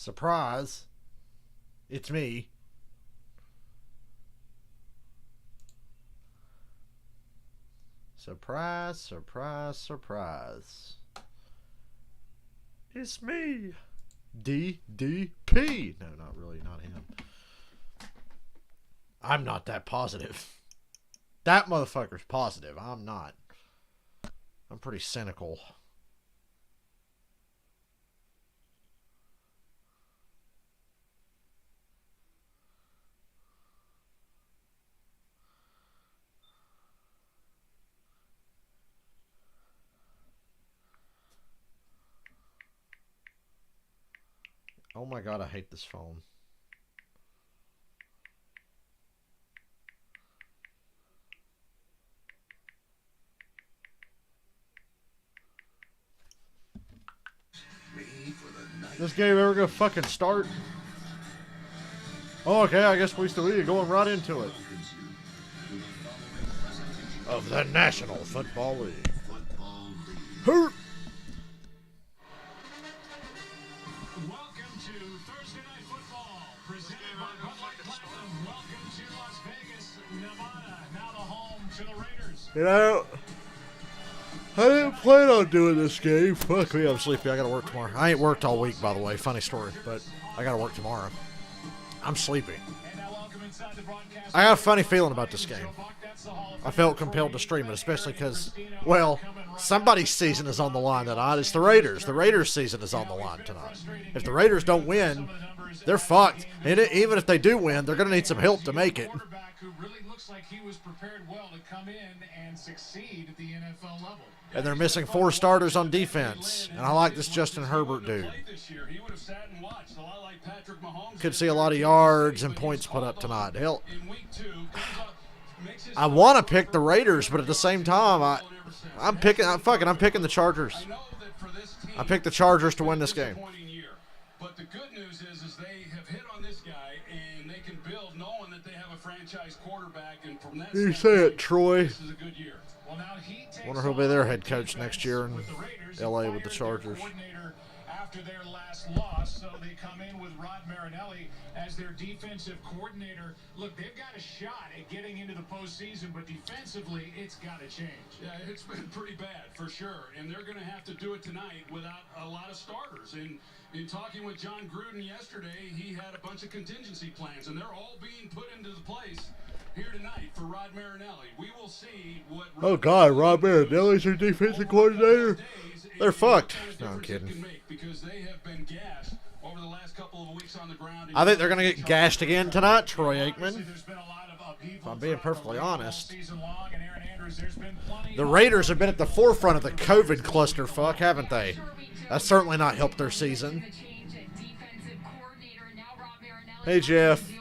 Surprise. It's me. Surprise, surprise, surprise. It's me. DDP. No, not really, not him. I'm not that positive. That motherfucker's positive. I'm not. I'm pretty cynical. Oh my god, I hate this phone. This game ever gonna fucking start? Oh, okay, I guess we still need going right into it. Of the National Football League. Hurt. Welcome to Thursday Night Football, presented by Bud Light Platinum. Welcome to Las Vegas, Nevada. Now the home to the Raiders. You know, I didn't plan on doing this game. Fuck me, I'm sleepy. I gotta work tomorrow. I ain't worked all week, by the way. Funny story, but I gotta work tomorrow. I'm sleepy. I got a funny feeling about this game. I felt compelled to stream it, especially because, well, somebody's season is on the line tonight. It's the Raiders. The Raiders' season is on the line tonight. If the Raiders don't win, they're fucked. And even if they do win, they're going to need some help to make it. And they're missing 4 starters on defense. And I like this Justin Herbert dude. Could see a lot of yards and points put up tonight. Hell, I want to pick the Raiders, but at the same time, I'm picking the Chargers. I picked the Chargers to win this game. But the good news is they have hit on this guy, and they can build knowing that they have a franchise quarterback. And from that, you say it, Troy. This is a good year. Well, now he takes Wonder who'll be their head coach next year in LA with the Chargers. After their last loss, so they come in with Rod Marinelli as their defensive coordinator. Look, they've got a shot at getting into the postseason, but defensively, it's got to change. Yeah, it's been pretty bad for sure, and they're going to have to do it tonight without a lot of starters. And in talking with John Gruden yesterday, he had a bunch of contingency plans, and they're all being put into place here tonight for Rod Marinelli. We will see what. Oh God, Rod Marinelli's your defensive coordinator. They're fucked. No, I'm kidding. Because they have been gassed over the last couple of weeks on the ground. I think they're going to get gashed again tonight, Troy Aikman. If I'm being perfectly honest. The Raiders have been at the forefront of the COVID clusterfuck, haven't they? That's certainly not helped their season. Hey, Jeff.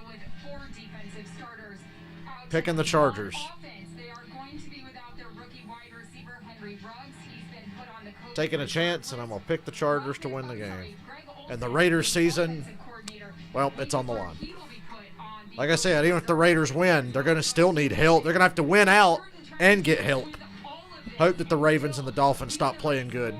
Picking the Chargers. Taking a chance, and I'm going to pick the Chargers to win the game. And the Raiders season, well, it's on the line. Like I said, even if the Raiders win, they're going to still need help. They're going to have to win out and get help. Hope that the Ravens and the Dolphins stop playing good.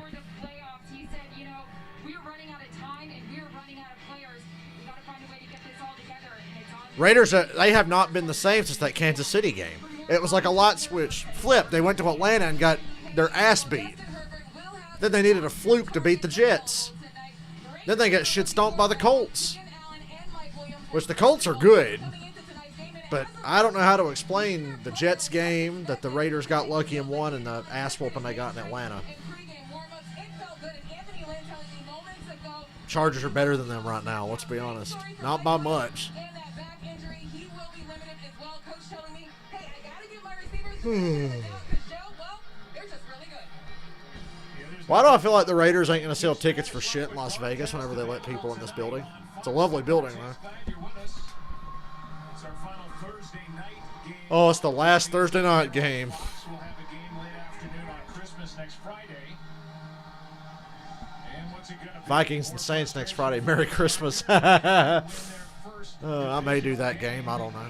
Raiders, they have not been the same since that Kansas City game. It was like a light switch flipped. They went to Atlanta and got their ass beat. Then they needed a fluke to beat the Jets. Then they got shit stomped by the Colts. Which the Colts are good. But I don't know how to explain the Jets game that the Raiders got lucky and won and the ass whooping they got in Atlanta. Chargers are better than them right now, let's be honest. Not by much. Why do I feel like the Raiders ain't going to sell tickets for shit in Las Vegas whenever they let people in this building? It's a lovely building, though. Oh, it's the last Thursday night game. Vikings and Saints next Friday. Merry Christmas. I may do that game. I don't know.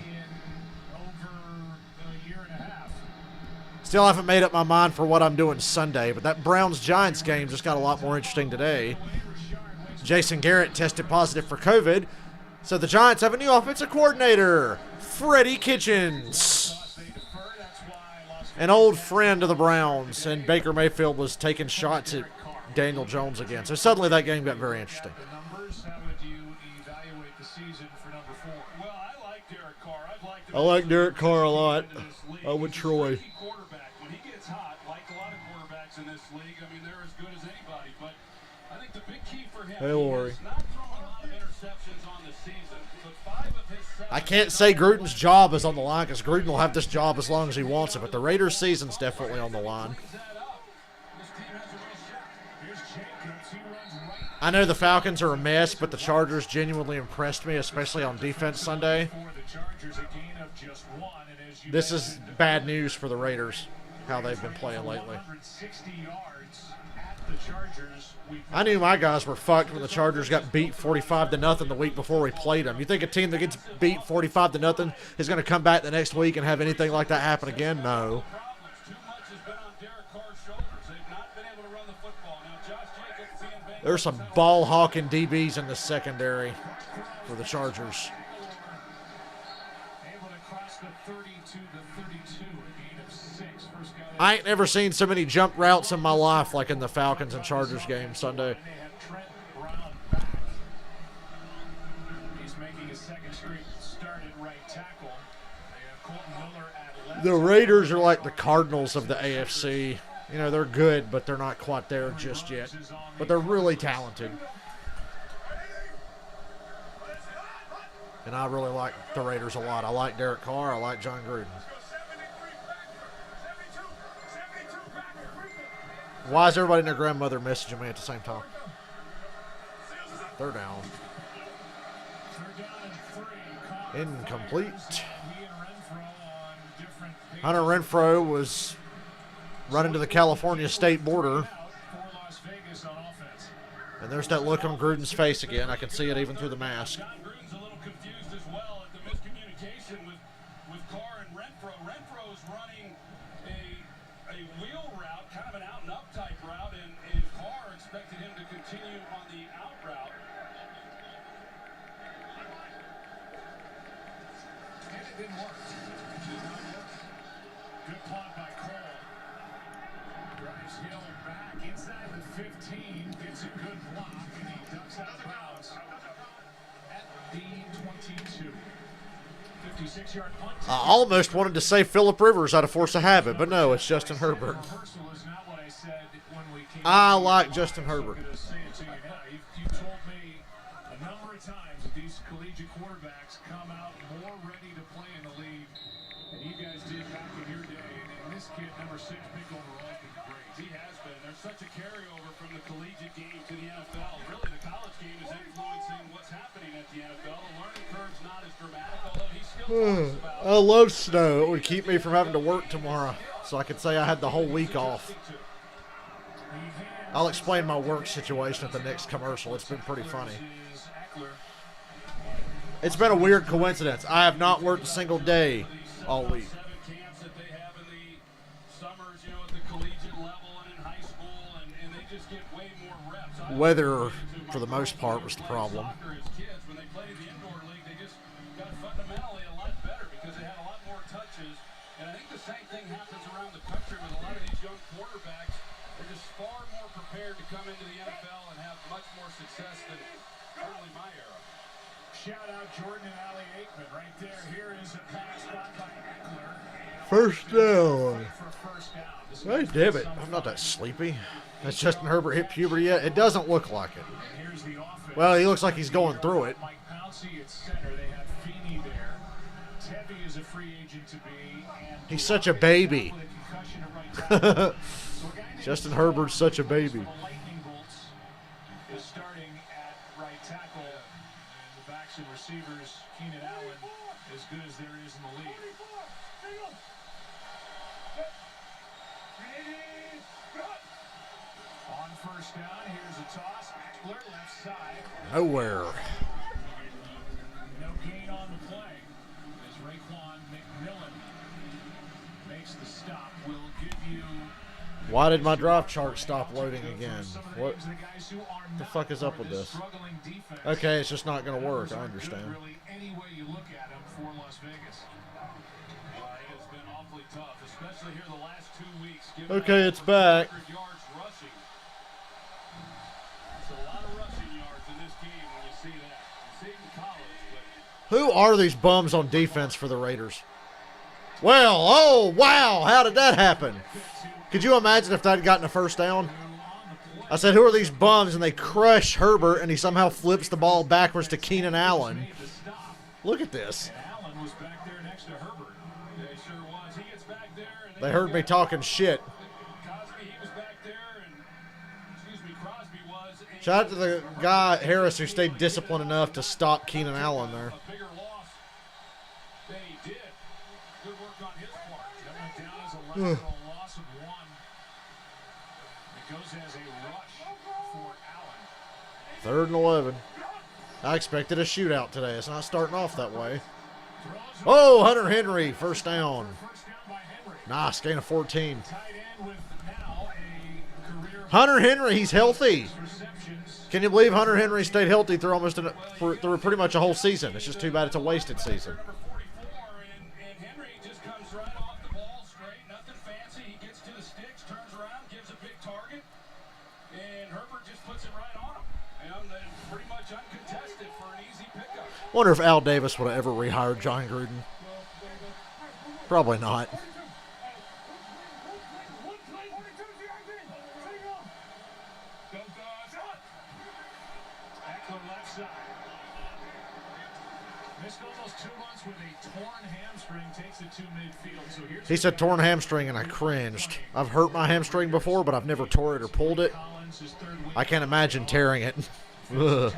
Still haven't made up my mind for what I'm doing Sunday, but that Browns-Giants game just got a lot more interesting today. Jason Garrett tested positive for COVID, so the Giants have a new offensive coordinator, Freddie Kitchens, an old friend of the Browns, and Baker Mayfield was taking shots at Daniel Jones again. So suddenly that game got very interesting. I like Derek Carr a lot. I'm with Troy. Hey, Lori. I can't say Gruden's job is on the line because Gruden will have this job as long as he wants it, but the Raiders' season's definitely on the line. I know the Falcons are a mess, but the Chargers genuinely impressed me, especially on defense Sunday. This is bad news for the Raiders, how they've been playing lately. I knew my guys were fucked when the Chargers got beat 45-0 the week before we played them. You think a team that gets beat 45-0 is going to come back the next week and have anything like that happen again? No. There's some ball-hawking DBs in the secondary for the Chargers. I ain't never seen so many jump routes in my life like in the Falcons and Chargers game Sunday. The Raiders are like the Cardinals of the AFC. You know, they're good, but they're not quite there just yet. But they're really talented. And I really like the Raiders a lot. I like Derek Carr. I like John Gruden. Why is everybody and their grandmother messaging me at the same time? They're down. Incomplete. Hunter Renfrow was running to the California state border. And there's that look on Gruden's face again. I can see it even through the mask. I almost wanted to say Phillip Rivers out of force of habit, but no, it's Justin Herbert. I like Justin Herbert. You told me a number of times that these collegiate quarterbacks come out more ready to play in the league than you guys did back in your day. And this kid, number 6 pick overall, has been great. He has been. There's such a carryover from the collegiate game to the NFL. Really, the college game is influencing what's happening at the NFL. The learning curve's not as dramatic, although he still talks about it. I love snow. It would keep me from having to work tomorrow, so I could say I had the whole week off. I'll explain my work situation at the next commercial. It's been pretty funny. It's been a weird coincidence. I have not worked a single day all week. Weather, for the most part, was the problem. And I think the same thing happens around the country with a lot of these young quarterbacks. They're just far more prepared to come into the NFL and have much more success than early my era. Shout out Jordan and Ali Aikman right there. Here is a pass by Eckler. First down. Hey, damn it. I'm not that sleepy. Has Justin Herbert hit puberty yet? It doesn't look like it. Well, he looks like he's going through it. Mike Pouncey at center. They have Feeney there. Tevy is a free agent to be. He's such a baby. Justin Herbert's such a baby. Lightning bolts is starting at right tackle. And the backs and receivers, Keenan Allen, as good as there is in the league. On first down, here's a toss. Eckler, left side. Nowhere. No gain on the play. As Raekwon McMillan makes the stop. We'll give you Why did my drive chart stop loading again? What the fuck is up with this? Okay, it's just not going to work. I understand. Okay, it's back. Who are these bums on defense for the Raiders? Well, oh, wow. How did that happen? Could you imagine if that had gotten a first down? I said, who are these bums? And they crush Herbert, and he somehow flips the ball backwards to Keenan Allen. Look at this. They heard me talking shit. Shout out to the guy, Harris, who stayed disciplined enough to stop Keenan Allen there. Third and 11. I expected a shootout today. It's not starting off that way. Oh, Hunter Henry, first down. Nice, gain of 14. Hunter Henry, he's healthy. Can you believe Hunter Henry stayed healthy through through pretty much a whole season? It's just too bad it's a wasted season. Wonder if Al Davis would have ever rehired John Gruden. Probably not. He said torn hamstring, and I cringed. I've hurt my hamstring before, but I've never tore it or pulled it. I can't imagine tearing it. Ugh.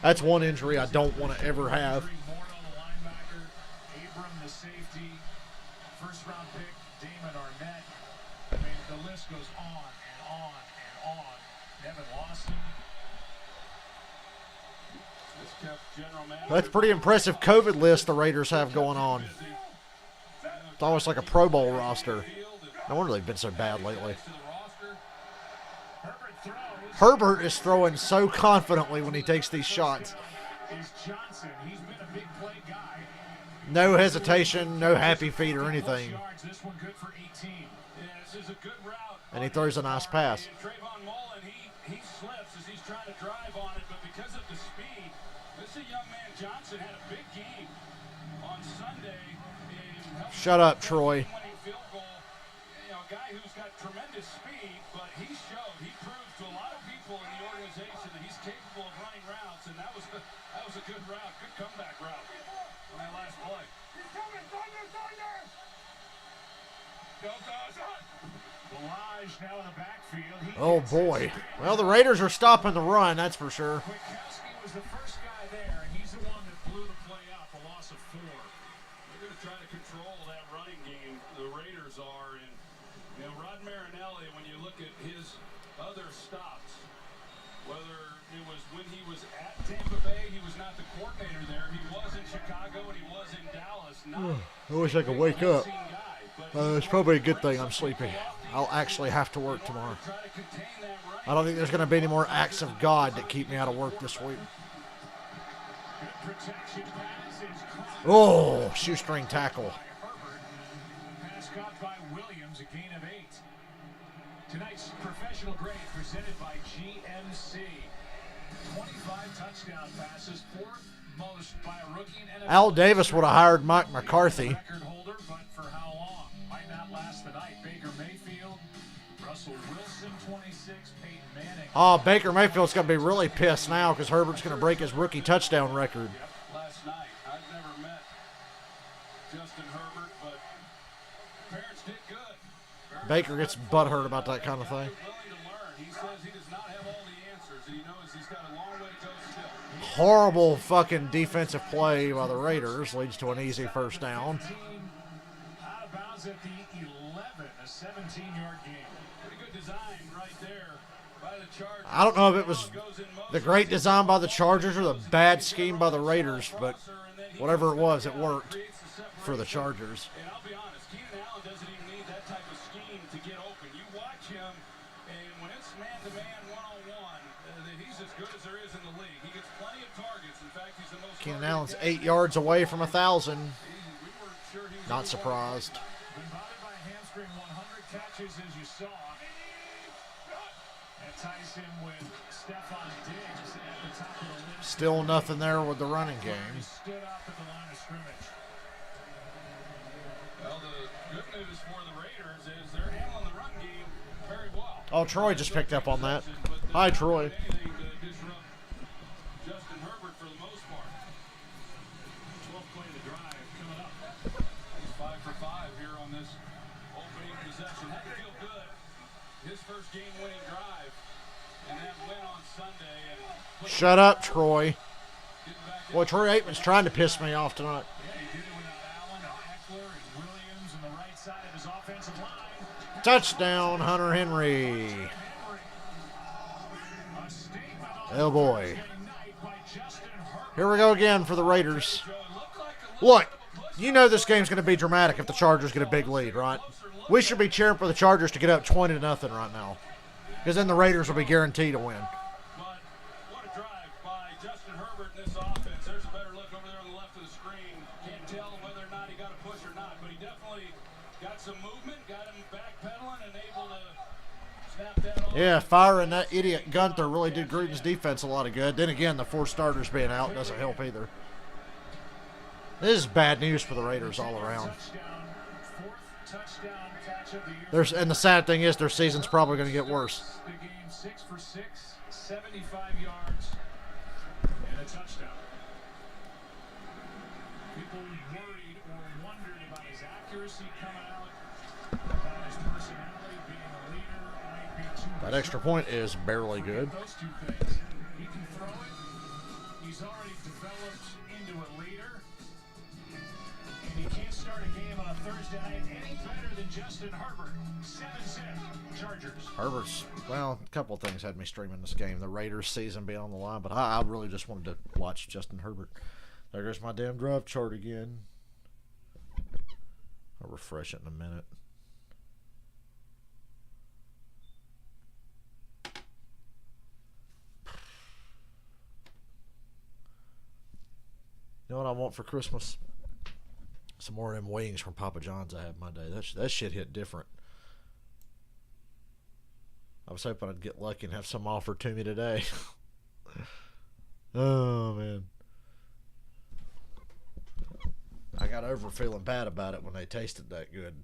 That's one injury I don't want to ever have. That's a pretty impressive COVID list the Raiders have going on. It's almost like a Pro Bowl roster. No wonder they've been so bad lately. Herbert is throwing so confidently when he takes these shots. No hesitation, no happy feet or anything. And he throws a nice pass. Shut up, Troy. Oh boy. Well, the Raiders are stopping the run, that's for sure. Was the first guy there, and he's the one that blew the play up, a loss of 4. They're going to try to control that running game, the Raiders are. And, you know, Rod Marinelli, when you look at his other stops, whether it was when he was at Tampa Bay, he was not the coordinator there. He was in Chicago, and he was in Dallas. I wish I could wake up. It's probably a good thing I'm sleepy. I'll actually have to work tomorrow. I don't think there's going to be any more acts of God that keep me out of work this week. Oh, shoestring tackle. Tonight's professional grade presented by GMC. 25 touchdown passes, 4th most by a rookie in NFL. Al Davis would have hired Mike McCarthy. Oh, Baker Mayfield's going to be really pissed now because Herbert's going to break his rookie touchdown record. Last night, I've never met Justin Herbert, but parents did good. Baker gets butthurt about that kind of thing. He says he does not have all the answers, and he knows he's got a long way to go still. Horrible fucking defensive play by the Raiders leads to an easy first down. Out of bounds at the 11, a 17-yard game. Pretty good design right there. I don't know if it was the great design by the Chargers or the bad scheme by the Raiders, but whatever it was, it worked for the Chargers. And I'll be honest, Keenan Allen doesn't even need that type of scheme to get open. You watch him, and when it's man-to-man, one-on-one, he's as good as there is in the league. He gets plenty of targets. In fact, he's the most. Keenan Allen's 8 yards away from 1,000. Not surprised. Been bothered by a hamstring, 100 catches as you saw. That ties him with Stephon Diggs at the top of the list. Still nothing there with the running game. He stood up at the line of scrimmage. Well, the good news for the Raiders is they're handling the run game very well. Oh, Troy just picked up on that. Hi, Troy. Anything to disrupt Justin Herbert for the most part. 12th play of the drive coming up. He's 5 for 5 here on this opening possession. Had to feel good. His first game-winning drive, and that win on Sunday. And Shut up, Troy. Boy, Troy Aikman's trying to piss me off tonight. Yeah, he did it without Allen and Eckler and Williams on the right side of his offensive line. Touchdown, Hunter Henry. Oh, boy. Here we go again for the Raiders. Look, you know this game's going to be dramatic if the Chargers get a big lead, right? We should be cheering for the Chargers to get up 20-0 right now, because then the Raiders will be guaranteed to win. But what a drive by Justin Herbert in this offense. There's a better look over there on the left of the screen. Can't tell whether or not he got a push or not, but he definitely got some movement, got him backpedaling, and able to snap that off. Yeah, firing that idiot Gunther really did Gruden's defense a lot of good. Then again, the 4 starters being out doesn't help either. This is bad news for the Raiders all around. And the sad thing is their season's probably going to get worse. The game 6 for 6, 75 yards, and a touchdown. People worried or wondered about his accuracy coming out, about his personality, being a leader, might be too That extra point is barely good. those two things. He can throw it. He's already developed into a leader. And he can't start a game on a Thursday night any better than Justin Herbert. 7-7 Chargers. Herbert's, well, a couple of things had me streaming this game. The Raiders season being on the line, but I really just wanted to watch Justin Herbert. There goes my damn drive chart again. I'll refresh it in a minute. You know what I want for Christmas? Some more of them wings from Papa John's I had my day. That shit hit different. I was hoping I'd get lucky and have some offered to me today. Oh, man. I got over feeling bad about it when they tasted that good.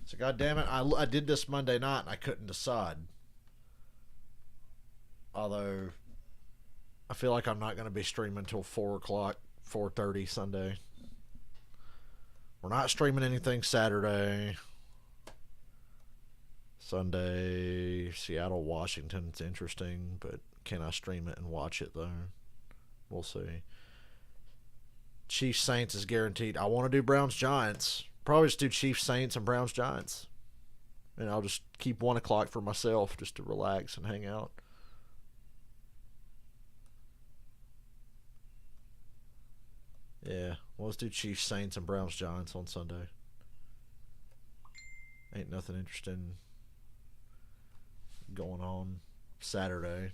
So, goddamn it, I did this Monday night and I couldn't decide. Although, I feel like I'm not going to be streaming until 4 o'clock, 4:30 Sunday. We're not streaming anything Saturday. Sunday, Seattle, Washington. It's interesting, but can I stream it and watch it, though? We'll see. Chiefs Saints is guaranteed. I want to do Browns Giants. Probably just do Chiefs Saints and Browns Giants. And I'll just keep 1 o'clock for myself just to relax and hang out. Yeah, well, let's do Chiefs Saints and Browns Giants on Sunday. Ain't nothing interesting going on Saturday.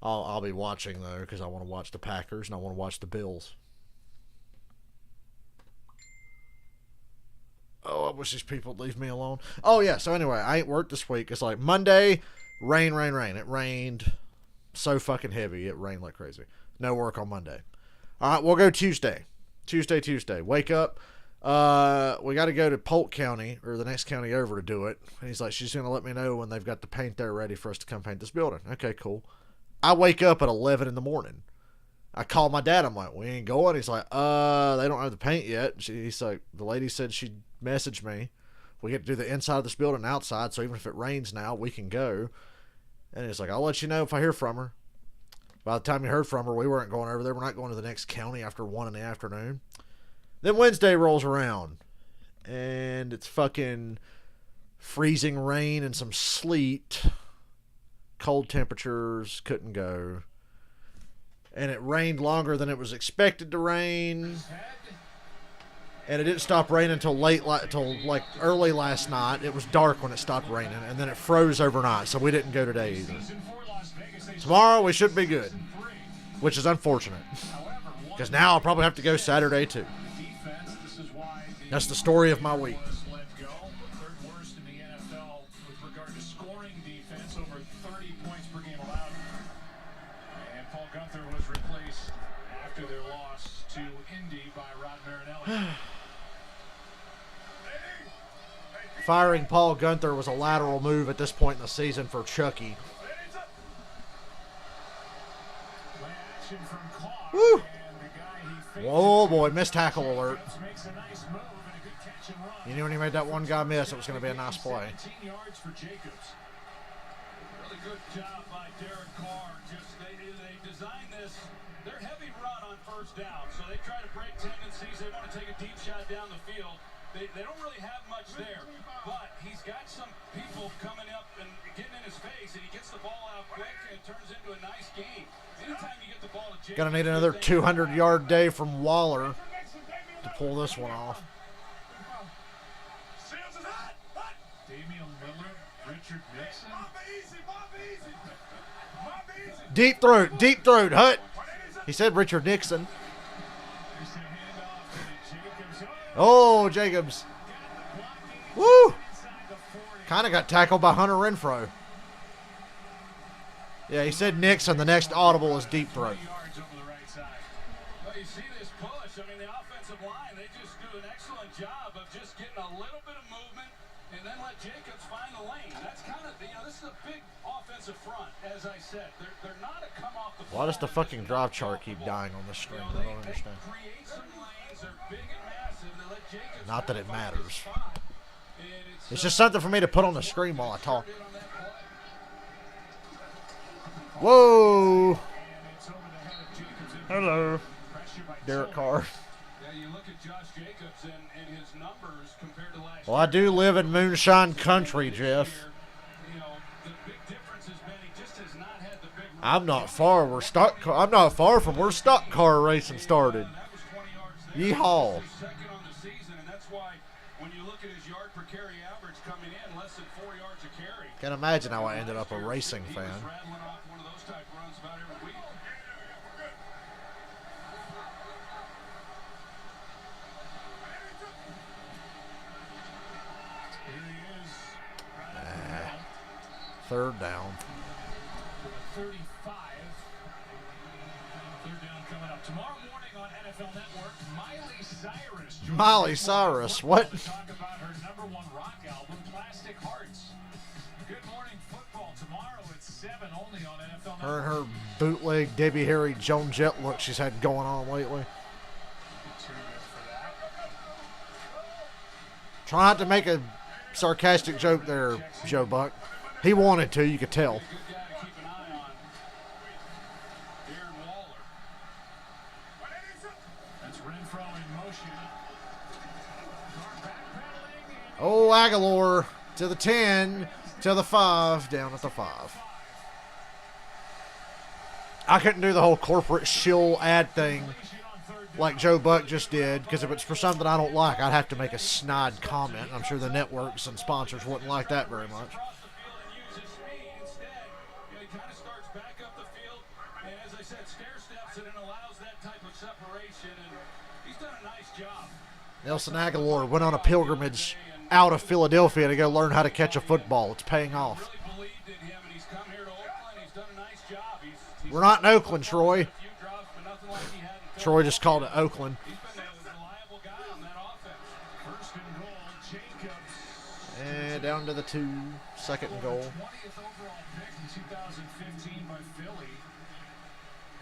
I'll be watching, though, because I want to watch the Packers and I want to watch the Bills. Oh, I wish these people would leave me alone. Oh, yeah, so anyway, I ain't worked this week. It's like Monday, rain. It rained so fucking heavy. It rained like crazy. No work on Monday. All right, we'll go Tuesday. Tuesday. Wake up. We got to go to Polk County, or the next county over, to do it. And he's like, she's going to let me know when they've got the paint there ready for us to come paint this building. Okay, cool. I wake up at 11 in the morning. I call my dad. I'm like, we ain't going. He's like, they don't have the paint yet. He's like, the lady said she'd message me. We get to do the inside of this building and outside, so even if it rains now, we can go. And he's like, I'll let you know if I hear from her. By the time you heard from her, we weren't going over there. We're not going to the next county after 1 in the afternoon. Then Wednesday rolls around, and it's fucking freezing rain and some sleet. Cold temperatures, couldn't go. And it rained longer than it was expected to rain. and it didn't stop raining until till like early last night. It was dark when it stopped raining, and then it froze overnight, so we didn't go today either. Tomorrow we should be good, which is unfortunate, because now I'll probably have to go Saturday too. That's the story of my week. Firing Paul Gunther was a lateral move at this point in the season for Chucky. Woo! Whoa, boy, missed tackle alert. You knew when he made that one guy miss, it was going to be a nice play. Really good job by Derek Carr. They designed this. They're heavy run on first down, so they try to break tendencies. They want to take a deep shot down the field. They don't really have much there, but he's got some people coming up and getting in his face, and he gets the ball out quick, and it turns into a nice game. Anytime you get the ball to Jacobs, gonna need another 200-yard day from Waller to pull this one off. Damian Miller, Richard Nixon. Deep throat, Hut. He said Richard Nixon. Oh, Jacobs. Woo! Kind of got tackled by Hunter Renfro. Yeah, he said Nixon. The next audible is deep throat. Well, you see this push. I mean, the offensive line, they just do an excellent job of just getting a little bit of movement and then let Jacobs find the lane. That's kind of, this is a big offensive front, as I said. They're not a come off the Why does the fucking drive chart keep dying on the screen? I don't understand. They create some lanes. They're big and massive. They let Jacobs Not that it find matters. his spot. It's just something for me to put on the screen while I talk. Whoa! Hello, Derek Carr. Yeah, you look at Josh Jacobs and his numbers compared to last Well, I do live in moonshine country, Jeff. year. The big difference has been he just has not had the big I'm not far from where stock car racing started. that was 20 yards there. Yeehaw! He's second on the season, and that's why when you look at his yard per carry average coming in, less than 4 yards a carry. Can't imagine how I ended up a racing He fan. was rattling off one of those type runs about every week. Here he is. Third down. 35. Third down coming up tomorrow morning on NFL Network. Miley Cyrus. Miley Cyrus, what? To talk about her #1 rock album, Plastic Hearts. Good morning football tomorrow at 7 only on NFL Network. Her and her bootleg Debbie Harry Joan Jett look she's had going on lately. Try not to make a sarcastic joke there, Joe Buck. He wanted to, you could tell. Good guy to keep an eye on. Darren Waller. That's Renfro in motion. Backpedaling. Oh, Aguilar to the 10, to the 5, down at the 5. I couldn't do the whole corporate shill ad thing like Joe Buck just did, because if it's for something I don't like, I'd have to make a snide comment. I'm sure the networks and sponsors wouldn't like that very much. Across the field and use his speed instead. He kind of starts back up the field, and as I said, stair steps it and allows that type of separation, and he's done a nice job. Nelson Aguilar went on a pilgrimage out of Philadelphia to go learn how to catch a football. It's paying off. Really believed in him, and he's come here to Oakland. He's done a nice job. He's We're not in Oakland, Troy. a few drops, but nothing like he had in Troy just called it Oakland. He's been a reliable guy on that offense. First and goal, Jacobs. And down to the 2, second and goal. 20th overall pick in 2015 by Philly.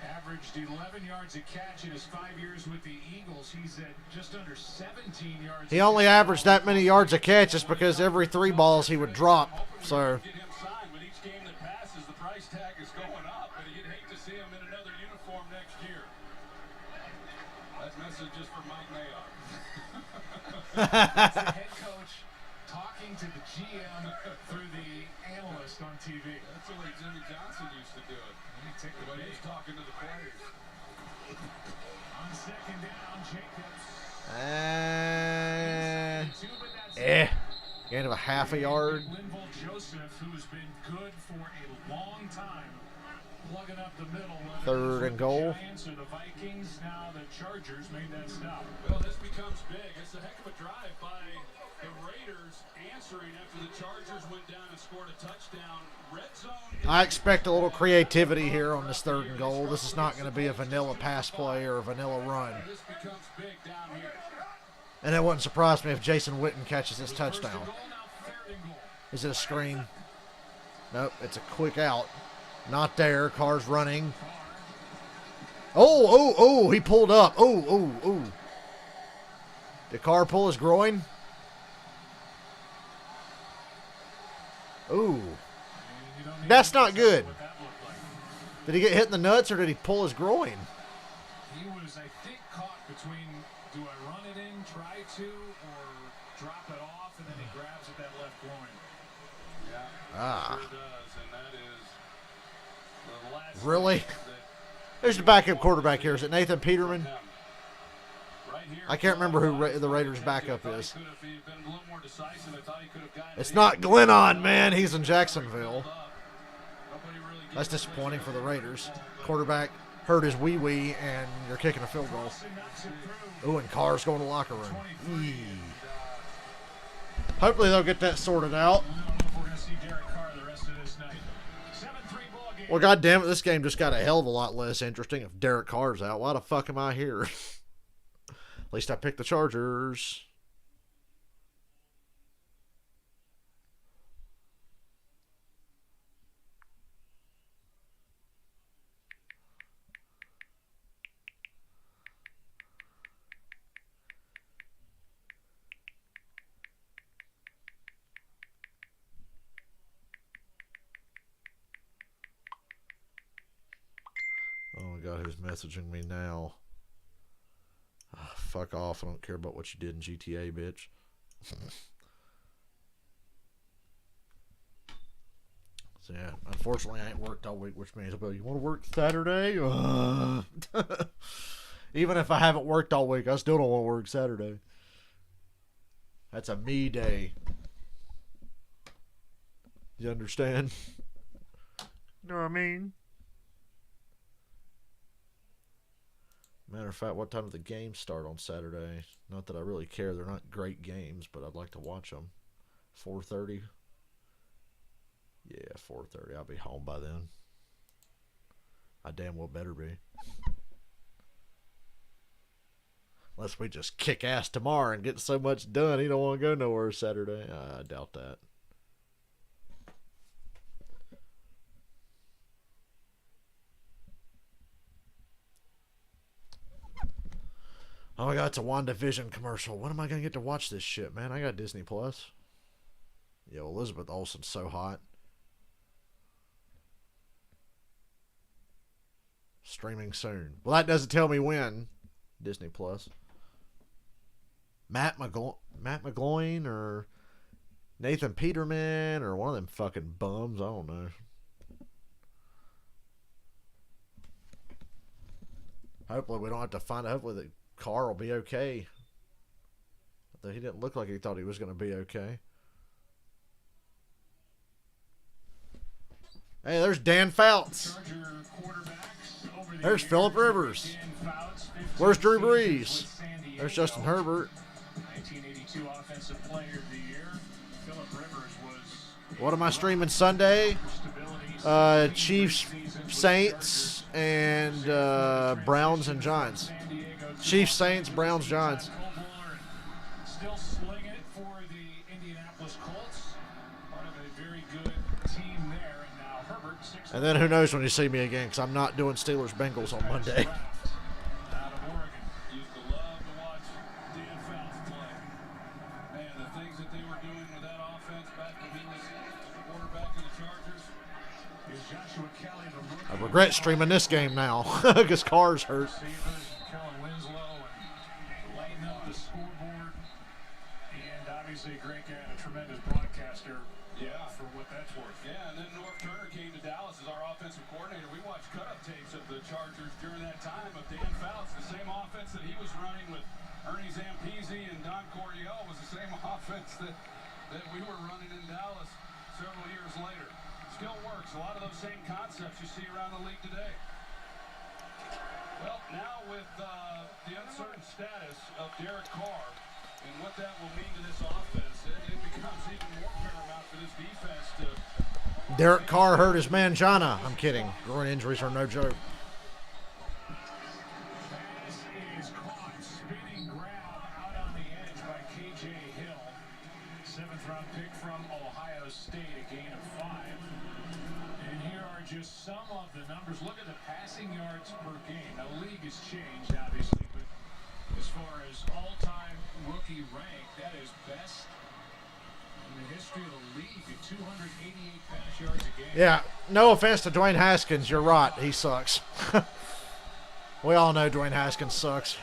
Averaged 11 yards a catch in his 5 years with the Eagles. He's at just under 17 yards. He only averaged that many yards a catch just because every 3 balls he would drop. So Get him signed, but each game that passes, the price tag is going up, and you'd hate to see him in another uniform next year. That message is for Mike Mayock. That's the head coach talking to the GM through the analyst on TV. That's the way Jimmy Johnson used to do it. But he's talking to the players. On second down, Jacobs. and Gain of a half a yard. Linval Joseph, who's been good for a long time, plugging up the middle. Third and goal. The Giants or the Vikings, now the Chargers made that stop. Well, this becomes big. It's a heck of a drive by the Raiders, answering after the Chargers went down and scored a touchdown. Red zone. I expect a little creativity here on this third and goal. This is not going to be a vanilla pass play or a vanilla run. This becomes big down here. And it wouldn't surprise me if Jason Witten catches this touchdown. Is it a screen? Nope, it's a quick out. Not there. Carr's running. Oh, he pulled up. Oh. Did Carr pull his groin? Ooh. That's not good. Did he get hit in the nuts or did he pull his groin? He was, I think, caught between do I run it in, try to, or drop it off, and then he grabs at that left groin. Yeah, sure does, and that is the last Really? There's the backup quarterback here. Is it Nathan Peterman? I can't remember who the Raiders' backup is. It's not Glennon, man. He's in Jacksonville. That's disappointing for the Raiders. Quarterback hurt his wee-wee, and you're kicking a field goal. Ooh, and Carr's going to the locker room. Eee. Hopefully they'll get that sorted out. Well, God damn it, this game just got a hell of a lot less interesting if Derek Carr's out. Why the fuck am I here? At least I picked the Chargers. Oh my God, who's messaging me now? Oh, fuck off. I don't care about what you did in GTA, bitch. So yeah, unfortunately I ain't worked all week, which means I'll be, you want to work Saturday? Even if I haven't worked all week, I still don't want to work Saturday. That's a me day. You understand? You know what I mean? Matter of fact, what time do the games start on Saturday? Not that I really care. They're not great games, but I'd like to watch them. 4:30? Yeah, 4:30. I'll be home by then. I damn well better be. Unless we just kick ass tomorrow and get so much done, he don't want to go nowhere Saturday. I doubt that. Oh my God, it's a WandaVision commercial. When am I going to get to watch this shit, man? I got Disney Plus. Yo, Elizabeth Olsen's so hot. Streaming soon. Well, that doesn't tell me when. Disney Plus. Matt McGloin or Nathan Peterman or one of them fucking bums. I don't know. Hopefully we don't have to find out. Hopefully the Carr will be okay. He didn't look like he thought he was going to be okay. Hey, there's Dan Fouts. There's Phillip Rivers. Where's Drew Brees? There's Justin Herbert. 1982 Offensive Player of the Year. Phillip Rivers was. What am I streaming Sunday? Chiefs, Saints, and Browns and Giants. Chiefs, Saints, Browns, Giants. Still slinging it for the Indianapolis Colts. Part of a very good team there. And now Herbert. And then who knows when you see me again, because I'm not doing Steelers Bengals on Monday. Out of Oregon. Used to love to watch Dan Fouts play. Man, the things that they were doing with that offense back when he was quarterback of the Chargers. Is Joshua Kelly the rookie? I regret streaming this game now, because Carr's hurt. Kellen Winslow and lighting up the scoreboard. And obviously a great guy and a tremendous broadcaster. Yeah. For what that's worth. Yeah, and then North Turner came to Dallas as our offensive coordinator. We watched cut-up tapes of the Chargers during that time of Dan Fouts. The same offense that he was running with Ernie Zampese and Don Coryell was the same offense that that we were running in Dallas several years later. Still works. A lot of those same concepts you see around the league today. Well, now with the uncertain status of Derek Carr and what that will mean to this offense, it becomes even more paramount for this defense to... Derek Carr hurt his man, Jana. I'm kidding. Groin injuries are no joke. Pass is caught. Spinning grab out on the edge by K.J. Hill. 7th-round pick from Ohio State, a gain of 5. And here are just some of the numbers. Look at the passing yards per game. Now, the league has changed, obviously, but as far as all-time rookie rank, that is best in the history of the league at 288 pass yards a game. Yeah, no offense to Dwayne Haskins. You're right. He sucks. We all know Dwayne Haskins sucks.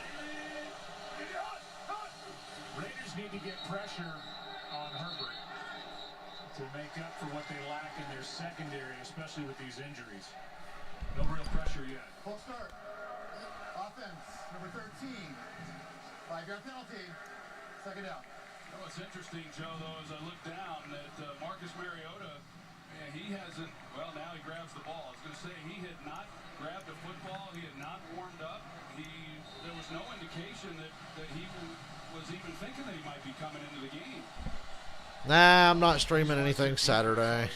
Raiders need to get pressure on Herbert to make up for what they lack in their secondary, especially with these injuries. No real pressure yet. Full start. Offense, number 13. 5-yard penalty. Second down. Oh, it's interesting, Joe, though, as I look down at Marcus Mariota, he hasn't, well, now he grabs the ball. I was going to say he had not grabbed a football. He had not warmed up. There was no indication that he was even thinking that he might be coming into the game. Nah, I'm not streaming anything Saturday.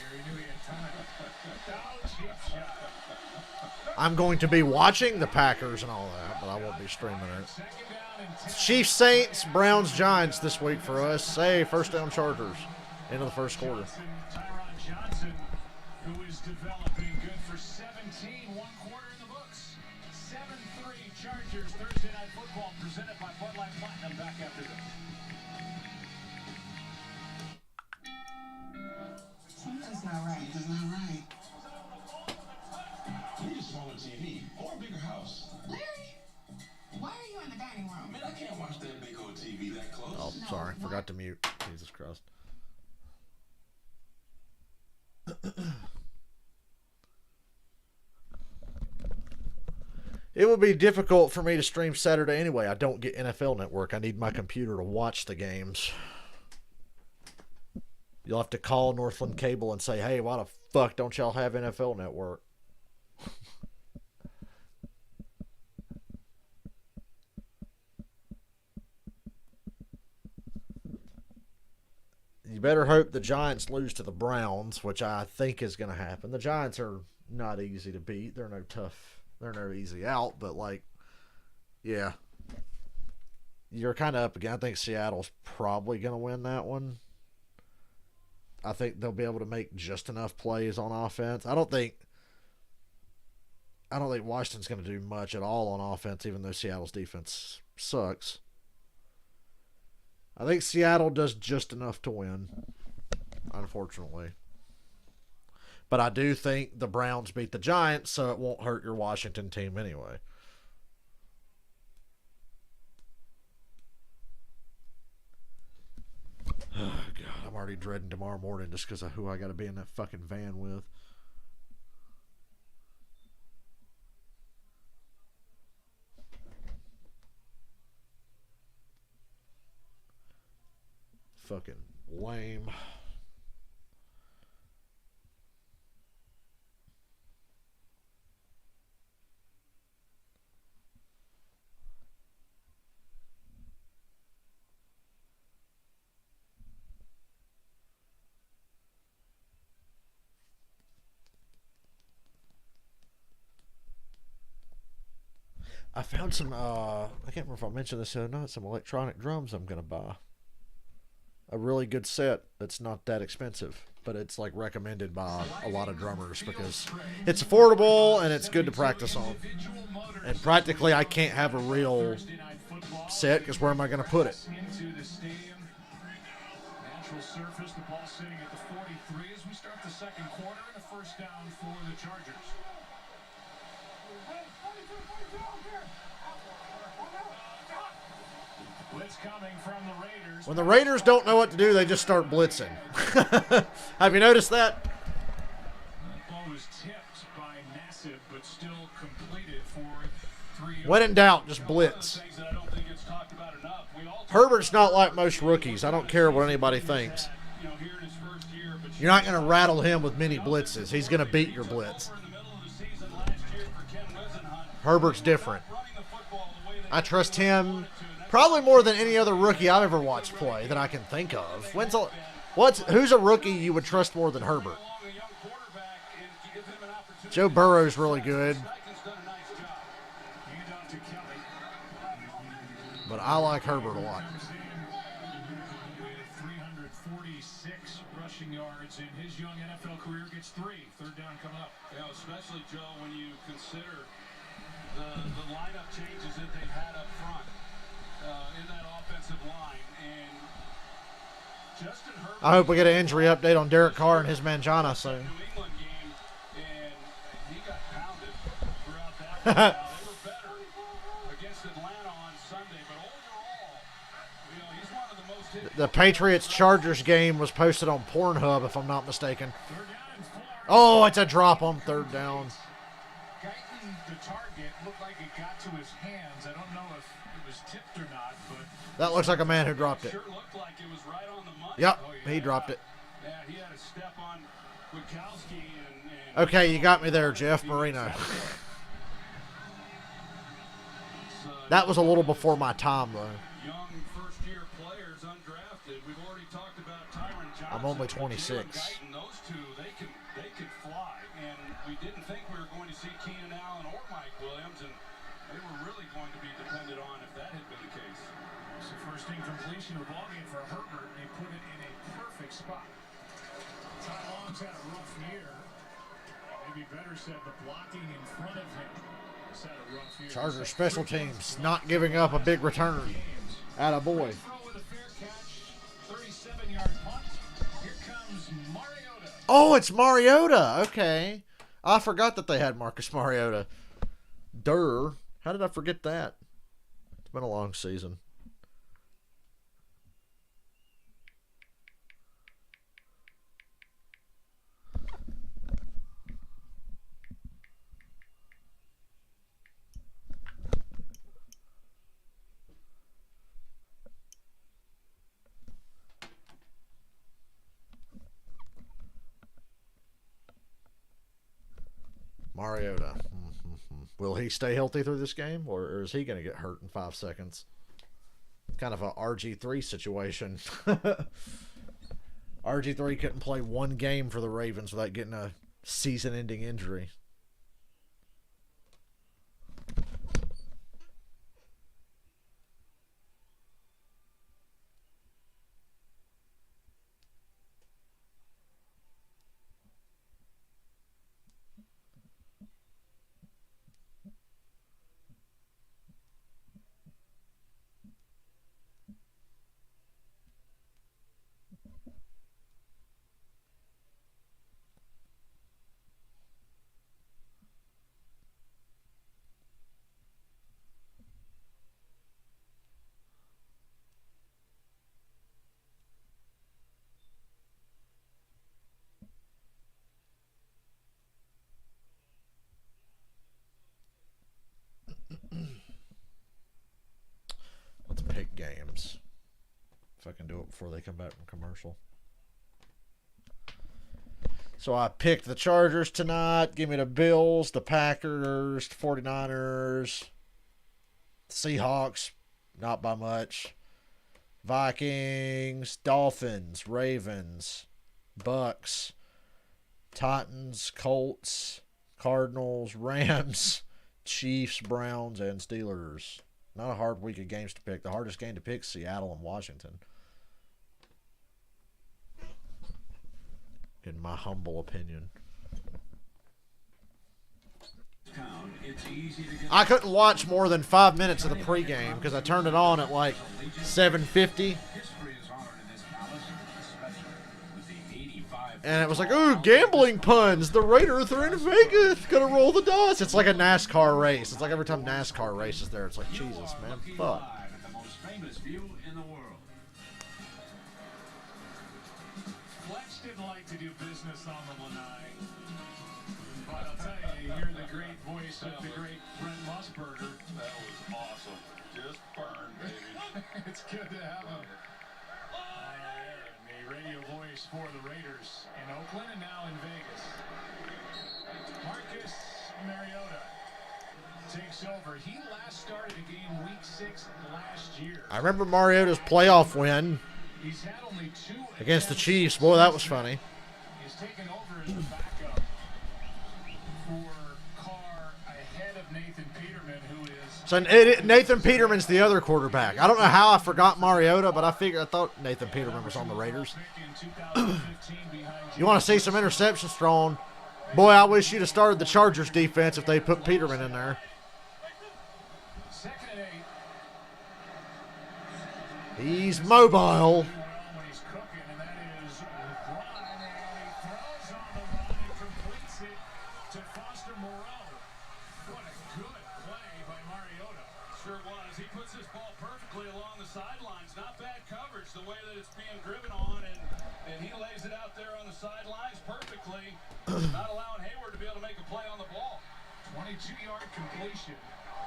I'm going to be watching the Packers and all that, but I won't be streaming it. Chiefs, Saints, Browns, Giants this week for us. Hey, first down Chargers. End of the first quarter. Tyron Johnson, who is developing, good for 17, 1 quarter in the books. 7-3 Chargers, Thursday Night Football, presented by Bud Light Platinum. Back after this. Something's not right. It's not right. We need a smaller TV or a bigger house. Larry, why are you in the dining room? Man, I can't watch that big old TV that close. Oh, sorry. Forgot to mute. Jesus Christ. It would be difficult for me to stream Saturday anyway. I don't get NFL Network. I need my computer to watch the games. You'll have to call Northland Cable and say, hey, why the fuck don't y'all have NFL Network? You better hope the Giants lose to the Browns, which I think is going to happen. The Giants are not easy to beat. They're no easy out, but like, yeah. You're kind of up again. I think Seattle's probably going to win that one. I think they'll be able to make just enough plays on offense. I don't think Washington's going to do much at all on offense, even though Seattle's defense sucks. I think Seattle does just enough to win, unfortunately. But I do think the Browns beat the Giants, so it won't hurt your Washington team anyway. Oh, God, I'm already dreading tomorrow morning just because of who I got to be in that fucking van with. Fucking lame. I found some, I can't remember if I mentioned this or not, some electronic drums I'm going to buy. A really good set that's not that expensive, but it's like recommended by a lot of drummers because it's affordable and it's good to practice on. And practically I can't have a real set because where am I going to put it? Natural surface, the ball sitting at the 43 as we start the second quarter and a first down for the Chargers. Blitz coming from the Raiders. When the Raiders don't know what to do, they just start blitzing. Have you noticed that? That ball was tipped by Nassib, but still completed for 3 yards. When in doubt, just blitz. Things that I don't think it's talked about enough. Herbert's not like most rookies. I don't care what anybody thinks. you know, here in his first year. But You're not going to rattle him with many blitzes. He's going to beat your blitz. over in the middle of the season last year for Ken Wisenhunt, Herbert's different. running the football the way they I trust him probably more than any other rookie I've ever watched play that I can think of. Who's a rookie you would trust more than Herbert? along a young quarterback and give him an opportunity. Joe Burrow's really good, Steichen's done a nice job. Hand off to Kelly. but I like Herbert a lot. Comes in with 346 rushing yards in his young NFL career. Gets 3. Third down coming up. You know, especially, Joe, when you consider the lineup changes that they've had up front in that offensive line. And Justin Herbert, I hope we get an injury update on Derek Carr and his Manjana soon. New England game, and he got pounded throughout that one. Now, they were better against Atlanta on Sunday, but overall, you know, he's one of the most hit. The Patriots-Chargers game was posted on Pornhub, if I'm not mistaken. Third down and 4. Oh, it's a drop on third down. Guyton, the target, looked like it got to his hands. I don't know if it was tipped or not, but That looks like a man who dropped it. Sure looked like it was right on the money. Yep, Oh, yeah. he dropped it. Yeah, he had a step on Witkowski and Okay, you got me there, Jeff Marino. That was a little before my time, though. young first-year players undrafted. We've already talked about Tyron Johnson. I'm only but Jalen 26. Guyton, those two, they could fly. And we didn't think we were going to see Keenan Allen or Mike Williams, and they were really going to be depended on if that had been the case. it's the first incompletion of the ballgame for Herbert. They put it in a perfect spot. Ty Long's had a rough year. Maybe better said, the blocking in front of him has had a rough year. Chargers special teams not giving up a big return. Atta boy. Throw with a fair catch, 37-yard punt. Here comes Mariota. Oh, it's Mariota. Okay. I forgot that they had Marcus Mariota. Durr. How did I forget that? It's been a long season. Mariota. Will he stay healthy through this game, or is he going to get hurt in 5 seconds? Kind of a RG3 situation. RG3 couldn't play one game for the Ravens without getting a season-ending injury. Let's pick games. If I can do it before they come back from commercial. So I picked the Chargers tonight. Give me the Bills, the Packers, the 49ers, Seahawks, not by much. Vikings, Dolphins, Ravens, Bucks, Titans, Colts, Cardinals, Rams, Chiefs, Browns, and Steelers. Not a hard week of games to pick. The hardest game to pick is Seattle and Washington. In my humble opinion. I couldn't watch more than 5 minutes of the pregame because I turned it on at like 7:50. And it was like, ooh, gambling puns. The Raiders are in Vegas. Gonna roll the dice. It's like a NASCAR race. It's like every time NASCAR races there, it's like, Jesus, man. Fuck. The most famous view in the world. Fletch didn't like to do business on the Lanai. But I'll tell you, you're the great voice of the great Brent Musburger. That was awesome. Just burned, baby. It's good to have him. The radio voice years for the Raiders in Oakland and now in Vegas. Marcus Mariota takes over. He last started a game week 6 last year. I remember Mariota's playoff win He's had only 2 against the Chiefs. Boy, that was funny. He's taken over as the backup for Carr ahead of Nathan Peterman, who is... So Nathan Peterman's the other quarterback. I don't know how I forgot Mariota, but I thought Nathan Peterman was on the Raiders. You want to see some interceptions thrown? Boy, I wish you'd have started the Chargers defense if they put Peterman in there. Second and 8. He's mobile. When he's cooking, and that is run, and he throws on the run and completes it to Foster Moreau. What a good play by Mariota. Sure was. He puts this ball perfectly along the sidelines. Not bad coverage the way that it's being driven on, and he lays it out there on the sidelines perfectly, not allowing Hayward to be able to make a play on the ball. 22-yard completion.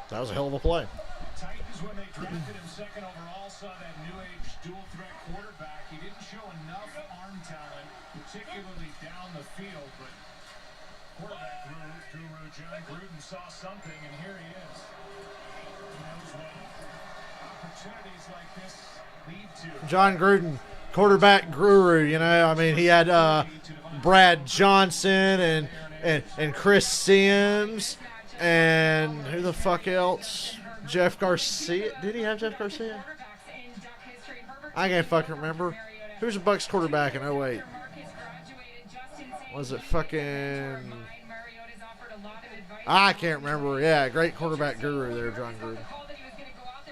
That was a hell of a play. Titans, when they drafted him second overall, saw that new age dual threat quarterback. He didn't show enough arm talent, particularly down the field, but quarterback guru John Gruden saw something, and here he is. He knows what opportunities like this lead to. John Gruden, quarterback guru, you know. I mean, he had Brad Johnson and Chris Sims and who the fuck else? Jeff Garcia. Did he have Jeff Garcia? I can't fucking remember. Who's the Bucs quarterback in 08? Was it fucking... I can't remember. Yeah, great quarterback guru there, John Gruden.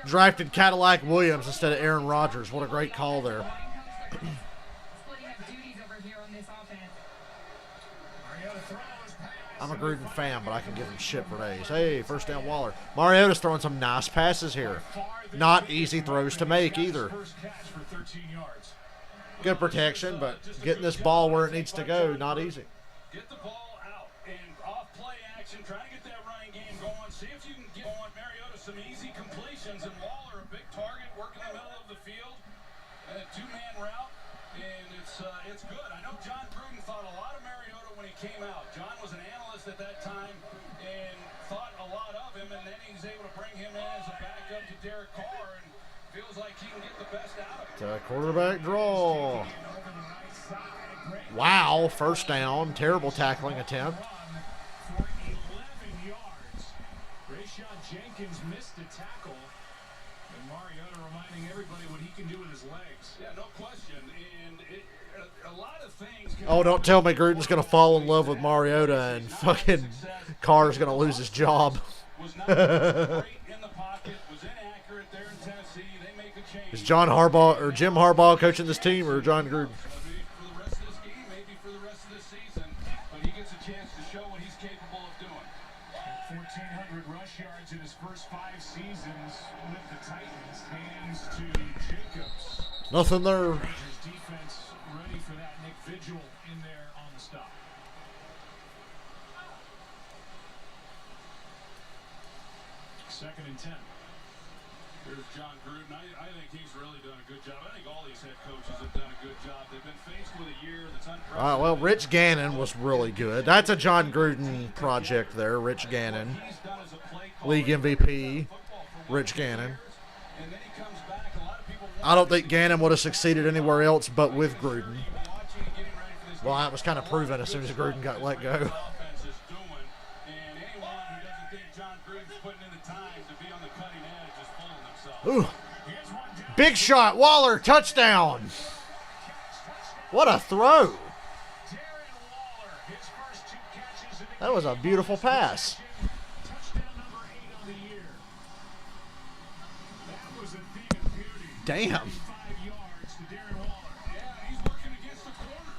Drafted Cadillac Williams instead of Aaron Rodgers. What a great call there. I'm a Gruden fan, but I can give him shit for days. Hey, first down Waller. Mariota's throwing some nice passes here. Not easy throws to make either. Good protection, but getting this ball where it needs to go, not easy. Get the ball out and off play action. Try to get that running game going. See if you can get on Mariota some easy completions, and Waller a big target working in the middle of the field. And a two-man route, and it's good. I know John Gruden thought a lot of Mariota when he came out. John was an analyst at that time and thought a lot of him, and then he's able to bring him in as a backup to Derek Carr, and feels like he can get the best out of him. Quarterback draw. Wow, first down. Terrible tackling attempt. For 11 yards. Rayshon Jenkins missed a tackle. And Mariota reminding everybody what he can do with his legs. Yeah, no question. And a lot of things. Oh, don't tell me Gruden's going to fall in love with Mariota and fucking Carr's going to lose his job. Was not great in the pocket, was inaccurate there in Tennessee. They make a change. Is John Harbaugh or Jim Harbaugh coaching this team or John Gruden? For the rest of this game, maybe for the rest of this season, but he gets a chance to show what he's capable of doing. 1,400 rush yards in his first 5 seasons with the Titans. Hands to Jacobs. Nothing there. Rangers defense ready for that. Nick Vigil in there on the stop. Second and 10. Here's John Gruden. I think he's really done a good job. I think all these head coaches have done a good job. They've been faced with a year that's unprecedented. Well, Rich Gannon was really good. That's a John Gruden project there, Rich Gannon. He's done as a play caller. League MVP, Rich Gannon. And then he comes back. A lot of people I don't think Gannon would have succeeded anywhere else but with Gruden. watching and getting ready for this Well, that was kind of proven as soon as Gruden got let go. offense is doing. And anyone who doesn't think John Gruden's putting in the time to be on the cutting edge is fooling themselves. Ooh. Big shot, Waller, touchdown. What a throw. That was a beautiful pass. Touchdown number 8 on the year. That was a thing of beauty. Damn. 5 yards to Darren Waller. Yeah, he's working against the corner.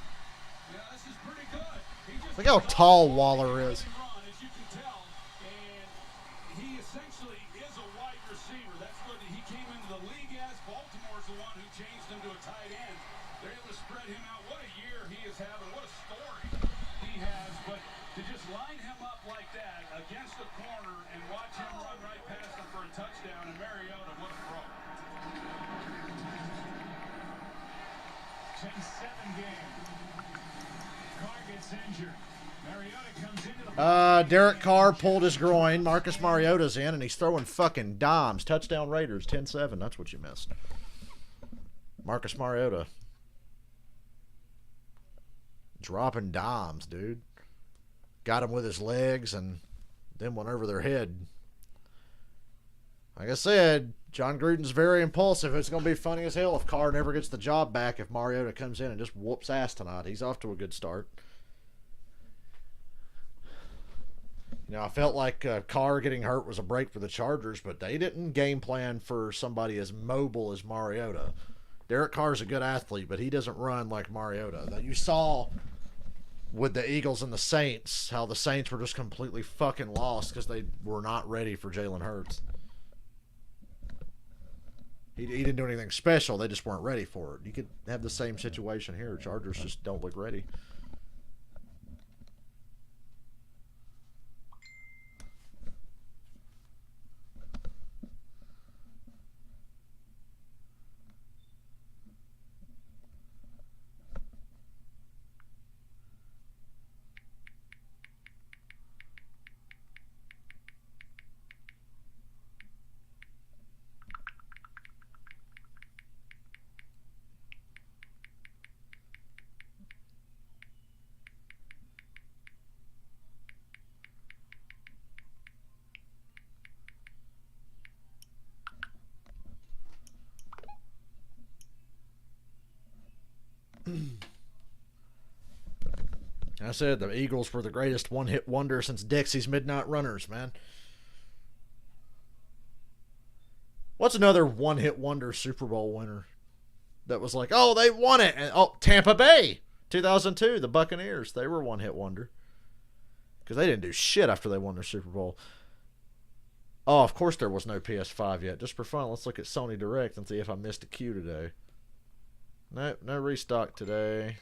Yeah, this is pretty good. He just Look how tall Waller is. run, as you can tell, and he essentially is a wide receiver. That's what he came into the league as. Baltimore's the one who changed him to a tight end. They're able to spread him out. What a year he is having. What a story he has. But to just line him up like that against the corner and watch him run right past him for a touchdown, and Mariota, what a throw. 10 10-7 game. Carr gets injured. Mariota comes into the Derek Carr pulled his groin. Marcus Mariota's in, and he's throwing fucking dimes. Touchdown Raiders, 10-7. That's what you missed. Marcus Mariota. Dropping dimes, dude. Got him with his legs and then went over their head. Like I said, John Gruden's very impulsive. It's going to be funny as hell if Carr never gets the job back if Mariota comes in and just whoops ass tonight. He's off to a good start. You know, I felt like Carr getting hurt was a break for the Chargers, but they didn't game plan for somebody as mobile as Mariota. Derek Carr's a good athlete, but he doesn't run like Mariota. You saw with the Eagles and the Saints how the Saints were just completely fucking lost because they were not ready for Jalen Hurts. He didn't do anything special. They just weren't ready for it. You could have the same situation here. Chargers just don't look ready. I said the Eagles were the greatest one-hit wonder since Dixie's Midnight Runners, man. What's another one-hit wonder Super Bowl winner that was like, oh, they won it? And, oh, Tampa Bay, 2002, the Buccaneers. They were one-hit wonder because they didn't do shit after they won their Super Bowl. Oh, of course there was no PS5 yet. Just for fun, let's look at Sony Direct and see if I missed a queue today. Nope, no restock today.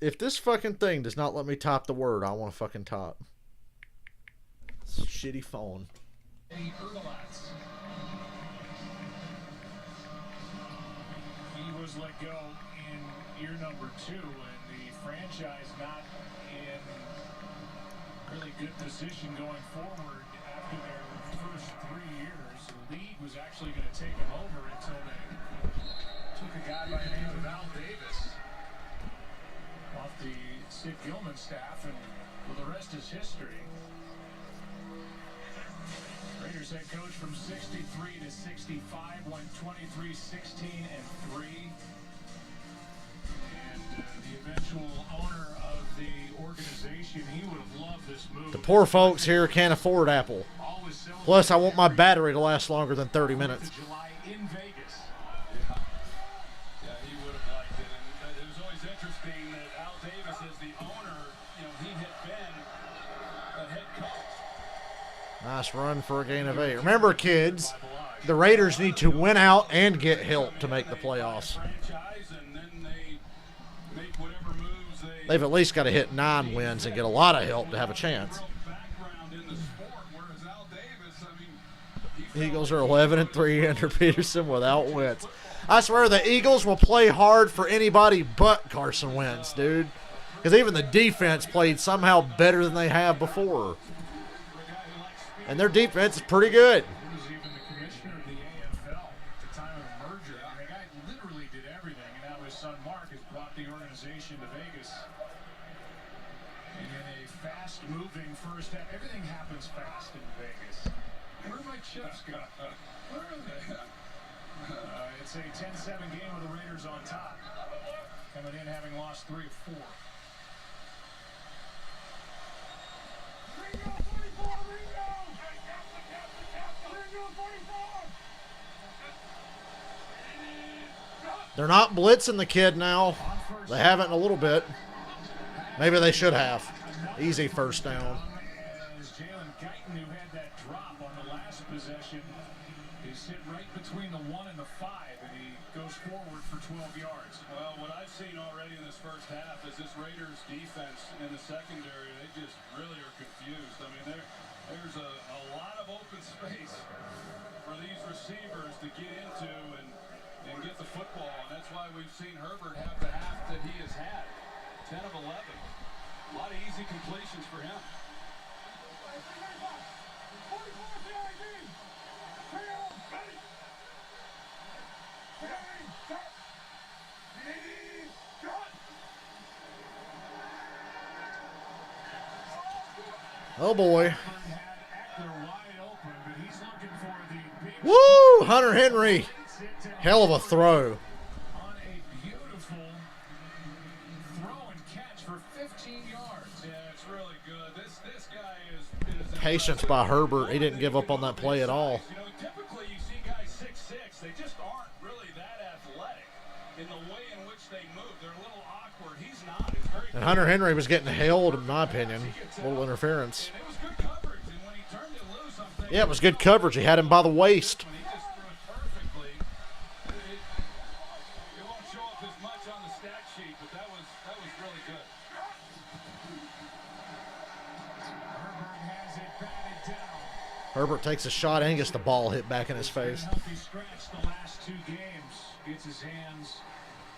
If this fucking thing does not let me type the word I want to fucking type. It's a shitty phone. He was let go in year number 2, and the franchise not in really good position going forward after their first 3 years. The league was actually going to take him over until they took a guy by the name of Al Davis off the Sid Gilman staff, and well, the rest is history. Raiders head coach from 63 to 65, won 23, 16, and 3. And the eventual owner of the organization, he would have loved this move. The poor folks here can't afford Apple. Plus, I want my battery to last longer than 30 minutes. July in Vegas. Yeah, he would have liked it. And it was always interesting that Al Davis, as the owner, you know, he had been a head coach. Nice run for a gain of 8. Remember, kids, the Raiders need to win out and get help to make the playoffs. They've at least got to hit 9 wins and get a lot of help to have a chance. Eagles are 11-3 under Peterson without Wentz. I swear the Eagles will play hard for anybody but Carson Wentz, dude. Because even the defense played somehow better than they have before. And their defense is pretty good. He was even the commissioner of the AFL at the time of the merger. I mean, the guy literally did everything, and now his son Mark has brought the organization to Vegas. And in a fast-moving first half, everything happens fast in Vegas. Where are my chips go? Where are they? It's a 10-7 game with the Raiders on top. Coming in having lost 3 of 4. Ringo, 44, Ringo! Ringo, 44! They're not blitzing the kid now. They haven't in a little bit. Maybe they should have. Easy first down. is Jalen Guyton, who had that drop on the last possession. He's hit right between the 1 and the 5, and he goes forward for 12 yards. Well, what I've seen already in this first half is this Raiders defense in the secondary, they just really are confused. I mean, there's a lot of open space for these receivers to get into and get the football, and that's why we've seen Herbert have the half that he has had, 10 of 11. A lot of easy completions for him. Oh boy. Woo! Hunter Henry. Hell of a throw. On a beautiful throw and catch for 15 yards. Yeah, it's really good. This guy is Patience by Herbert. He didn't give up on that play at all. You know, typically you see guys 6'6", they just aren't really that athletic in the way in which they move. They're a little awkward. He's not. He's very And Hunter Henry was getting held, in my opinion. A little interference. And it was good coverage, and when he turned it loose, I'm thinking, Yeah, it was good coverage. He had him by the waist. when he just threw it perfectly. It won't show up as much on the stat sheet, but that was really good. Herbert has it batted down. Herbert takes a shot and gets the ball hit back in his face. Healthy scratch the last 2 games. Gets his hands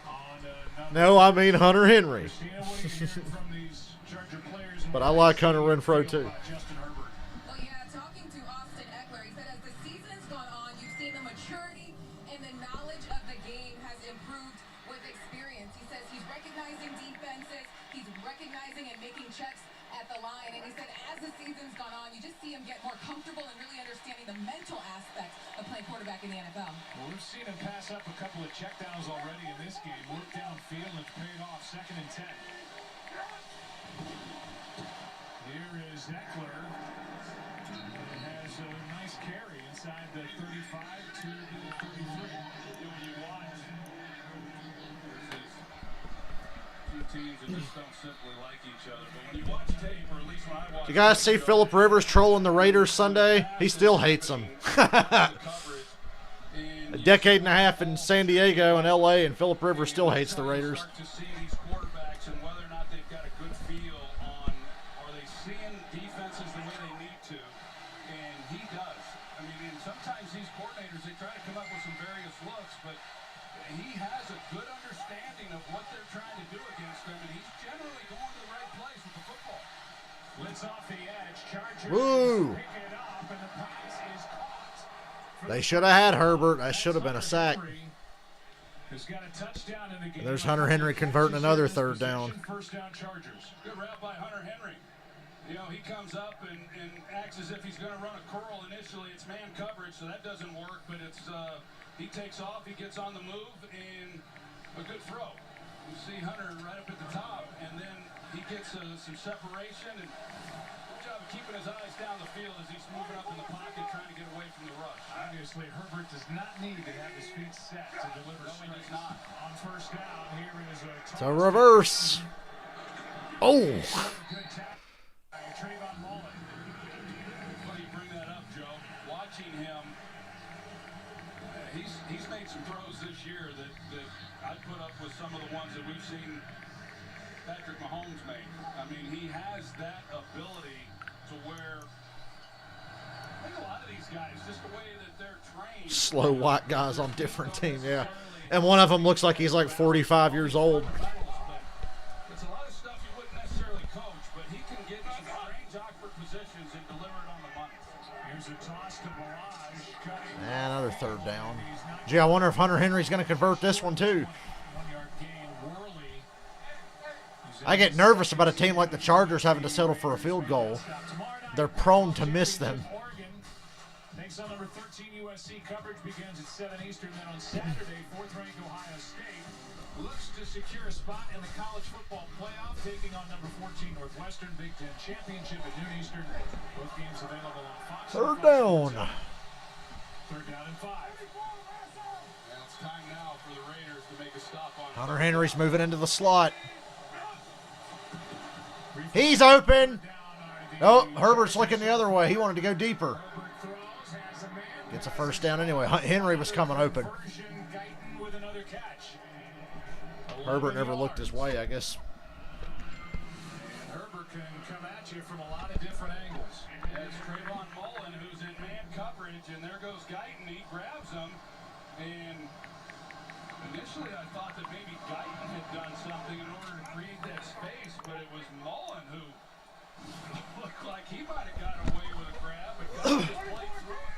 on another. No, I mean Hunter Henry. Christina, what are you hearing from these Charger players? But I like Hunter Renfro too. Justin Herbert. Well, yeah, talking to Austin Eckler, he said as the season's gone on, you've seen the maturity and the knowledge of the game has improved with experience. He says he's recognizing defenses, he's recognizing and making checks at the line, and he said as the season's gone on, you just see him get more comfortable and really understanding the mental aspects of playing quarterback in the NFL. Well, we've seen him pass up a couple of checkdowns already in this game. Work downfield and paid off. 2nd and 10. Here is Eckler. It has a nice carry inside the 35 to the 33. When you watch, there's these 2 teams that just don't simply like each other. But when you watch tape, or at least when I watch, You guys see Phillip Rivers trolling the Raiders Sunday? He still hates them. A decade and a half in San Diego and LA, and Phillip Rivers still hates the Raiders. Start to see these quarterbacks and whether or not they've got a good feel on, are they seeing defenses the way they need to? And he does. I mean, and sometimes these coordinators, they try to come up with some various looks, but he has a good understanding of what they're trying to do against them, and he's generally going to the right place with the football. Blitz off the edge. Chargers Woo! pick it up, and the pass is caught. They should have had Herbert. That should have been a sack. Who's got a touchdown in the game. And there's Hunter Henry converting another 3rd down. First down Chargers. Good route by Hunter Henry. You know, he comes up and acts as if he's going to run a curl initially. It's man coverage, so that doesn't work, but it's he takes off, he gets on the move, and a good throw. You see Hunter right up at the top, and then he gets some separation, and good job of keeping his eyes down the field as he's moving up in the pocket, trying to get away from the rush. Obviously, Herbert does not need to have his feet set to deliver strikes. On first down, here is a It's a reverse. Oh! good tackle by Trayvon Mullen. Funny you bring that up, Joe. Watching him, he's made some throws this year that I'd put up with some of the ones that we've seen Patrick Mahomes make. I mean, he has that ability to where I think a lot of these guys, just the way that they're trained. Slow white guys on different team, yeah. And one of them looks like he's like 45 years old. It's a lot of stuff you wouldn't necessarily coach, but he can get in some strange, awkward positions and deliver it on the money. Here's a toss to Barrage. Cutting. And another 3rd down. Gee, I wonder if Hunter Henry's going to convert this one too. 1-yard gain. Worley. I get nervous about a team like the Chargers having to settle for a field goal. They're prone to miss them. Oregon takes on number 13 USC. Coverage begins at 7 Eastern. Then on Saturday, 4th-ranked Ohio State looks to secure a spot in the college football playoff, taking on number 14 Northwestern. Big Ten Championship at noon Eastern. Both games available on Fox. 3rd down. 3rd down and 5. And it's time now for the Raiders to make a stop on Hunter Henry's moving into the slot. He's open. Oh, Herbert's looking the other way. He wanted to go deeper. Gets a first down anyway. Henry was coming open. Herbert never looked his way, I guess. And Herbert can come at you from a lot of different angles. It's Trayvon Mullen who's in man coverage, and there goes Guyton. He grabs him, and initially I thought that maybe Guyton had done something in order to create that space, but it was Mullen who looked like he might have got away with a grab, but Guyton just played through it.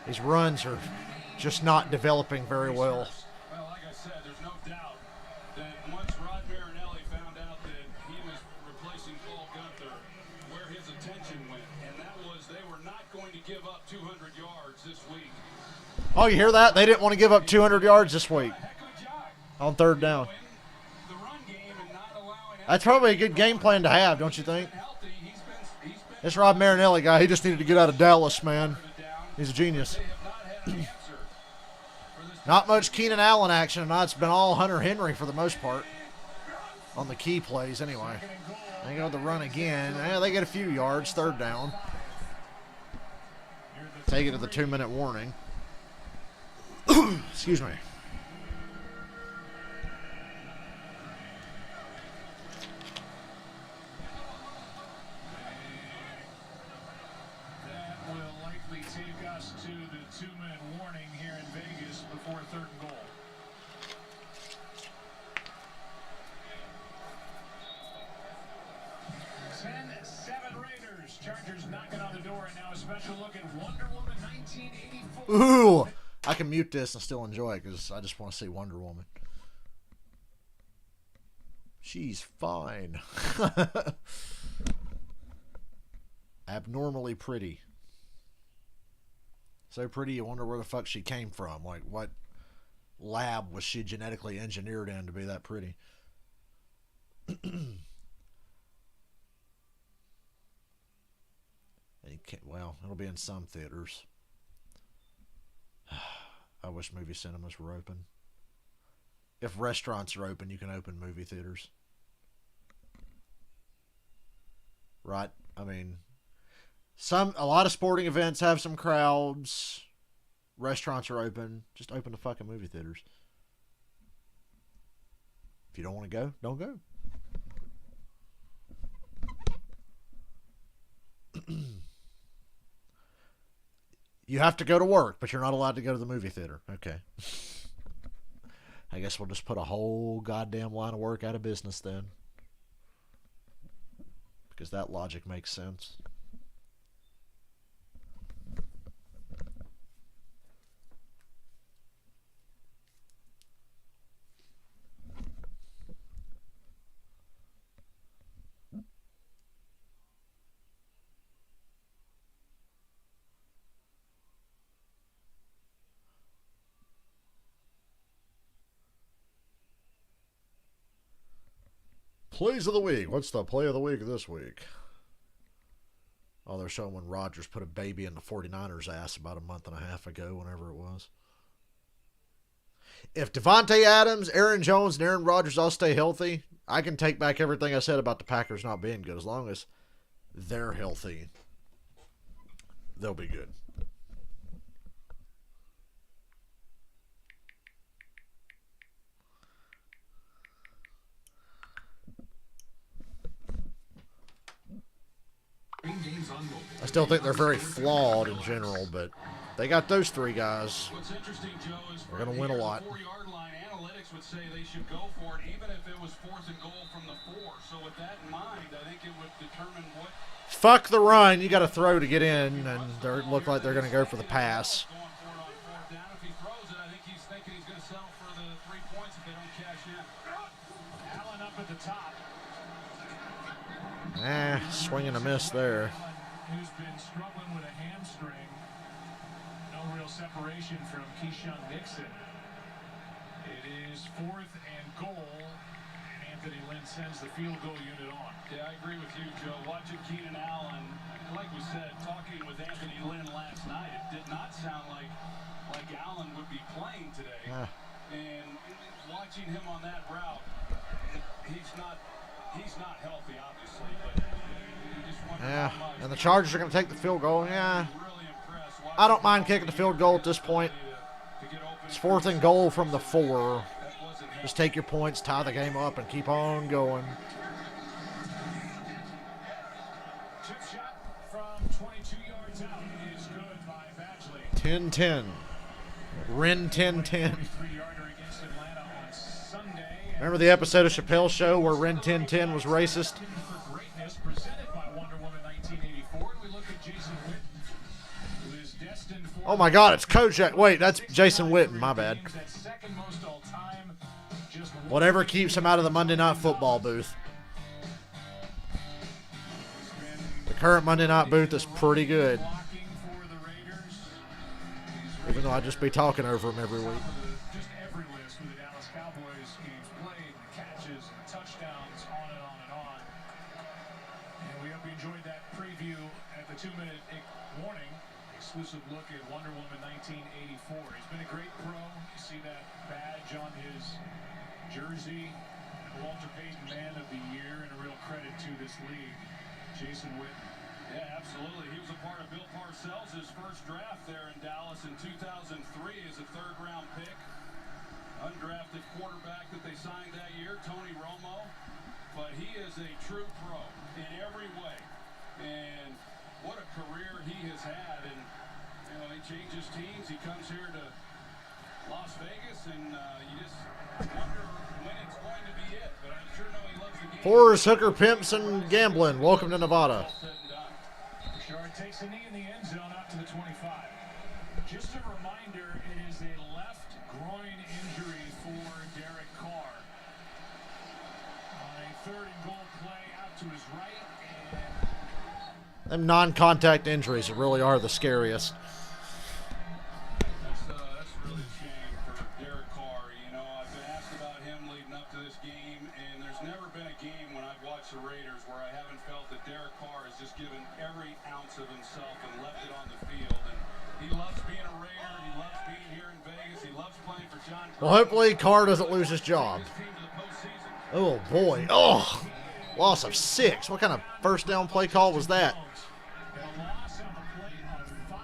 These runs are just not developing very well. Well, like I said, there's no doubt that once Rod Marinelli found out that he was replacing Paul Gunther, where his attention went, and that was they were not going to give up 200 yards this week. Oh, you hear that? They didn't want to give up 200 yards this week on third down. That's probably a good game plan to have, don't you think? This Rod Marinelli guy, he just needed to get out of Dallas, man. He's a genius. Not much Keenan Allen action tonight. It's been all Hunter Henry for the most part. On the key plays, anyway. They go to the run again. Yeah, they get a few yards. Third down. Take it to the 2-minute warning. Excuse me. Take us to the 2-minute warning here in Vegas before third and goal. Raiders. Chargers knocking on the door, and now a special look at Wonder Woman 1984. Ooh, I can mute this and still enjoy it because I just want to see Wonder Woman. She's fine. Abnormally pretty. So pretty, you wonder where the fuck she came from. Like, what lab was she genetically engineered in to be that pretty? Well, it'll be in some theaters. I wish movie cinemas were open. If restaurants are open, you can open movie theaters. Right? I mean, a lot of sporting events have some crowds. Restaurants are open. Just open the fucking movie theaters. If you don't want to go, don't go. You have to go to work, but you're not allowed to go to the movie theater. Okay. I guess we'll just put a whole goddamn line of work out of business then. Because that logic makes sense. Plays of the week. What's the play of the week this week? Oh, they're showing when Rodgers put a baby in the 49ers' ass about a month and a half ago, whenever it was. If Devontae Adams, Aaron Jones, and Aaron Rodgers all stay healthy, I can take back everything I said about the Packers not being good. As long as they're healthy, they'll be good. I still think they're very flawed in general, but they got those three guys. What's interesting, Joe, is they're going to win a lot. 4-yard line, analytics would say they should go for it, even if it was 4th and goal from the 4. So with that in mind, I think it would determine what. Fuck the run. You got to throw to get in, and they look like they're going to go for the pass. Going for it on 4th down. If he throws it, I think he's thinking he's going to settle for the 3 points if they don't cash in. Allen up at the top. Swing and a miss there. Who's been struggling with a hamstring. No real separation from Keyshawn Nixon. It is 4th and goal. Anthony Lynn sends the field goal unit on. Yeah, I agree with you, Joe. Watching Keenan Allen, like we said, talking with Anthony Lynn last night, it did not sound like Allen would be playing today. And watching him on that route, he's not healthy, obviously, but you just wonder Yeah, how much. and the Chargers are going to take the field goal. Yeah, Really impressed. I don't mind kicking the field goal at this point. It's 4th and goal from the 4. Just take your points, tie the game up, and keep on going. Chip shot from 22 yards out is good by Badgley. 10-10. Ren 10-10. 3-yarder against Atlanta on Sunday. Remember the episode of Chappelle's Show where Ren 10-10 was racist? For greatness presented by Wonder Woman 1984. We look at Jason Witten, who is destined for Oh my God, it's Kojak. Wait, that's Jason Witten. My bad. second most all time. Just Whatever keeps him out of the Monday Night Football booth. The current Monday Night booth is pretty good. blocking for the Raiders. Even though I just be talking over him every week. Just every list with the Dallas Cowboys games played, the catches, and the touchdowns, on and on and on. And we hope you enjoyed that preview at the 2-minute warning. Exclusive look at Wonder Woman 1984. He's been a great pro. You see that badge on his jersey. Walter Payton Man of the Year, and a real credit to this league. Jason Witten. Yeah, absolutely. He was a part of Bill Parcells' first draft there in Dallas in 2003 as a 3rd-round pick. Undrafted quarterback that they signed that year, Tony Romo. But he is a true pro in every way. And what a career he has had. And, you know, he changes teams. He comes here to Las Vegas, and you just wonder when it's going to be it. But I sure know he loves the game. Horrors, hooker, pimps, and gambling. Welcome to Nevada. Richard takes a knee in the end zone out to the 25. Just a reminder, it is a left groin injury for Derek Carr. On a 3rd and goal play out to his right, and Them non-contact injuries really are the scariest. That's really a shame for Derek Carr. You know, I've been asked about him leading up to this game, and there's never been a game when I've watched the Raiders where I haven't felt that Derek Carr has just given every ounce of himself and left it on the field. And he loves being a Raider. He loves being here in Vegas. He loves playing for John. Well, hopefully Carr doesn't lose his job. His team to the postseason. Oh, boy. Oh, loss of 6. What kind of first down play call was that? a loss on the play of 5.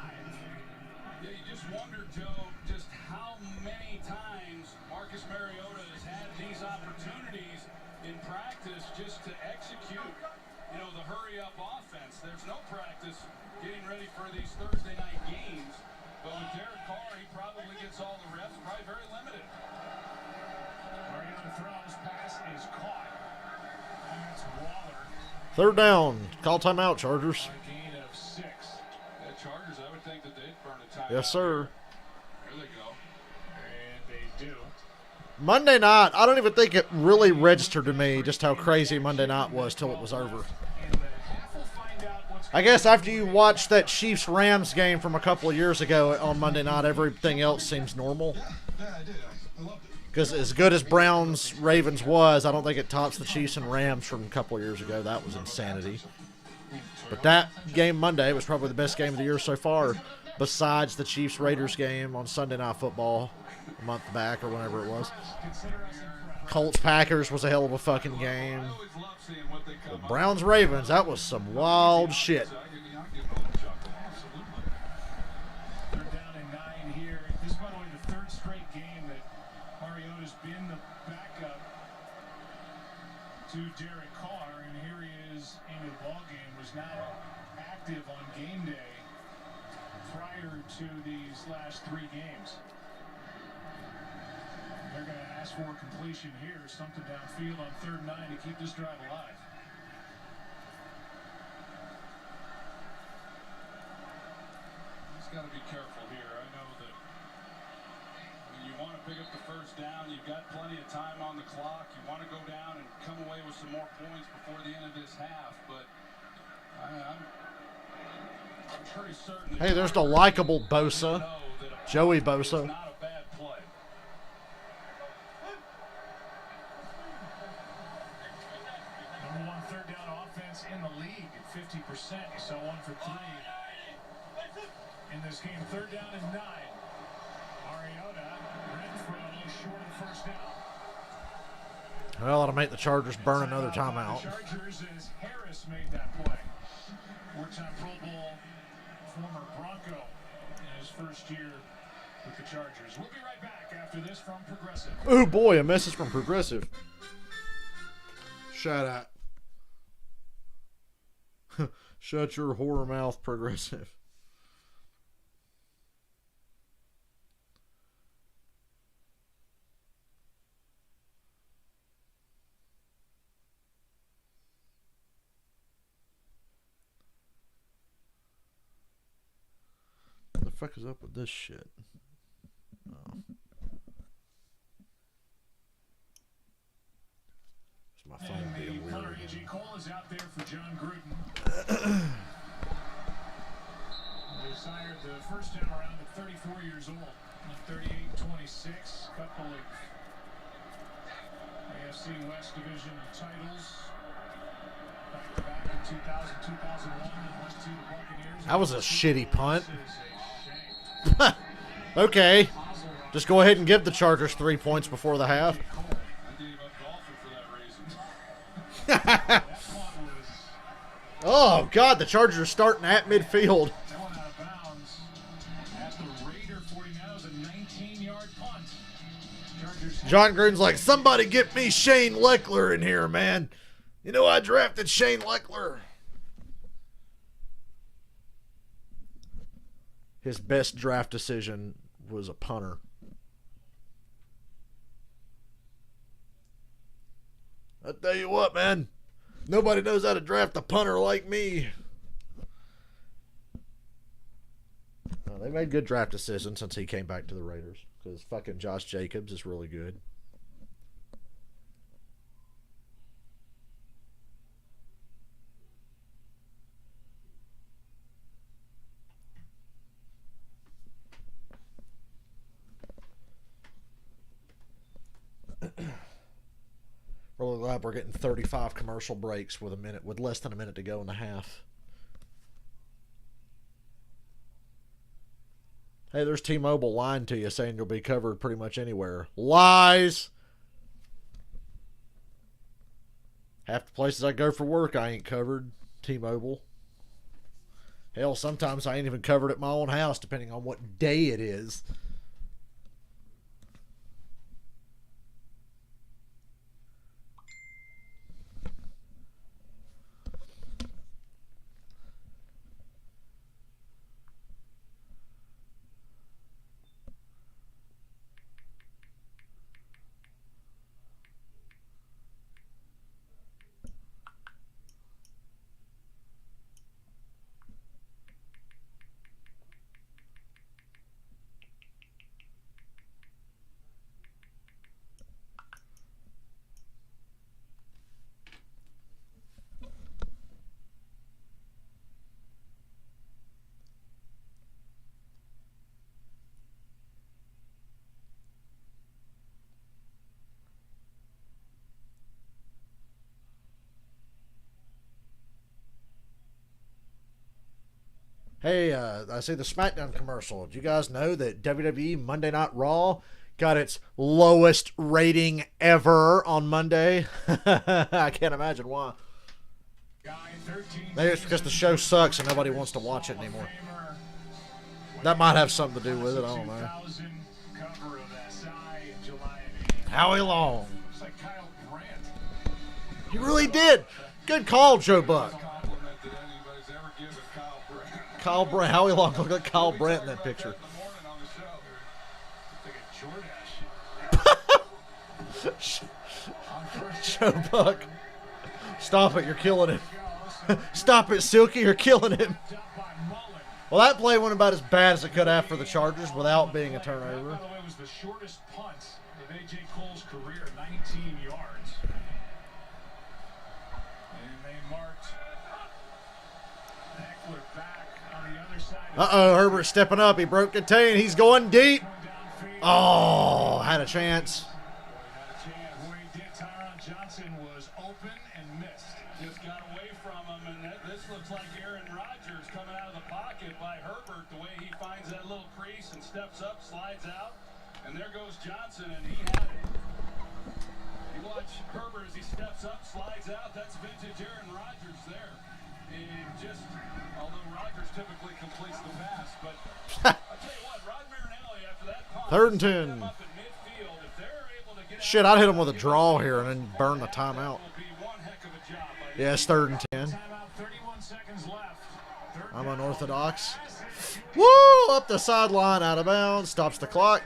Yeah, you just wonder, Joe, just how many times Marcus Mariota has had these opportunities in practice just to execute, you know, the hurry-up offense. There's no practice getting ready for these Thursday night games, but with Derek Carr, he probably gets all the reps, probably very limited. Mariota throws, pass is caught. And it's Waller. 3rd down. Call timeout, Chargers. A gain of 6. The Chargers, I would think that they'd burn a timeout. Yes, sir. There they go. And they do. Monday night, I don't even think it really registered to me just how crazy Monday night was till it was over. In the half, we'll find out what's I guess after you watch that Chiefs-Rams game from a couple of years ago on Monday night, everything else seems normal. Yeah, I did. I loved it. Because as good as Browns-Ravens was, I don't think it tops the Chiefs and Rams from a couple of years ago. That was insanity. But that game Monday was probably the best game of the year so far, besides the Chiefs-Raiders game on Sunday Night Football a month back or whenever it was. Colts-Packers was a hell of a fucking game. I always love seeing what they come up Browns-Ravens, that was some wild shit. with. I give them a chuckle. Absolutely. They're down in 9 here. This is, by the way, the 3rd straight game that Mariota's been the backup to Derek Carr, and here he is in the ballgame. Was not active on game day prior to these last 3 games. They're going to ask for completion here, something downfield on 3rd and 9 to keep this drive alive. He's got to be careful here. I know that when you want to pick up the first down, you've got plenty of time on the clock. You want to go down and come away with some more points before the end of this half. But I'm pretty certain. Hey, there's the likable Bosa, Joey Bosa. Not a bad play. Number 1 third down offense in the league at 50%. You saw 1 for 3 in this game. 3rd down and 9. Mariota, Renfro short of first down. Well, that'll make the Chargers burn another timeout. The Chargers as Harris made that play. Four-time Pro Bowl, former Bronco in his first year with the Chargers. We'll be right back after this from Progressive. Oh boy, a message from Progressive. Shut up. Shut your horror mouth, Progressive. What the fuck is up with this shit? Oh. It's my phone And being the weird. punter, A.J. Cole, is out there for John Gruden. They sired the first time around at 34 years old. 38-26. Couple of AFC West Division titles. Back in 2000, 2001. And went to the Buccaneers. That was a shitty punt. This is a shame. Okay. Just go ahead and give the Chargers 3 points before the half. I gave up golfing for that reason. That punt was Oh, God, the Chargers are starting at midfield. going out of bounds at the Raider 40. Now is a 19-yard punt. Chargers John Gruden's like, somebody get me Shane Leckler in here, man. You know, I drafted Shane Leckler. His best draft decision was a punter. I tell you what, man. Nobody knows how to draft a punter like me. Well, they made good draft decisions since he came back to the Raiders. Because fucking Josh Jacobs is really good. Really glad we're getting 35 commercial breaks with less than a minute to go in the half. Hey, there's T-Mobile lying to you, saying you'll be covered pretty much anywhere. Lies! Half the places I go for work, I ain't covered. T-Mobile. Hell, sometimes I ain't even covered at my own house, depending on what day it is. Hey, I see the SmackDown commercial. Did you guys know that WWE Monday Night Raw got its lowest rating ever on Monday? I can't imagine why. Maybe it's because the show sucks and nobody wants to watch it anymore. That might have something to do with it. I don't know. Howie Long. He really did. Good call, Joe Buck. Kyle Brandt. Howie Long looked like Kyle Brandt in that picture. Joe Buck. Stop it, you're killing him. Stop it, Silky, you're killing him. Well, that play went about as bad as it could have for the Chargers without being a turnover. By the way, it was the shortest punt of A.J. Cole's career, 19 yards. And they marked Eckler back on the other side. Uh-oh, Herbert stepping up. He broke contain. He's going deep. Oh, had a chance. Johnson was open and missed. Just got away from him, and this looks like Aaron Rodgers coming out of the pocket by Herbert, the way he finds that little crease and steps up, slides out, and there goes Johnson, and he had it. watch Herbert as he steps up, slides out. That's vintage Aaron Rodgers there. And just, although Rodgers typically completes the pass, but I'll tell you what, Rod Marinelli, after that punt, 3rd and 10. them up in midfield, if they're able to get Shit, I'd hit him with a draw here and then burn the timeout. will be one heck of a job by the Yeah, it's 3rd and 10. Timeout, 31 seconds left. Third I'm down. unorthodox. Woo! Up the sideline, out of bounds, stops the clock.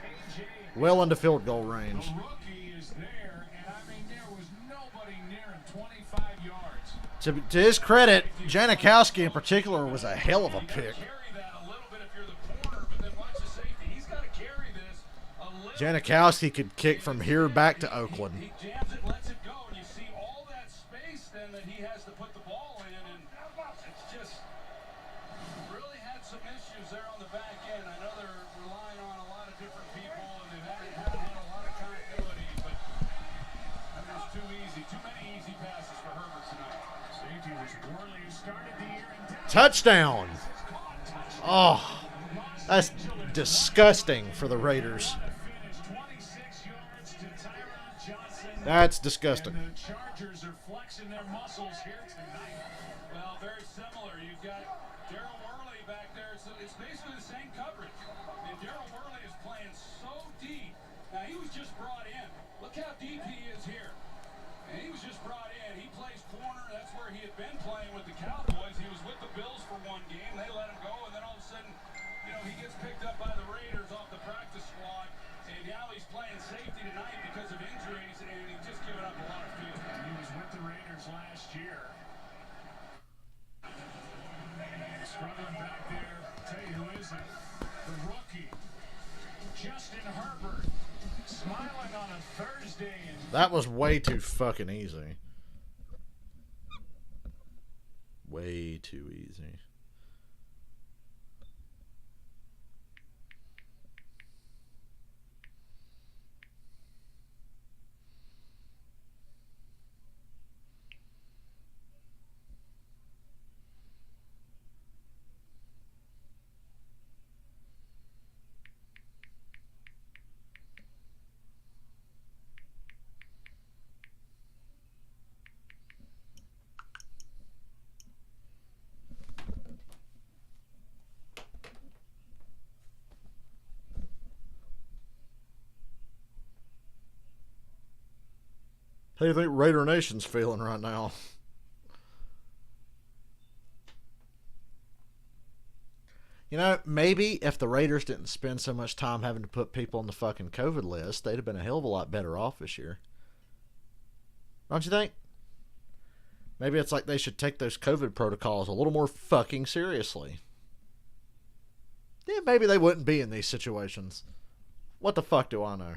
Well into field goal range. The rookie is there, and I mean, there was nobody near him, 25 yards. To his credit, Janikowski in particular was a hell of a pick. carry that a little bit if you're the corner, but then watch the safety. He's got to carry this a little. Janikowski could kick from here back to Oakland. He jams it, lets it go, and you see all that space then that he has to put the ball in, and it's just really had some issues there on the back end. I know they're relying on a lot of different people, and they've had a lot of continuity, but that was too many easy passes for Herbert tonight. Safety was Worley, who started the year in Dallas. Touchdown! Oh, that's disgusting for the Raiders. Finished 26 yards to Tyron Johnson. That's disgusting. And the Chargers are flexing their muscles here tonight. Well, very similar. You've got Daryl Worley back there. So it's basically the same coverage. And Daryl Worley is playing so deep. Now, he was just brought in. Look how deep he is here. And he was just brought in. He plays corner. That's where he had been playing with the Cowboys. He was with the Bills for one game. They let him go. And then all of a sudden, he gets picked up by the Raiders off the practice squad. And now he's playing safety tonight because of injuries. And he's just given up a lot of field. He was with the Raiders last year. Struggling back there. Tell you who isn't. The rookie, Justin Herbert, smiling on a Thursday. That was way too fucking easy. Way too easy. How do you think Raider Nation's feeling right now? Maybe if the Raiders didn't spend so much time having to put people on the fucking COVID list, they'd have been a hell of a lot better off this year. Don't you think? Maybe it's like they should take those COVID protocols a little more fucking seriously. Yeah, maybe they wouldn't be in these situations. What the fuck do I know?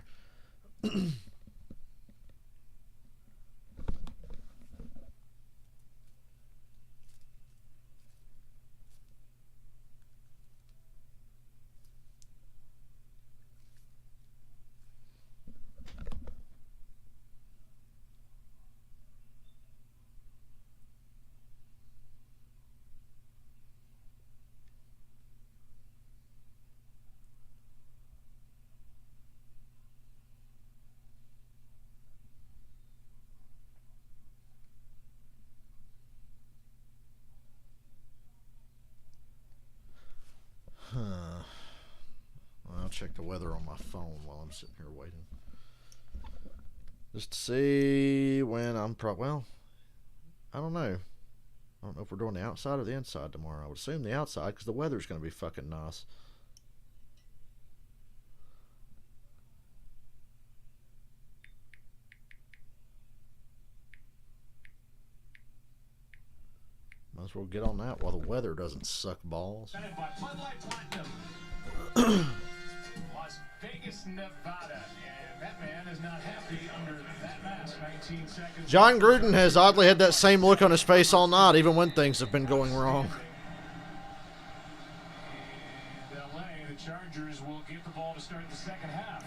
I'll check the weather on my phone while I'm sitting here waiting. Just to see when I'm well, I don't know. I don't know if we're doing the outside or the inside tomorrow. I would assume the outside because the weather's going to be fucking nice. Might as well get on that while the weather doesn't suck balls. Las Vegas, Nevada, and that man is not happy under that mask. 19 seconds. John Gruden has oddly had that same look on his face all night, even when things have been going wrong. And LA, the Chargers will get the ball to start the second half.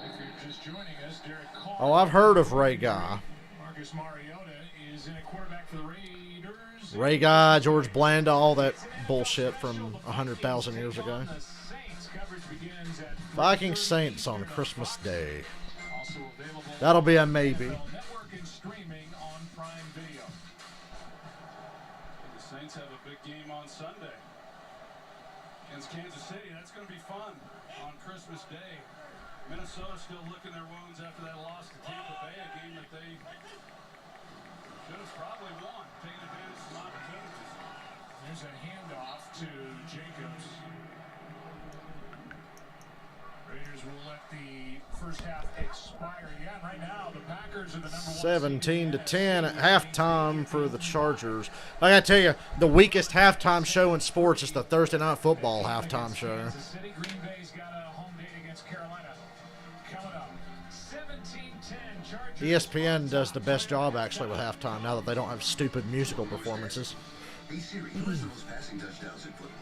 If you're just joining us, Derek Carr. Oh, I've heard of Ray Guy. Marcus Mariota is in a quarterback for the Raiders. Ray Guy, George Blanda, all that bullshit from 100,000 years ago. The Saints coverage begins at Vikings Saints on Christmas Day. also available That'll be a maybe. NFL Network and streaming on Prime Video. The Saints have a big game on Sunday against Kansas City. That's going to be fun on Christmas Day. Minnesota still licking their wounds after that loss to Tampa Bay, a game that they should have probably won, taking advantage of some opportunities. There's a handoff to Jacobs. Raiders will let the first half expire. Yeah, right now the Packers are the number 17-10 at halftime for the Chargers. I gotta tell you, the weakest halftime show in sports is the Thursday Night Football halftime show. Kansas City. Green Bay's got a home date against Carolina coming up. 17-10 Chargers. ESPN does the best job actually with halftime now that they don't have stupid musical performances. Hey Siri, who has the most passing touchdowns in football?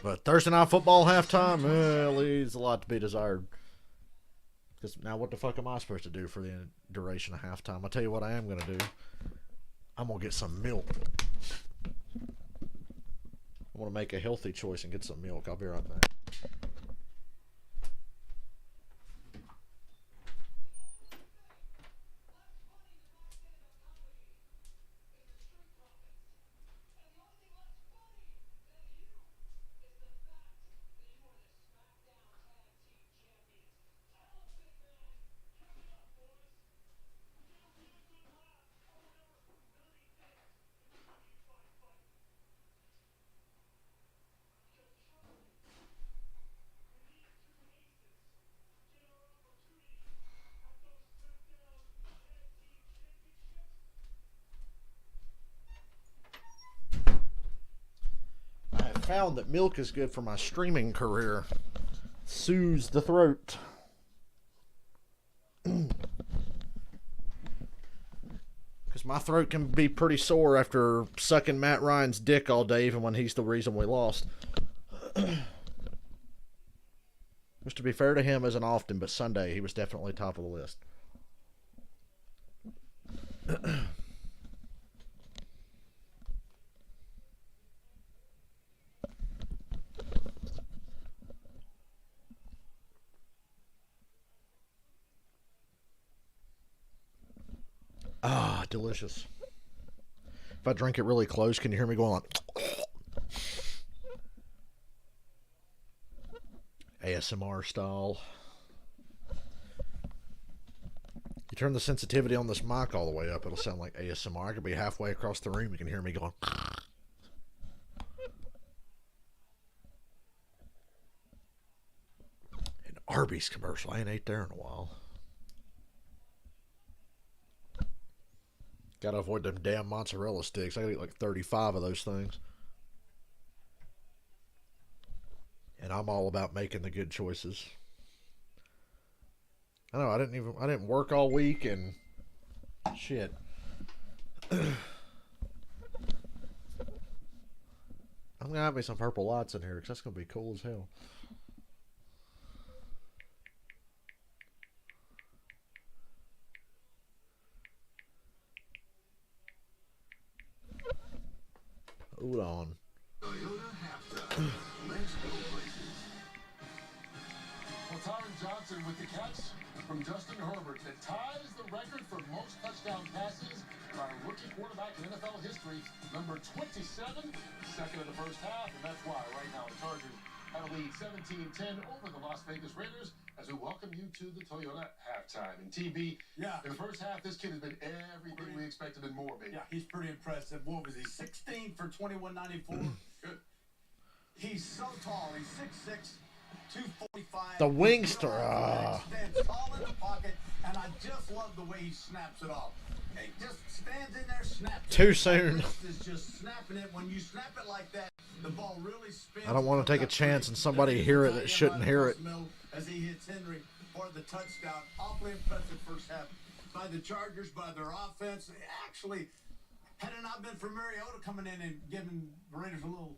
But Thursday Night Football halftime, leaves a lot to be desired. Because now what the fuck am I supposed to do for the duration of halftime? I'll tell you what I am going to do. I'm going to get some milk. I want to make a healthy choice and get some milk. I'll be right back. Found that milk is good for my streaming career. Soothes the throat. Because my throat can be pretty sore after sucking Matt Ryan's dick all day, even when he's the reason we lost. Which, to be fair to him, isn't often, but Sunday he was definitely top of the list. Ah, delicious. If I drink it really close, can you hear me going like ASMR style? You turn the sensitivity on this mic all the way up, it'll sound like ASMR. I could be halfway across the room, you can hear me going. An Arby's commercial. I ain't ate there in a while. Gotta avoid them damn mozzarella sticks. I gotta eat like 35 of those things. And I'm all about making the good choices. I know I didn't work all week and shit. I'm gonna have me some purple lights in here because that's gonna be cool as hell. Hold on. Toyota halftime. Let's go places. Well, Tyron Johnson with the catch from Justin Herbert that ties the record for most touchdown passes by a rookie quarterback in NFL history, number 27, second in the first half, and that's why right now the Chargers have a lead 17-10 over the Las Vegas Raiders as we welcome you to the Toyota halftime. And TB, in the first half, this kid has been everything we expected and more, baby. Yeah, he's pretty impressive. What was he, 16 for 2194? Good. He's so tall. He's 6'6", 245. The wingster. Stands tall in the pocket, and I just love the way he snaps it off. He just stands in there, snaps it. Too soon. His wrist is just snapping it. When you snap it like that, the ball really spins. I don't want to take a chance and somebody hear it that shouldn't hear it. As he hits Henry for the touchdown. Awfully impressive first half by the Chargers, by their offense. Actually, had it not been for Mariota coming in and giving the Raiders a little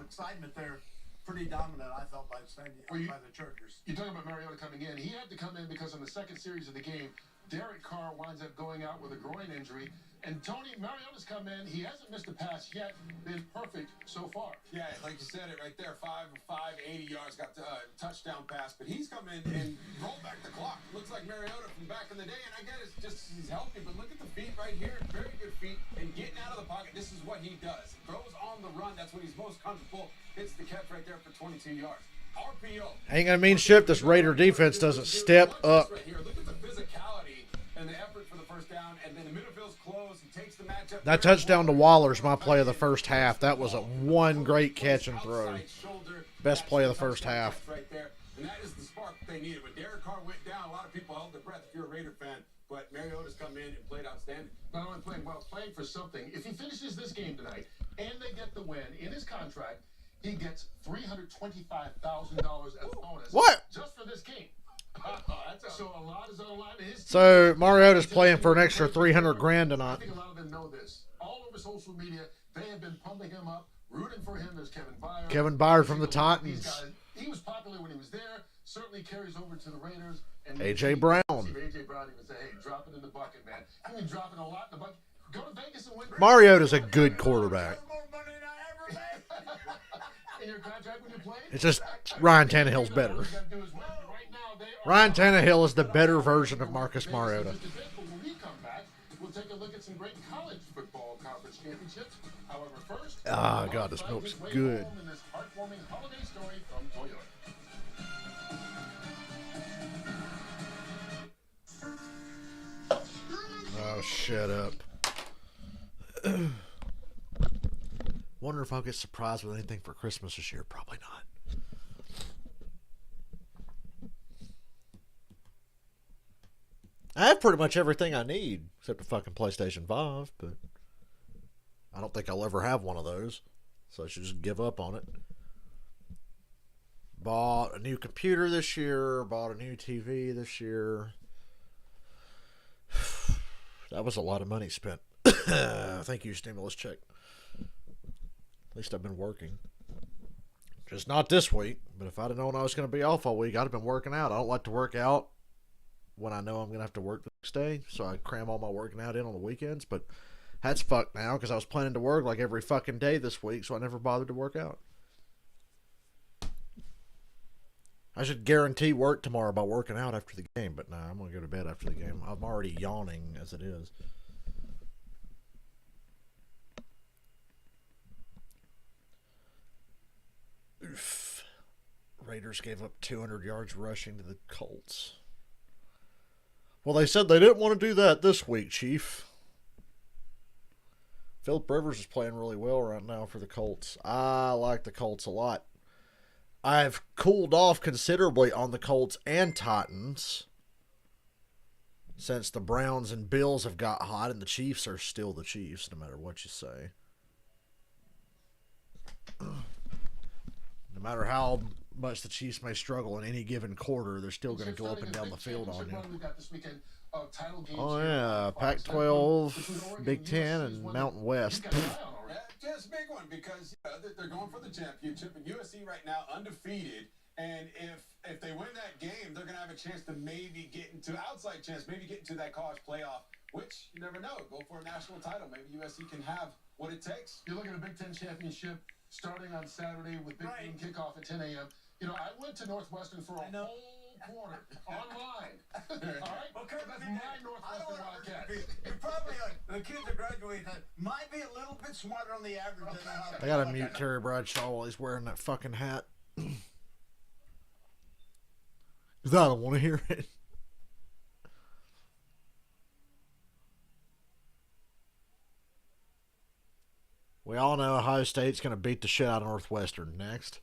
excitement there, pretty dominant, I thought, by the Chargers. You're talking about Mariota coming in. He had to come in because in the second series of the game, Derek Carr winds up going out with a groin injury. And Tony, Mariota's come in. He hasn't missed a pass yet. Been perfect so far. Yeah, like you said it right there. 5 of 5, 80 yards, got the touchdown pass. But he's come in and rolled back the clock. Looks like Mariota from back in the day. And I get it's just he's healthy, but look at the feet right here. Very good feet. And getting out of the pocket, this is what he does. Throws on the run. That's when he's most comfortable. Hits the catch right there for 22 yards. RPO. Ain't gonna mean shit. This Raider defense doesn't step up. Right here. Look at the physicality and the effort for the first down. And then the midfield's closed. He takes the matchup. That touchdown to Waller's my play of the first half. That was a one great catch and throw. Best play of the first half. Right there. And that is the spark they needed. When Derek Carr went down, a lot of people held their breath if you're a Raider fan. But Mariota's come in and played outstanding. Not only playing well, playing for something. If he finishes this game tonight and they get the win in his contract, he gets $325,000 as a bonus. What? Just for this game. So a lot is on the line. So Mariota's playing for an extra $300,000 tonight. I think a lot of them know this. All over social media, they have been pumping him up, rooting for him. There's Kevin Byard. Kevin Byard from the Titans. He was popular when he was there. Certainly carries over to the Raiders. And A.J. Brown. A.J. Brown even say, hey, drop it in the bucket, man. I mean, dropping a lot in the bucket. Go to Vegas and win. Mariota's a good quarterback. In your contract when you play? It's just Ryan Tannehill's better. Ryan Tannehill is the better version of Marcus Mariota. When we come back, we'll take a look at some great college football conference championships. However, first, Ah, God, this milk's good. in this heartwarming holiday story from Toyota. Oh, shut up. Wonder if I'll get surprised with anything for Christmas this year. Probably not. I have pretty much everything I need except a fucking PlayStation 5, but I don't think I'll ever have one of those, so I should just give up on it. Bought a new computer this year, bought a new TV this year. That was a lot of money spent. Thank you, stimulus check. At least I've been working. Just not this week, but if I'd have known I was going to be off all week, I'd have been working out. I don't like to work out when I know I'm going to have to work the next day, so I cram all my working out in on the weekends, but that's fucked now because I was planning to work like every fucking day this week, so I never bothered to work out. I should guarantee work tomorrow by working out after the game, but nah, I'm going to go to bed after the game. I'm already yawning as it is. Oof. Raiders gave up 200 yards rushing to the Colts. Well, they said they didn't want to do that this week, Chief. Phillip Rivers is playing really well right now for the Colts. I like the Colts a lot. I've cooled off considerably on the Colts and Titans since the Browns and Bills have got hot, and the Chiefs are still the Chiefs, no matter what you say. No matter how much the Chiefs may struggle in any given quarter, they're still going to go up and down the field on you. Oh, yeah. Pac-12, Big Ten, and Mountain West. Just a big one because they're going for the championship, and USC right now undefeated. And if they win that game, they're going to have a chance to maybe get into outside chance, maybe get into that college playoff, which you never know. Go for a national title. Maybe USC can have what it takes. You're looking at a Big Ten championship starting on Saturday with Big Ten kickoff at 10 a.m. You know, I went to Northwestern for a whole quarter online. All right? Well, Kurt, That's my Northwestern Wildcats. You probably, the kids that graduated might be a little bit smarter on the average than I got to mute Terry Bradshaw while he's wearing that fucking hat. Because I don't want to hear it. We all know Ohio State's going to beat the shit out of Northwestern. Next.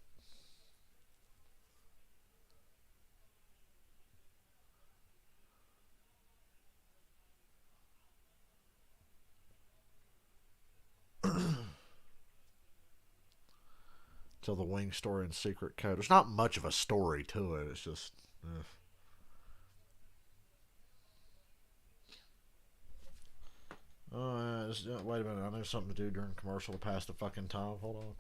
Tell the wing story and secret code. There's not much of a story to it. It's just... wait a minute. I know something to do during commercial to pass the fucking time. Hold on.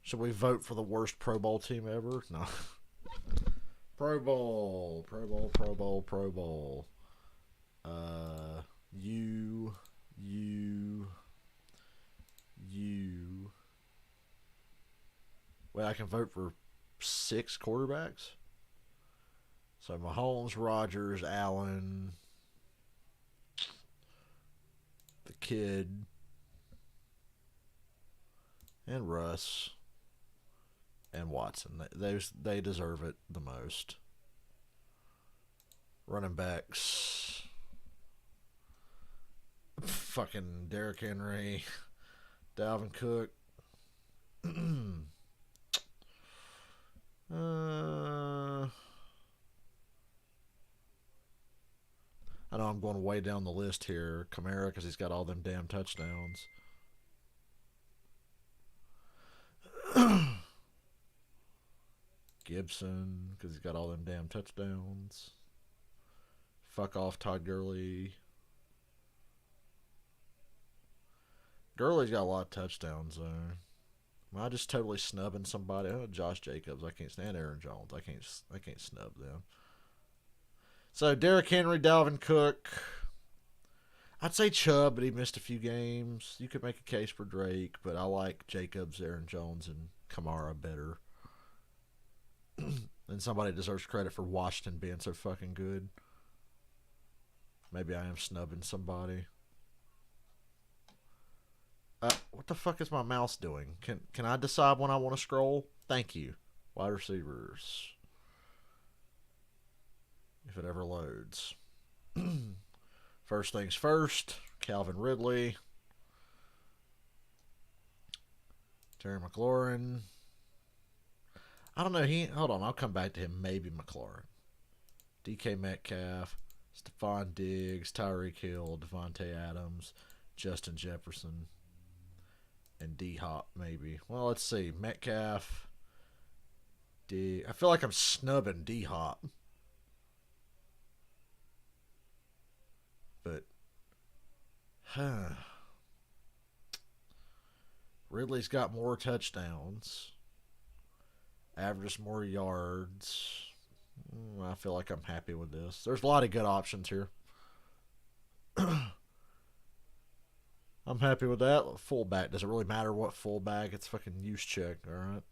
Should we vote for the worst Pro Bowl team ever? No. Pro Bowl. You. Wait, I can vote for 6 quarterbacks? So Mahomes, Rodgers, Allen, the kid, and Russ, and Watson. They deserve it the most. Running backs. Fucking Derrick Henry, Dalvin Cook. I know I'm going way down the list here. Kamara, because he's got all them damn touchdowns. Gibson, because he's got all them damn touchdowns. Fuck off, Todd Gurley. Gurley's got a lot of touchdowns, though. Am I just totally snubbing somebody? Oh, Josh Jacobs. I can't stand Aaron Jones. I can't snub them. So, Derrick Henry, Dalvin Cook. I'd say Chubb, but he missed a few games. You could make a case for Drake, but I like Jacobs, Aaron Jones, and Kamara better. And somebody deserves credit for Washington being so fucking good. Maybe I am snubbing somebody. What the fuck is my mouse doing? Can I decide when I want to scroll? Thank you. Wide receivers. If it ever loads. First things first. Calvin Ridley. Terry McLaurin. I don't know. Hold on. I'll come back to him. Maybe McLaurin. DK Metcalf. Stephon Diggs. Tyreek Hill. Devontae Adams. Justin Jefferson. And D-Hop, maybe. Well, let's see. Metcalf. I feel like I'm snubbing D-Hop. But, Ridley's got more touchdowns. Averages more yards. I feel like I'm happy with this. There's a lot of good options here. I'm happy with that. Fullback. Does it really matter what fullback? It's fucking use check, alright?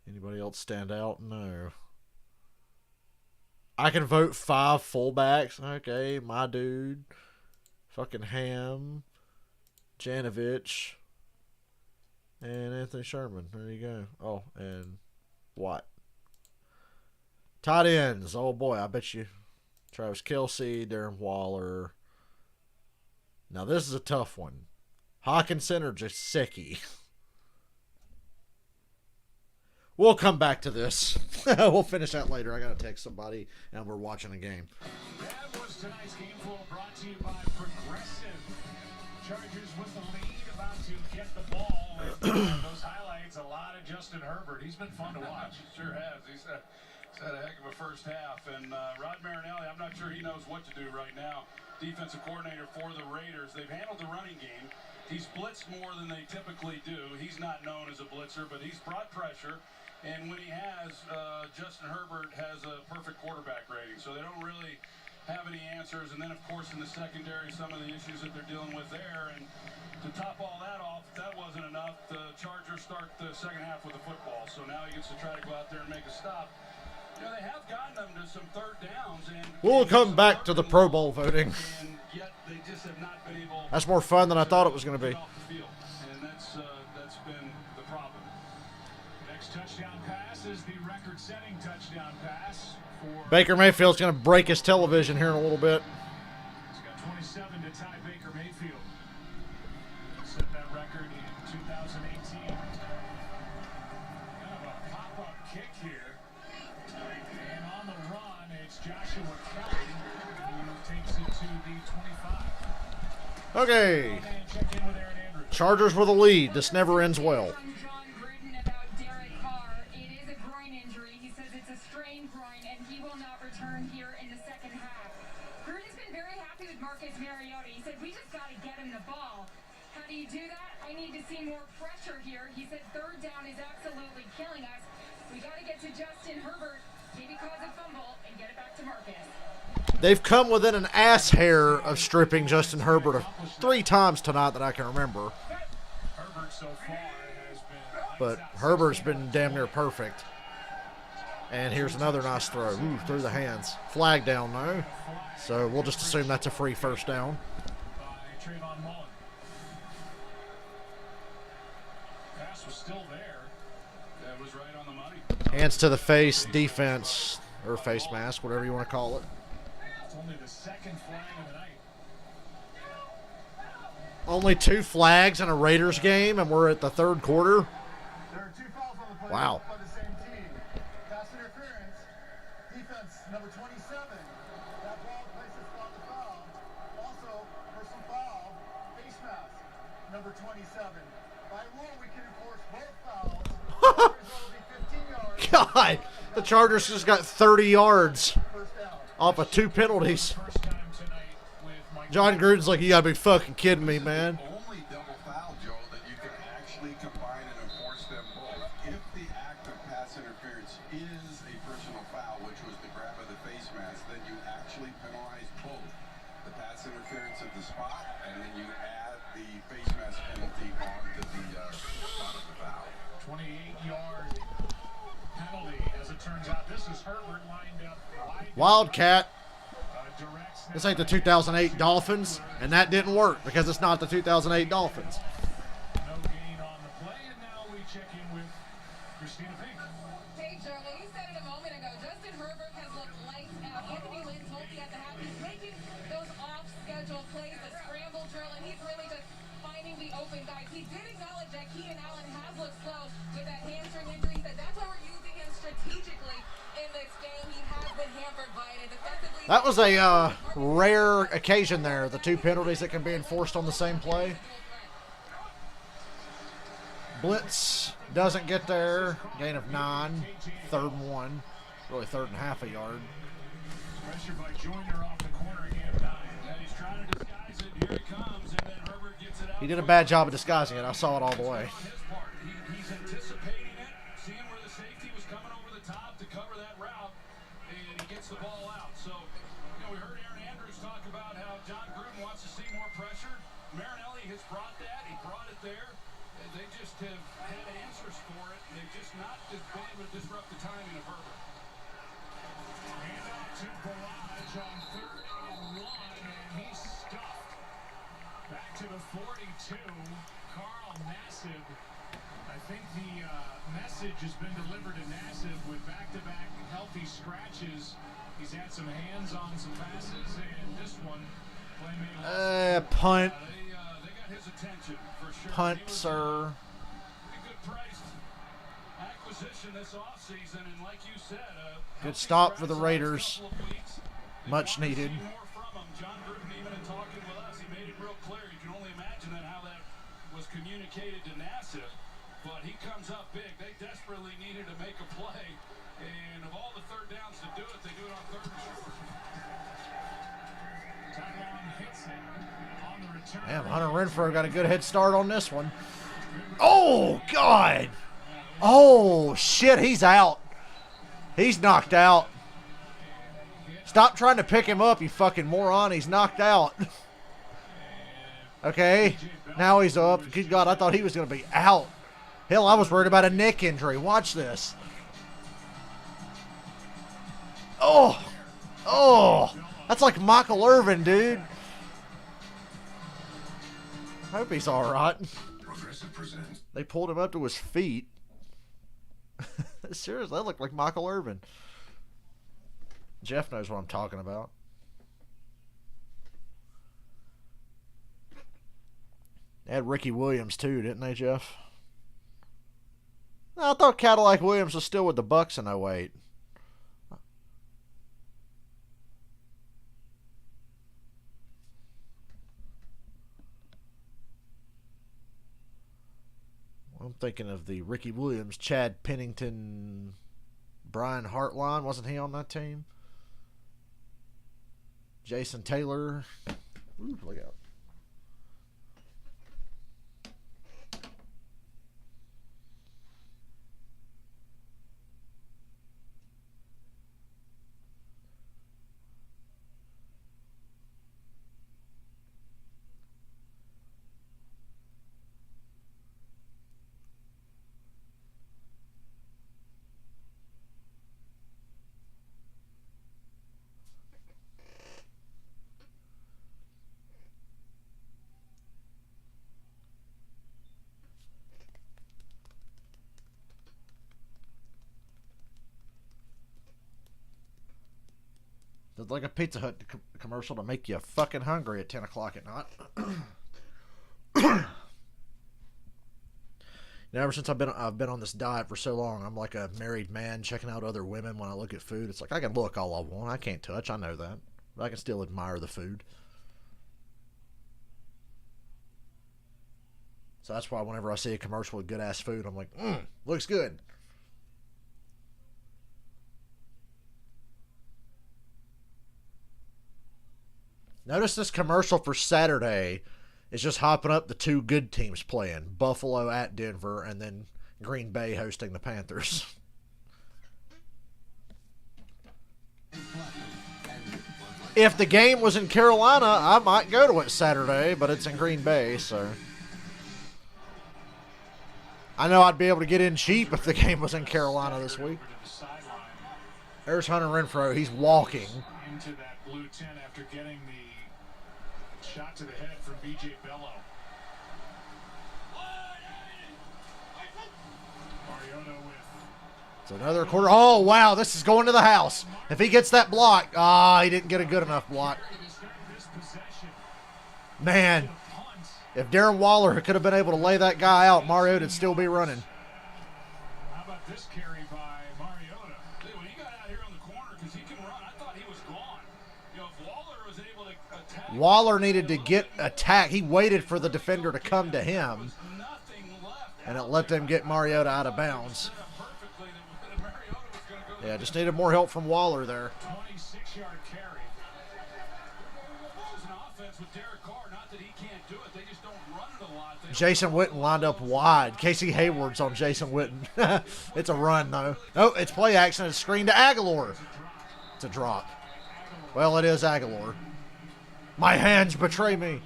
Anybody else stand out? No. I can vote 5 fullbacks. Okay, my dude. Fucking Ham. Janovich. And Anthony Sherman. There you go. Oh, and Watt. Tight ends. Oh boy, I bet you. Travis Kelce, Darren Waller. Now this is a tough one. Hawkinson or Gesicki? We'll come back to this. We'll finish that later. I gotta text somebody and we're watching a game. That was tonight's game flow brought to you by Progressive. Chargers with the lead, about to get the ball. Those highlights, a lot of Justin Herbert. He's been fun to watch. Sure has. He's had a heck of a first half. And Rod Marinelli, I'm not sure he knows what to do right now. Defensive coordinator for the Raiders. They've handled the running game. He's blitzed more than they typically do. He's not known as a blitzer, but he's brought pressure. And when he has, Justin Herbert has a perfect quarterback rating. So they don't really have any answers. And then, of course, in the secondary, some of the issues that they're dealing with there. And to top all that off, if that wasn't enough, the Chargers start the second half with the football. So now he gets to try to go out there and make a stop. You know, they have gotten them to some third downs. And we'll come back to the Pro Bowl voting. And yet they just have not been able. That's more fun than I thought it was going to be. And that's been the problem. Next touchdown pass is the record-setting touchdown pass for Baker Mayfield's going to break his television here in a little bit. He's got 27 to tie Baker Mayfield. Set that record in 2018. Kind of a pop-up kick here. And on the run, it's Joshua Kelly who takes it to the 25. Okay. And check in with Aaron Andrews. Chargers with a lead. This never ends well. From John Gruden about Derek Carr. It is a groin injury. He says it's a strained groin, and he will not return here in the second half. Gruden's been very happy with Marcus Mariota. He said, we just got to get him the ball. How do you do that? I need to see more pressure here. He said third down is absolutely killing us. We got to get to Justin Herbert, maybe cause a fumble, and get it back to Marcus. They've come within an ass hair of stripping Justin Herbert 3 times tonight that I can remember. Herbert so far has been. But Herbert's been damn near perfect. And here's another nice throw. Ooh, through the hands. Flag down, though. So we'll just assume that's a free first down. By Trayvon Mullen. Pass was still there. That was right on the money. Hands to the face, defense, or face mask, whatever you want to call it. It's only the second flag of the night. Only 2 flags in a Raiders game, and we're at the 3rd quarter. There are 2 fouls on the play Wow. by the same team. Pass interference. Defense number 27. That ball places on the foul. Also, personal foul. Face mask number 27. By rule, we can enforce both fouls. The result will be 15 yards. God, the Chargers just got 30 yards First down. off of 2 penalties. First time tonight with Mike. John Gruden's like, you gotta be fucking kidding me, man. Only double foul, Joe, that you can actually combine and enforce them both. If the act of pass interference is a personal foul, which was the grab of the face mask, then you actually penalize both the pass interference at the spot, and then you add the face mask penalty onto the spot of the foul. 28-yard penalty, as it turns out. This is Herbert lined up wide. Wildcat. Direct snap. This ain't the 2008 Dolphins, and that didn't work because it's not the 2008 Dolphins. No gain on the play, and now we check in with Christina Pink. Hey, Charlie, you said it a moment ago. Justin Herbert has looked lights out. Anthony Lynn told me at the half he's making those off-schedule plays, a scramble drill, and he's really just finding the open guys. He did acknowledge that Keenan Allen has looked slow with that hamstring injury. He said that's why we're using him strategically in this game. He has been hampered by it, and defensively. That was a rare occasion there, the 2 penalties that can be enforced on the same play. Blitz doesn't get there. Gain of 9. 3rd and 1. Really 3rd and half a yard. Pressure by Joyner off the corner again. 9. And he's trying to disguise it. Here it comes, and then Herbert gets it out. He did a bad job of disguising it. I saw it all the way. On his part, he's anticipating it, seeing where the safety was coming over the top to cover that route, and he gets the ball out. So, we heard Aaron Andrews talk about how John Gruden wants to see more pressure. Marinelli has brought that. He brought it there. And they just have had answers for it. They've just not just been able to disrupt the timing of Herbert. Hand out to Barrage on 3rd and 1, and he's stuffed. Back to the 42. Carl Nassib. I think the message has been delivered to Nassib with back-to-back healthy scratches. He's had some hands on some passes, and this one, Punt. They got his attention for sure. Punt, He was, sir. Pretty good price acquisition this offseason, and like you said, Good stop for the Raiders. Much They needed. want to see more from him. John Gruden, even in talking with us, he made it real clear. You can only imagine then how that was communicated to Nassib. But he comes up big. They desperately needed to make a play. And of all the 3rd downs to do it, they do it on 3rd and short. Tyrone hits it on the return. Damn, Hunter Renfrow got a good head start on this one. Oh, God. Oh, shit, he's out. He's knocked out. Stop trying to pick him up, you fucking moron. He's knocked out. Okay, now he's up. Good God, I thought he was going to be out. Hell, I was worried about a neck injury. Watch this. Oh, that's like Michael Irvin, dude. I hope he's all right. Progressive presents. They pulled him up to his feet. Seriously, that looked like Michael Irvin. Jeff knows what I'm talking about. They had Ricky Williams too, didn't they, Jeff? I thought Cadillac Williams was still with the Bucks in 08. I'm thinking of the Ricky Williams, Chad Pennington, Brian Hartline. Wasn't he on that team? Jason Taylor. Ooh, look out. Sounds like a Pizza Hut commercial to make you fucking hungry at 10 o'clock at night. Ever since I've been on this diet for so long, I'm like a married man checking out other women when I look at food. It's like I can look all I want. I can't touch. I know that. But I can still admire the food. So that's why whenever I see a commercial with good-ass food, I'm like, looks good. Notice this commercial for Saturday is just hopping up the two good teams playing. Buffalo at Denver, and then Green Bay hosting the Panthers. If the game was in Carolina, I might go to it Saturday, but it's in Green Bay, so... I know I'd be able to get in cheap if the game was in Carolina this week. There's Hunter Renfrow. He's walking. Into that blue tent after getting the shot to the head from B.J. Bello. Mariota with... It's another quarter. Oh, wow. This is going to the house. If he gets that block. He didn't get a good enough block. Man. If Darren Waller could have been able to lay that guy out, Mariota would still be running. How about this carry by Mariota? When he got out here on the corner, because he can run, I thought he was gone. You know, if Waller was able to attack... Waller needed to get attacked. He waited for the defender to come to him, and it let them get Mariota out of bounds. Yeah, just needed more help from Waller there. 26-yard carry. It's an offense with Derek Carr, not that he can't do it, they just don't run it a lot. Jason Witten lined up wide. Casey Hayward's on Jason Witten. It's a run, though. Oh, it's play action. It's screen to Aguilar. It's a drop. Well, it is Aguilar. My hands betray me.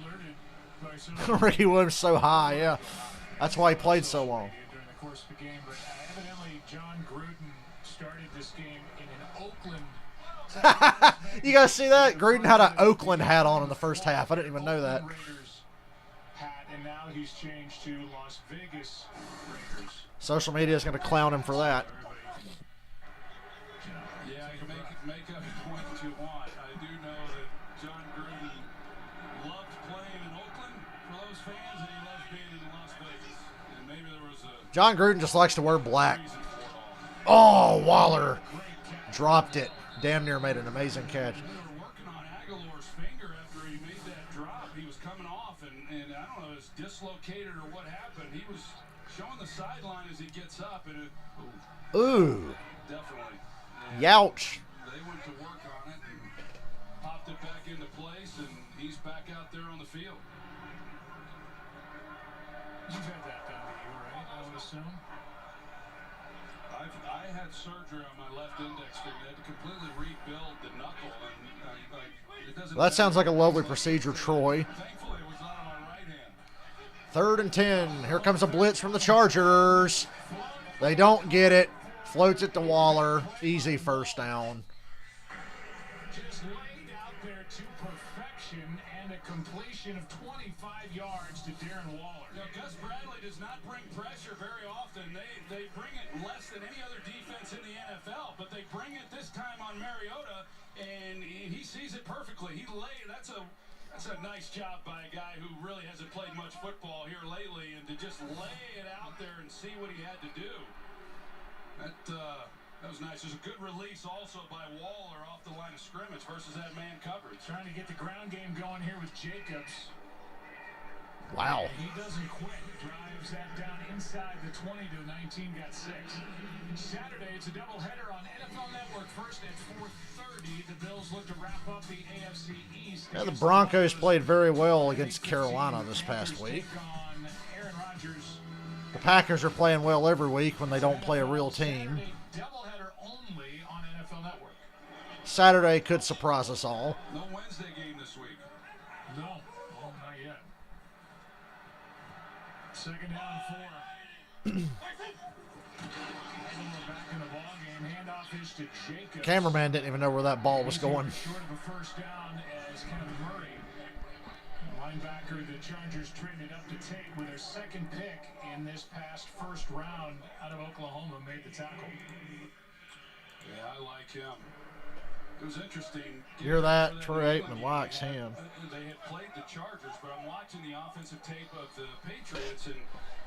Ricky Williams so high, yeah. That's why he played so long. During the course of the game, but evidently John Gruden started this game in an Oakland. You guys see that? Gruden had an Oakland hat on in the first half. I didn't even know that. Raiders hat, and now he's changed to Las Vegas Raiders. Social media is going to clown him for that. Yeah, you can make up what you want. I do know that John Gruden loved playing in Oakland for those fans, and he loved being in Las Vegas. And maybe there was a John Gruden just likes to wear black. reason for it all. Oh, Waller dropped it. Damn near made an amazing catch. They were working on Aguilar's finger after he made that drop. He was coming off, and I don't know, it was dislocated or what happened. He was showing the sideline as he gets up, and Ooh. definitely. Youch. They went to work on it and popped it back into place, and he's back out there on the field. You've had that done to you, right? I would assume. I had surgery on my left index finger. They had to completely rebuild the knuckle, and it doesn't. Well, that sounds like a lovely procedure, Troy. Thankfully, it was not on my right hand. 3rd and 10. Here comes a blitz from the Chargers. They don't get it. Floats it to Waller. Easy first down. Just laid out there to perfection and a completion of 25 yards to Darren Waller. You know, Gus Bradley does not bring pressure very often. They bring it less than any other defense in the NFL, but they bring it this time on Mariota, and he sees it perfectly. He laid. That's a nice job by a guy who really hasn't played much football here lately, and to just lay it out there and see what he had to do. That was nice. There's a good release also by Waller off the line of scrimmage versus that man coverage. Trying to get the ground game going here with Jacobs. Wow. He doesn't quit. Drives that down inside the 20 to 19, got 6. Saturday, it's a doubleheader on NFL Network. First at 4:30, the Bills look to wrap up the AFC East. Yeah, the Broncos played very well against Carolina this past week. On Aaron Rodgers. The Packers are playing well every week when they don't play a real team. Doubleheader only on NFL Network. Saturday could surprise us all. No Wednesday game this week. No, well, not yet. Second down 4. Back in the ball game. Handoff is to Jacobs. Cameraman didn't even know where that ball was going. Short of a first down as Kevin Murray, linebacker the Chargers traded up to take with their second pick in this past first round out of Oklahoma, made the tackle. Yeah, I like him. It was interesting. You hear that? Troy Aikman likes him. They had played the Chargers, but I'm watching the offensive tape of the Patriots, and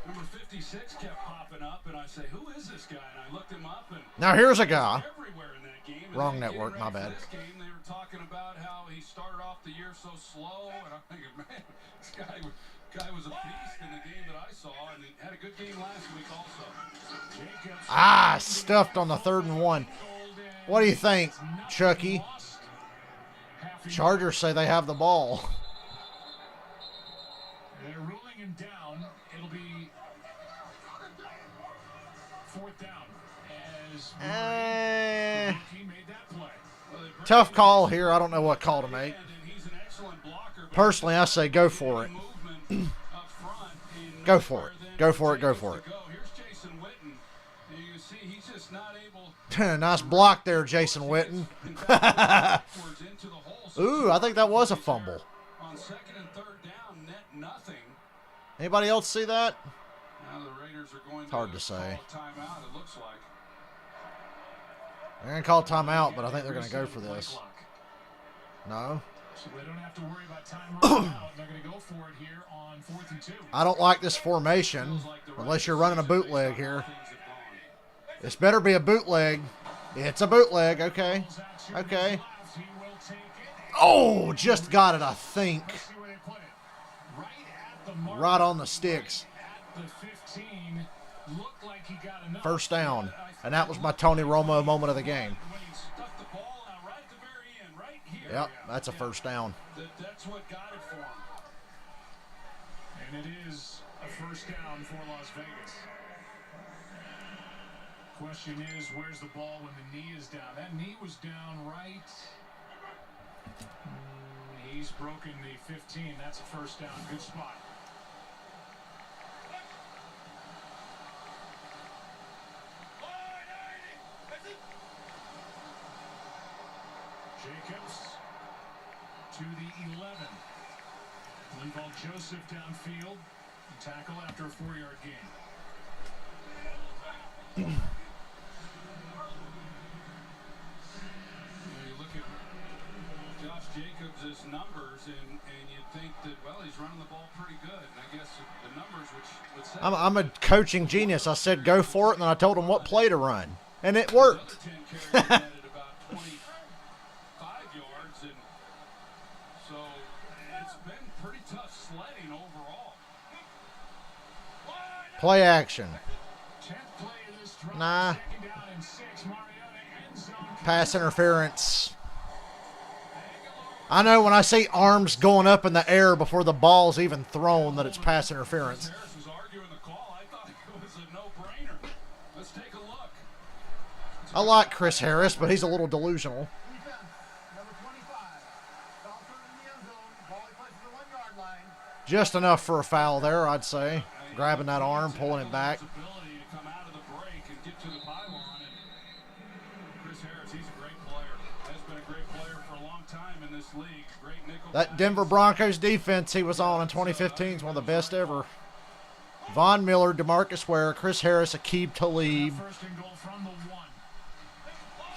number 56 kept popping up, and I say, who is this guy? And I looked him up, and Now here's a guy. everywhere in that game. And Wrong then network, getting my ready bad. for This game, they were talking about how he started off the year so slow, and I'm thinking, man, this guy was a beast in the game that I saw, and he had a good game last week also. Stuffed on the 3rd and 1. What do you think, Chucky? Chargers say they have the ball. They're ruling him down. It'll be 4th down. As he made that play. Tough call here. I don't know what call to make. Personally, I say go for it. Go for it. Go for it. Go for it. Nice block there, Jason Witten. Ooh, I think that was a fumble. On 2nd and 3rd down, net nothing. Anybody else see that? Now the Raiders are going It's hard to say. call a timeout, it looks like. They're going to call timeout, but I think they're going to go for this. No? So they don't have to worry about time running out. They're going to go for it here on 4th and 2. I don't like this formation unless you're running a bootleg here. This better be a bootleg. It's a bootleg. Okay. Okay. Oh, just got it, I think. Right on the sticks. First down. And that was my Tony Romo moment of the game. Yep, that's a first down. That's what got it for him. And it is a first down for Las Vegas. Question is, where's the ball when the knee is down? That knee was down right. He's broken the 15. That's a first down. Good spot. Jacobs to the 11. Linval Joseph downfield. Tackle after a 4-yard gain. You look at Josh Jacobs' numbers, and you'd think that, well, he's running the ball pretty good. And I guess the numbers would say... I'm a coaching genius. I said go for it, and then I told him what play to run. And it worked. The other 10 carries netted about 25 yards, and so it's been pretty tough sledding overall. Play action. 10th play of this drive. Nah. 2nd down and 6. Mariota end zone. Pass interference. I know when I see arms going up in the air before the ball's even thrown that it's pass interference. Harris was arguing the call. I thought it was a no-brainer. Let's take a look. I like Chris Harris, but he's a little delusional. Number 25. Foul thrown in the end zone. Ball he places the 1-yard line. Just enough for a foul there, I'd say. Grabbing that arm, pulling it back. Ability to come out of the break and get to the pylon. And Chris Harris, he's a great player. Has been a great player for a long time in this league. Great nickel. That Denver Broncos defense he was on in 2015 is one of the best ever. Von Miller, DeMarcus Ware, Chris Harris, Aqib Talib. First and goal from the 1.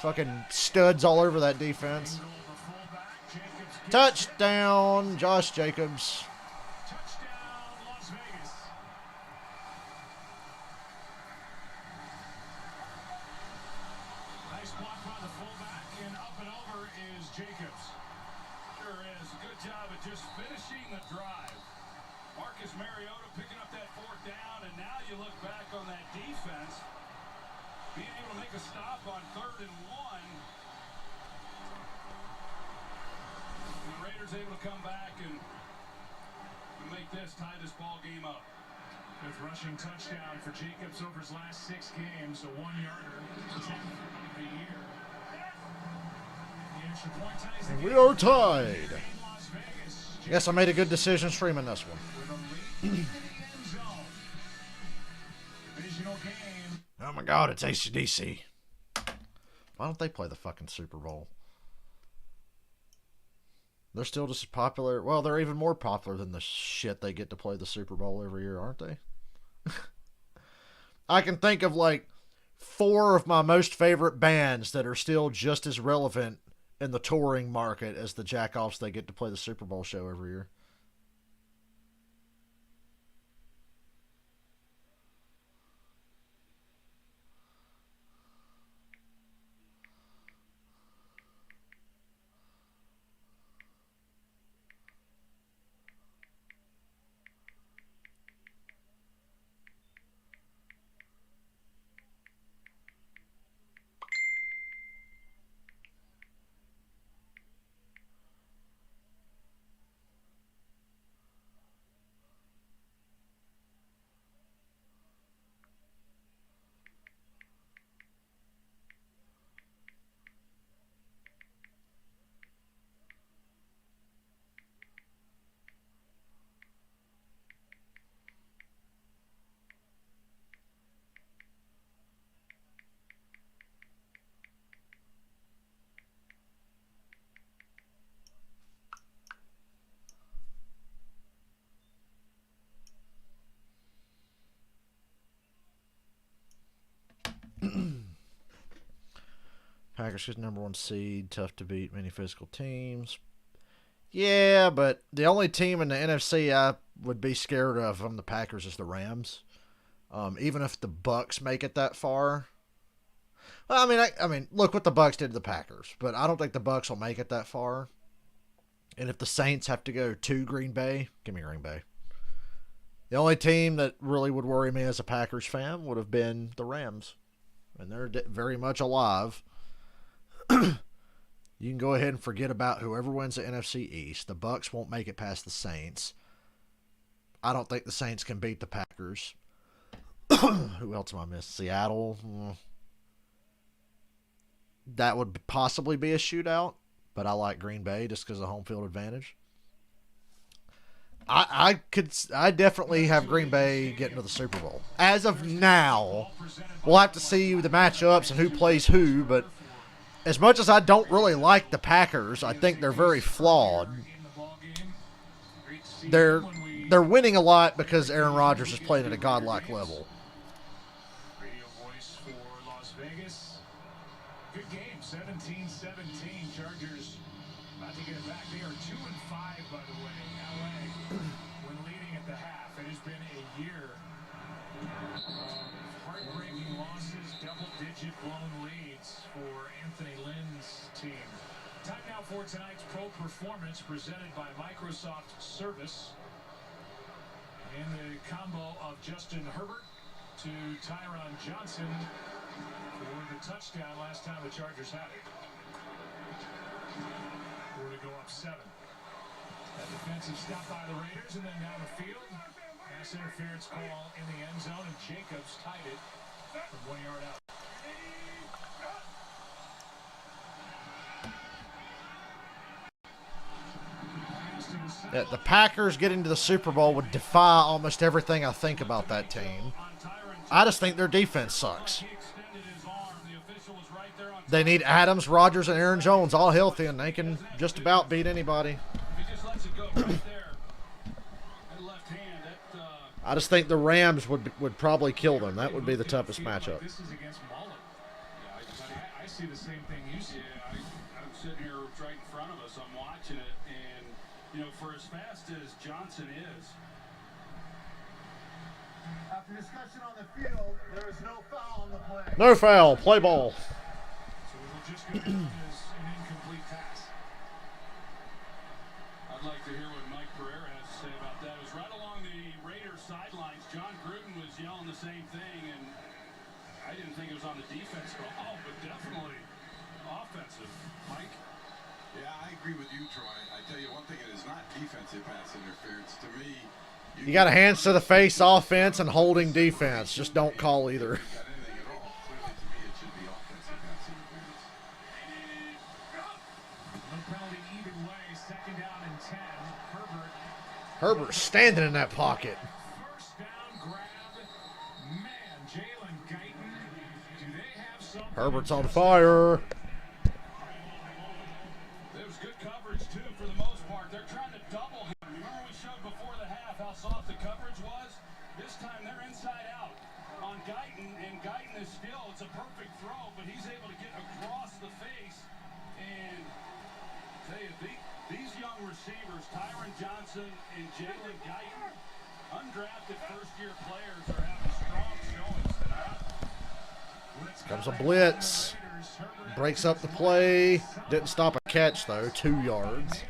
Fucking studs all over that defense. Goal for fullback. Jacobs gets Touchdown, Josh Jacobs. touchdown, Las Vegas. Nice block by the fullback, and up and over is Jacobs. Sure is. Good job at just finishing the drive. Marcus Mariota picking up that 4th down, and now you look back on that defense. Being able to make a stop on 3rd and 1. And the Raiders able to come back and make this, tie this ball game up. 5th rushing touchdown for Jacobs over his last 6 games, a 1-yarder, 10th of the year. The extra point ties the And game. we are tied. In Las Vegas. Guess I made a good decision streaming this one. With a lead into the end zone. Divisional game. Oh my God, it's ACDC. Why don't they play the fucking Super Bowl? They're still just as popular. Well, they're even more popular than the shit they get to play the Super Bowl every year, aren't they? I can think of like 4 of my most favorite bands that are still just as relevant in the touring market as the jackoffs they get to play the Super Bowl show every year. Packers get number 1 seed, tough to beat, many physical teams. Yeah, but the only team in the NFC I would be scared of from the Packers is the Rams. Even if the Bucks make it that far. Well, I mean, look what the Bucks did to the Packers, but I don't think the Bucks will make it that far. And if the Saints have to go to Green Bay, give me Green Bay. The only team that really would worry me as a Packers fan would have been the Rams, and they're very much alive. You can go ahead and forget about whoever wins the NFC East. The Bucks won't make it past the Saints. I don't think the Saints can beat the Packers. Who else am I missing? Seattle. That would possibly be a shootout, but I like Green Bay just because of home field advantage. I definitely have Green Bay getting to the Super Bowl. As of now, we'll have to see the matchups and who plays who, but as much as I don't really like the Packers, I think they're very flawed. They're winning a lot because Aaron Rodgers is playing at a godlike level. Radio voice for Las Vegas. Good game, 17-17. Chargers about to get it back. They are 2-5, by the way. LA, when leading at the half. It has been a year of heartbreaking losses, double-digit blown leads for Anthony Lynn's team. Time now for tonight's Pro Performance presented by Microsoft Service. In the combo of Justin Herbert to Tyron Johnson for the touchdown last time the Chargers had it. We're to go up 7. That defensive stop by the Raiders and then down the field. Pass interference call in the end zone, and Jacobs tied it from 1 yard out. The Packers getting to the Super Bowl would defy almost everything I think about that team. I just think their defense sucks. They need Adams, Rodgers, and Aaron Jones all healthy, and they can just about beat anybody. I just think the Rams would probably kill them. That would be the toughest matchup. This is against Mullen. I see the same thing you see. I'm sitting here right in front of us. I'm watching it, and you know, for as fast as Johnson is. After discussion on the field, there is no foul on the play. No foul. Play ball. So it'll just go down as an incomplete pass. I'd like to hear what Mike Pereira has to say about that. It was right along the Raiders sidelines. John Gruden was yelling the same thing, and I didn't think it was on the defense call, but definitely offensive. Mike? Yeah, I agree with you, Troy. I tell you one thing, it is not defensive pass interference. To me, You got a hands to the face offense and holding defense. Just don't call either. got anything at all. Clearly, to me, it should be offensive pass interference. No penalty either way. 2nd down and 10. Herbert standing in that pocket. First down grab. Man, Jalen Guyton. Do they have something? Herbert's on fire. There was good coverage, too, for the most part. They're trying to double him. Remember we showed before the half how soft the coverage was? This time they're inside out on Guyton, and Guyton is still, it's a perfect throw, but he's able to get across the face And tell you, these young receivers, Tyron Johnson and Jalen Guyton, undrafted first-year players, are having strong showings tonight. Comes a blitz. Breaks up the play. Didn't stop a catch, though. 2 yards.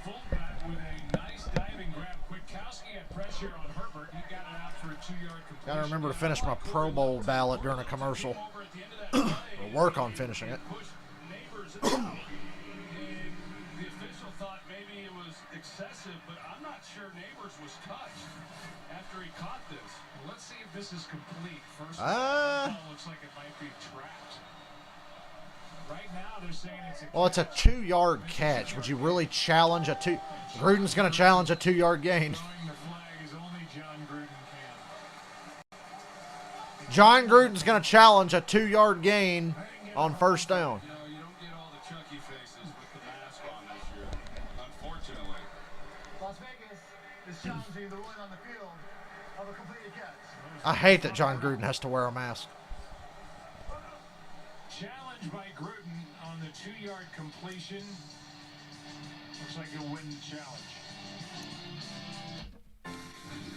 Fullback with a nice diving grab. Kwiatkowski had pressure on Herbert. He got it out for a 2-yard completion. Gotta remember to finish my Pro Bowl ballot during a commercial. Or work on finishing it. Neighbors out. And the official thought maybe it was excessive, but I'm not sure Neighbors was touched after he caught this. Well, let's see if this is complete. First of all, it looks like it might be trapped. Right now, they're saying it's a Well, it's a 2-yard catch. Would you really challenge a 2? Gruden's going to challenge a 2-yard gain. throwing the flag is only John Gruden can. John Gruden's going to challenge a 2-yard gain on first down. You know, you don't get all the Chucky faces with the mask on this year, unfortunately. Las Vegas is challenging the ruling on the field of a completed catch. I hate that John Gruden has to wear a mask. Challenge by Gruden on the 2-yard completion. Looks like he'll win the challenge.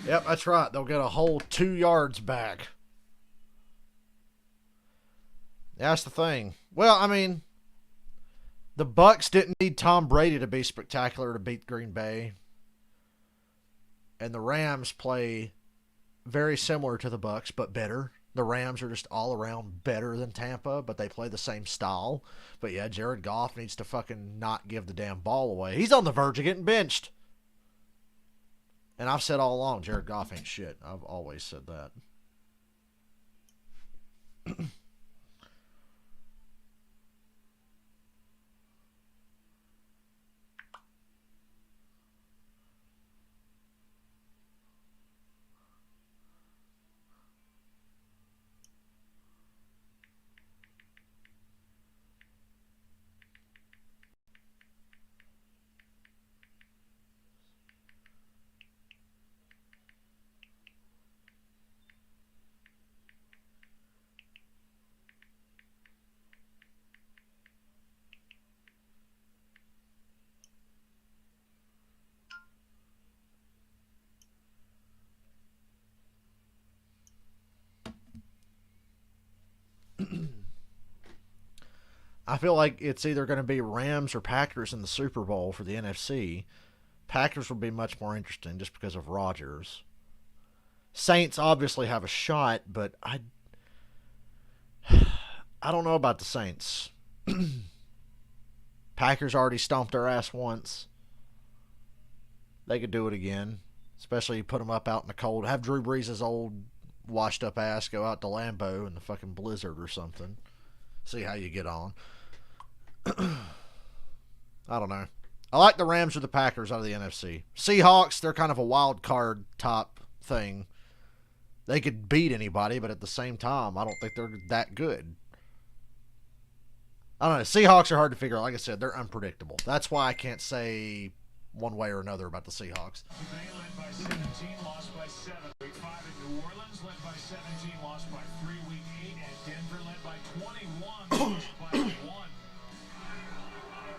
Yep, that's right. They'll get a whole 2 yards back. That's the thing. Well, I mean, the Bucks didn't need Tom Brady to be spectacular to beat Green Bay. And the Rams play very similar to the Bucks, but better. The Rams are just all around better than Tampa, but they play the same style. But yeah, Jared Goff needs to fucking not give the damn ball away. He's on the verge of getting benched. And I've said all along, Jared Goff ain't shit. I've always said that. I feel like it's either going to be Rams or Packers in the Super Bowl for the NFC. Packers will be much more interesting just because of Rodgers. Saints obviously have a shot, but I don't know about the Saints. Packers already stomped their ass once. They could do it again, especially put them up out in the cold. Have Drew Brees' old washed up ass go out to Lambeau in the fucking blizzard or something. See how you get on. I don't know. I like the Rams or the Packers out of the NFC. Seahawks, they're kind of a wild card top thing. They could beat anybody, but at the same time, I don't think they're that good. I don't know. Seahawks are hard to figure out. Like I said, they're unpredictable. That's why I can't say one way or another about the Seahawks. They led by 17, lost by 7. Week 5 at New Orleans, led by 17, lost by 3. Week 8 at Denver, led by 21, lost by 1.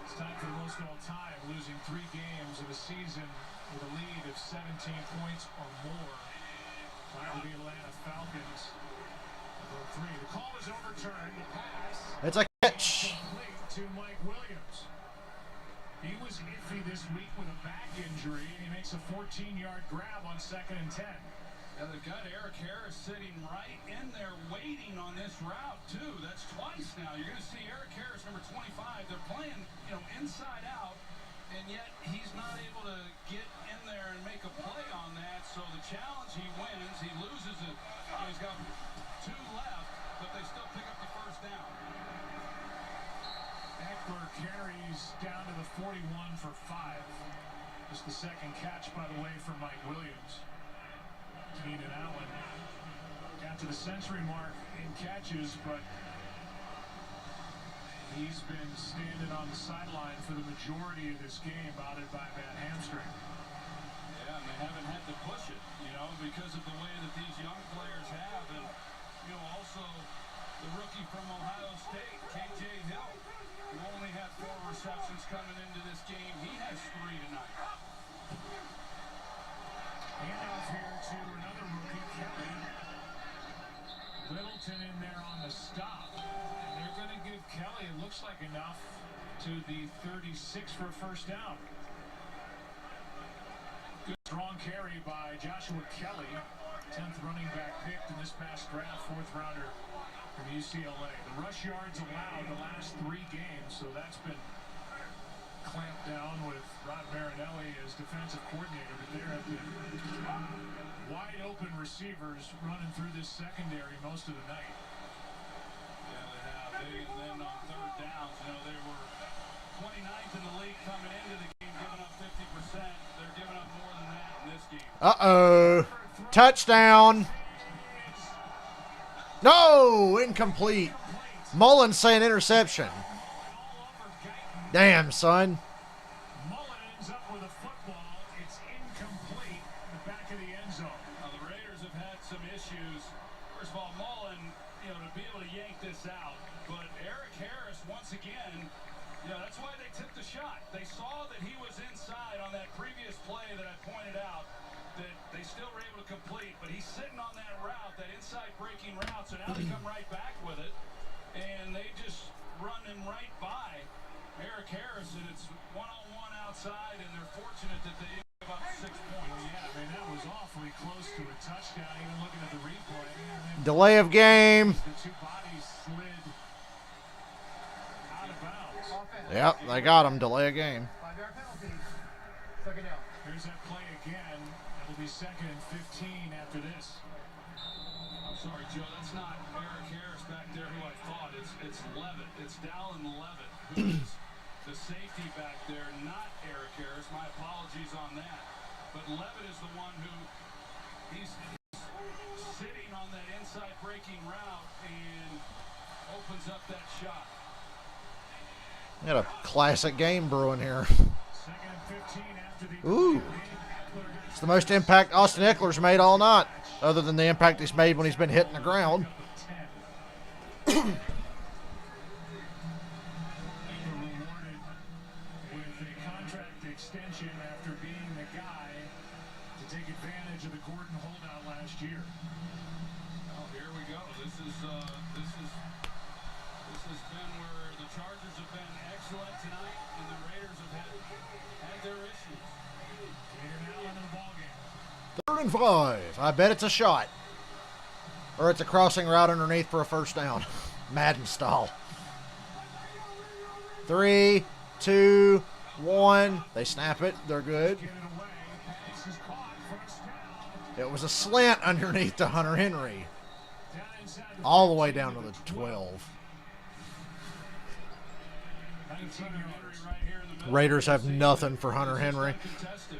It's time for most all time, losing 3 games of a season with a lead of 17 points or more. Time for the Atlanta Falcons. Number 3. The call is overturned. The pass. It's a catch. Complete to Mike Williams. He was iffy this week with a back injury, and he makes a 14-yard grab on 2nd and 10. Now they've got Eric Harris sitting right in there waiting on this route, too. That's twice now. You're going to see Eric Harris, number 25. They're playing, inside out, and yet he's not able to get in there and make a play on that. So the challenge, he wins. He loses it. He's got 2 left, but they still pick up the first down. Eckler carries down to the 41 for 5. Just the second catch, by the way, for Mike Williams. Keenan Allen got to the century mark in catches, but he's been standing on the sideline for the majority of this game, bothered by a bad hamstring. Yeah, and they haven't had to push it, because of the way that these young players have. And, also the rookie from Ohio State, K.J. Hill. receptions coming into this game. He has 3 tonight. Handoff here to another rookie, Kelly. Littleton in there on the stop. And they're going to give Kelly, it looks like enough, to the 36 for a first down. Good strong carry by Joshua Kelly. 10th running back picked in this past draft, 4th rounder from UCLA. The rush yards allowed the last 3 games, so that's been clamped down with Rod Marinelli as defensive coordinator. But there have been wide open receivers running through this secondary most of the night. Yeah, they have. And then on 3rd downs, they were 29th in the league coming into the game, giving up 50%. They're giving up more than that in this game. Uh-oh. Touchdown. No, incomplete. Mullins saying interception. Damn, son. Mullen ends up with a football. It's incomplete in the back of the end zone. Now, the Raiders have had some issues. First of all, Mullen, to be able to yank this out. But Eric Harris, once again, that's why they took the shot. They saw that he was inside on that previous play that I pointed out, that they still were able to complete. But he's sitting on that route, that inside breaking route, so now they come right back with it. And they just run him right by Eric Harris, and it's one-on-one outside, and they're fortunate that they didn't give up 6 points. Yeah, that was awfully close to a touchdown, even looking at the replay. Delay of game. The 2 bodies slid out of bounds. Yep, they got him. Delay of game. 5-yard penalty. Second down. Here's that play again. It'll be 2nd and 15 after this. I'm sorry, Joe, that's not Eric Harris back there who I thought. It's Levitt. It's Dallin Levitt, who is the safety back there, not Eric Harris. My apologies on that. But Levitt is the one who he's sitting on that inside breaking route and opens up that shot. We got a classic game brewing here. 2nd and 15 after the Ooh. It's the most impact Austin Eckler's made all night, other than the impact he's made when he's been hitting the ground. rewarded with a contract extension after being the guy to take advantage of the Gordon holdout last year. Oh, here we go. This has been where the Chargers have been excellent tonight, and the Raiders have had their issues. Now into the ballgame. 3rd and 5. I bet it's a shot. Or it's a crossing route underneath for a first down. Madden style. 3, 2, 1. They snap it. They're good. Get it away. Pass is caught. First down. It was a slant underneath to Hunter Henry. Down inside the All the way down to the 12. 19-yard right here in the middle. Raiders have nothing for Hunter Henry. Contested.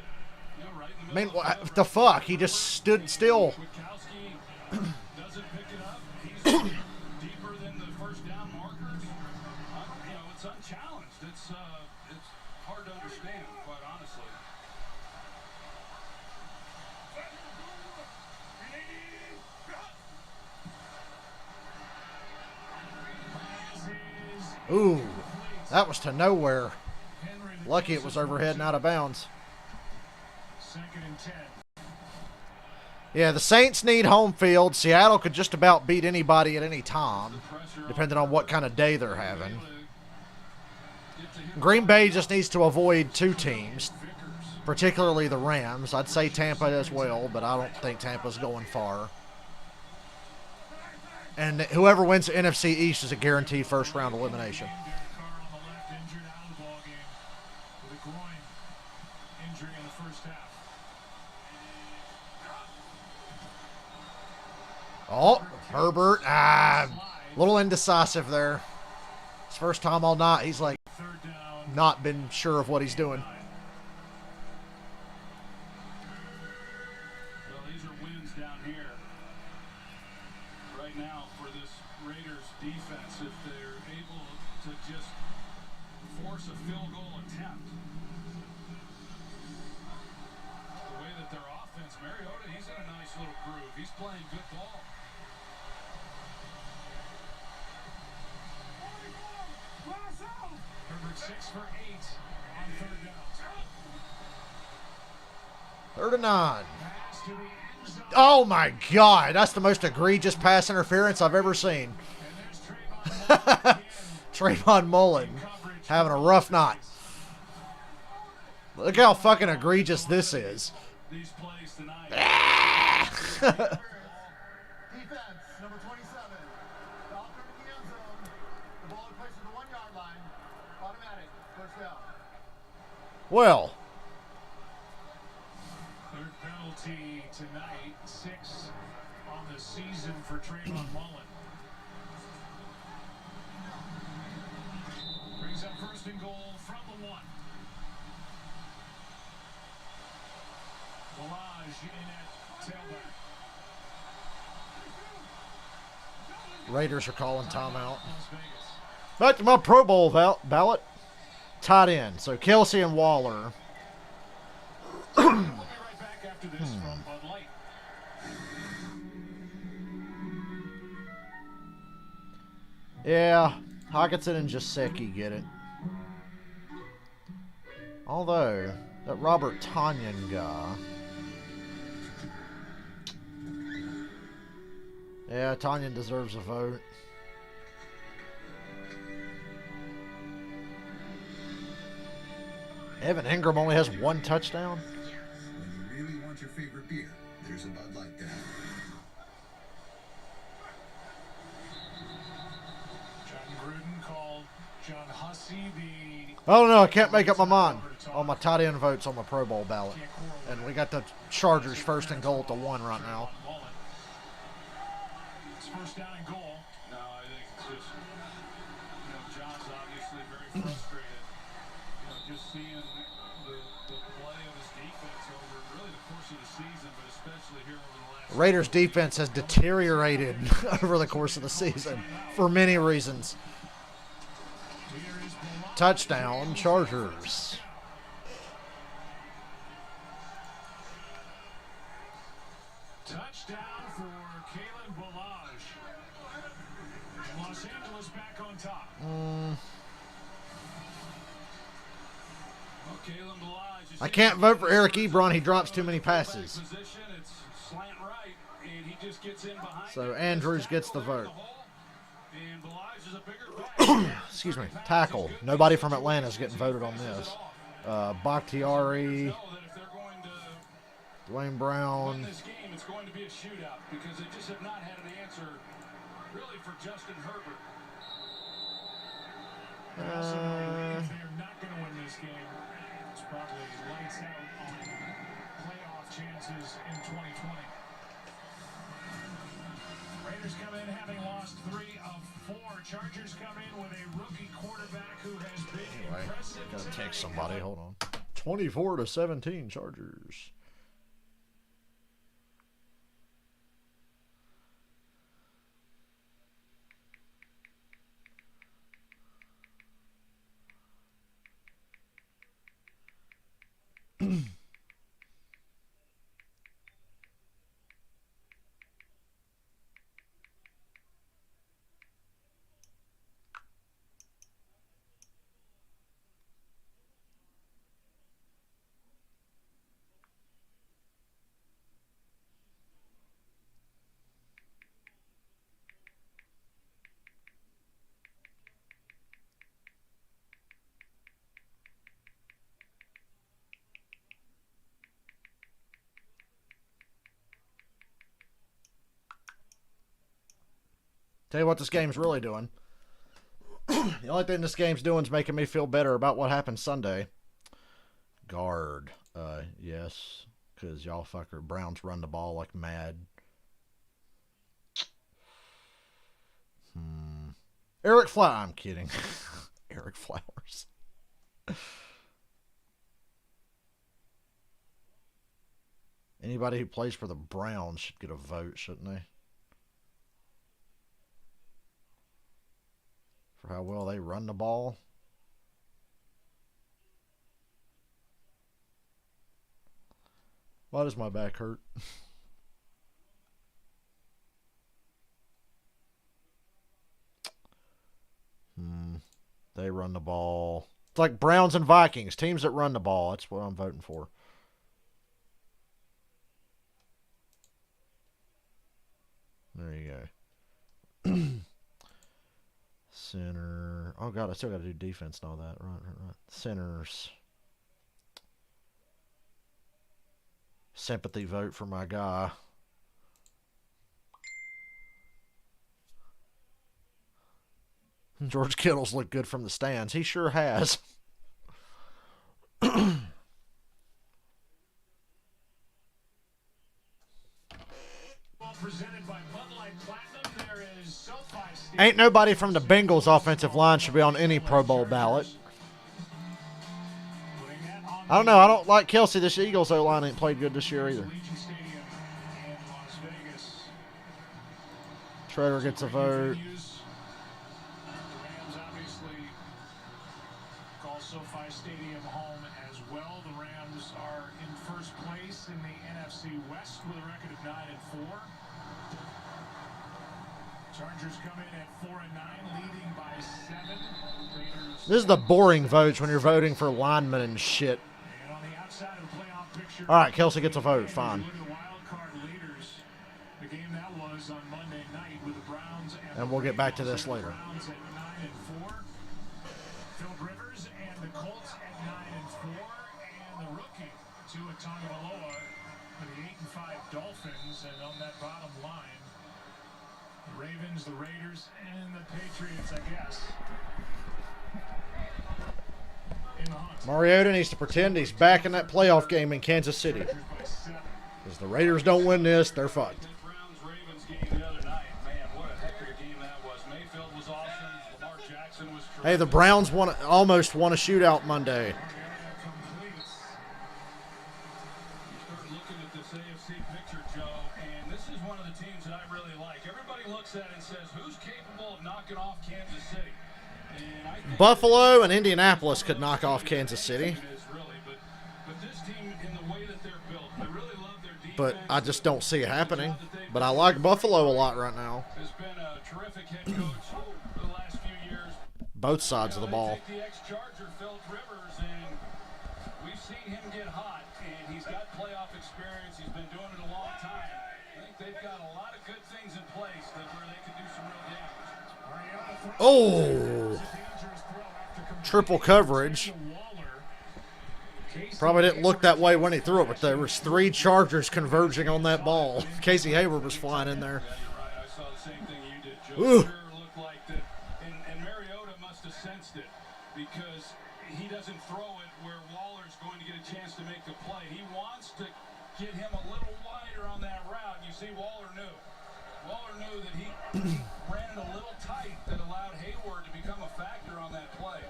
Right in the I mean, middle. what the fuck? He just stood still. Kwiatkowski doesn't pick it up. He's deeper than the first down markers. It's unchallenged. It's hard to understand, quite honestly. Ooh, that was to nowhere. Lucky it was overhead and out of bounds. 2nd and 10. Yeah, the Saints need home field. Seattle could just about beat anybody at any time, depending on what kind of day they're having. Green Bay just needs to avoid 2 teams, particularly the Rams. I'd say Tampa as well, but I don't think Tampa's going far. And whoever wins the NFC East is a guaranteed first-round elimination. Derek Carr on the left, injured out of the ballgame with a groin injury in the first half. Oh, Herbert. A little indecisive there. His first time all night. He's like 3rd down. not been sure of what he's doing. Well, these are wins down here. Right now for this Raiders defense, if they're able to just force a field goal attempt. The way that their offense, Mariota, he's in a nice little groove. He's playing good ball. Herbert 6 for 8 on third down. 3rd and 9. Pass to the end zone. Oh my God, that's the most egregious pass interference I've ever seen. And there's Trayvon Mullen again. Trayvon Mullen having a rough night. Look how fucking egregious this is. These plays tonight. Defense, number 27. Falcon in the end zone. The ball places the 1 yard line. Automatic. First down. Well, Third penalty tonight, 6 on the season for Trayvon Mullen. Brings up 1st and goal from the 1. Balaj in at tailback. Raiders are calling timeout. Las Vegas. Back to my Pro Bowl ballot. Tight end. So Kelsey and Waller. We'll be right back after this from Bud Light. Yeah, Hockenson and Jasecki get it. Although, that Robert Tonyan guy. Yeah, Tonyan deserves a vote. Evan Ingram only has 1 touchdown. When you really want your favorite beer, there's a Bud Light there. John Gruden called John Hussey the... Oh no, I can't make up my mind on my tight end votes on my Pro Bowl ballot. And we got the Chargers 1st and goal at the 1 right now. Mullen. It's 1st down and goal. No, I think it's just, John's obviously very frustrated. Just seeing the play of his defense over really the course of the season, but especially here over the last... Raiders defense has deteriorated over the course of the season for many reasons. Here is Balaj. Touchdown, Chargers. Touchdown for Kalen Balaj. And Los Angeles back on top. Well, Kalen Balaj is I can't vote for Eric Ebron. He drops too many passes. position. It's slant right, and he just gets in behind. So Andrews gets the vote. And Balaj is a bigger back. Excuse me. Tackle. Nobody from Atlanta is getting voted on this. Bakhtiari, Know that if they're going to Dwayne win Brown. this game, it's going to be a shootout because they just have not had an answer really for Justin Herbert. They also know if they're not going to win this game, it's probably lights out on playoff chances in 2020. Raiders come in having lost 3 of 4. Chargers come in with a rookie quarterback who has been impressive. Gotta tonight. text somebody. Hold on. 24-17 Chargers. Tell you what this game's really doing. The only thing this game's doing is making me feel better about what happened Sunday. Guard. Yes. Because y'all fucker Browns run the ball like mad. Eric Flowers. I'm kidding. Eric Flowers. Anybody who plays for the Browns should get a vote, shouldn't they? For how well they run the ball. Why does my back hurt? They run the ball. It's like Browns and Vikings, teams that run the ball. That's what I'm voting for. There you go. Center. Oh, God, I still got to do defense and all that. Right. Centers. Sympathy vote for my guy. George Kittle's looked good from the stands. He sure has. Ain't nobody from the Bengals offensive line should be on any Pro Bowl ballot. I don't know. I don't like Kelsey. This Eagles O-line ain't played good this year either. Schroeder gets a vote. SoFi Stadium home as well. The Rams are in first place in the NFC West with a record of 9-4. Chargers come in at 4-9, leading by 7. Raiders. This is the boring votes when you're voting for linemen and shit. And on the outside of the playoff picture, all right, Kelsey gets a vote. Fine. The wild card leaders. The game that was on Monday night with the Browns and we'll get back to this later. Browns at 9-4. Philip Rivers and the Colts at 9-4, and the rookie Tua Tagovailoa for the 8-5 Dolphins, and on that bottom line, the Ravens, the Raiders, and the Patriots, I guess. In the hunt. Mariota needs to pretend he's back in that playoff game in Kansas City. Because the Raiders don't win this, they're fucked. Hey, the Browns almost won a shootout Monday. You start looking at this AFC picture, Joe, and this is one of the teams that I really like. Everybody looks at it and says, who's capable of knocking off Kansas City? And I think Buffalo and Indianapolis could knock off Kansas City. But this team, in the way that they're built, I really love their defense. But I just don't see it happening. But I like Buffalo a lot right now. Has been a terrific head coach for the last few years. Both sides of the ball. They take the ex-Charger, Philip Rivers, and we've seen him get hot, and he's got playoff experience. He's been doing it a long time. I think they've got a lot of good things in place where they can do some real damage. Oh! Triple coverage. Probably didn't look that way when he threw it, but there was 3 Chargers converging on that ball. Casey Hayward was flying in there. Yeah, you're right. I saw the same thing you did, Joe. Sure looked like that, and Mariota must have sensed it because he doesn't throw it where Waller's going to get a chance to make the play. He wants to get him a little wider on that route. You see, Waller knew. Waller knew that he ran it a little tight that allowed Hayward to become a factor on that play.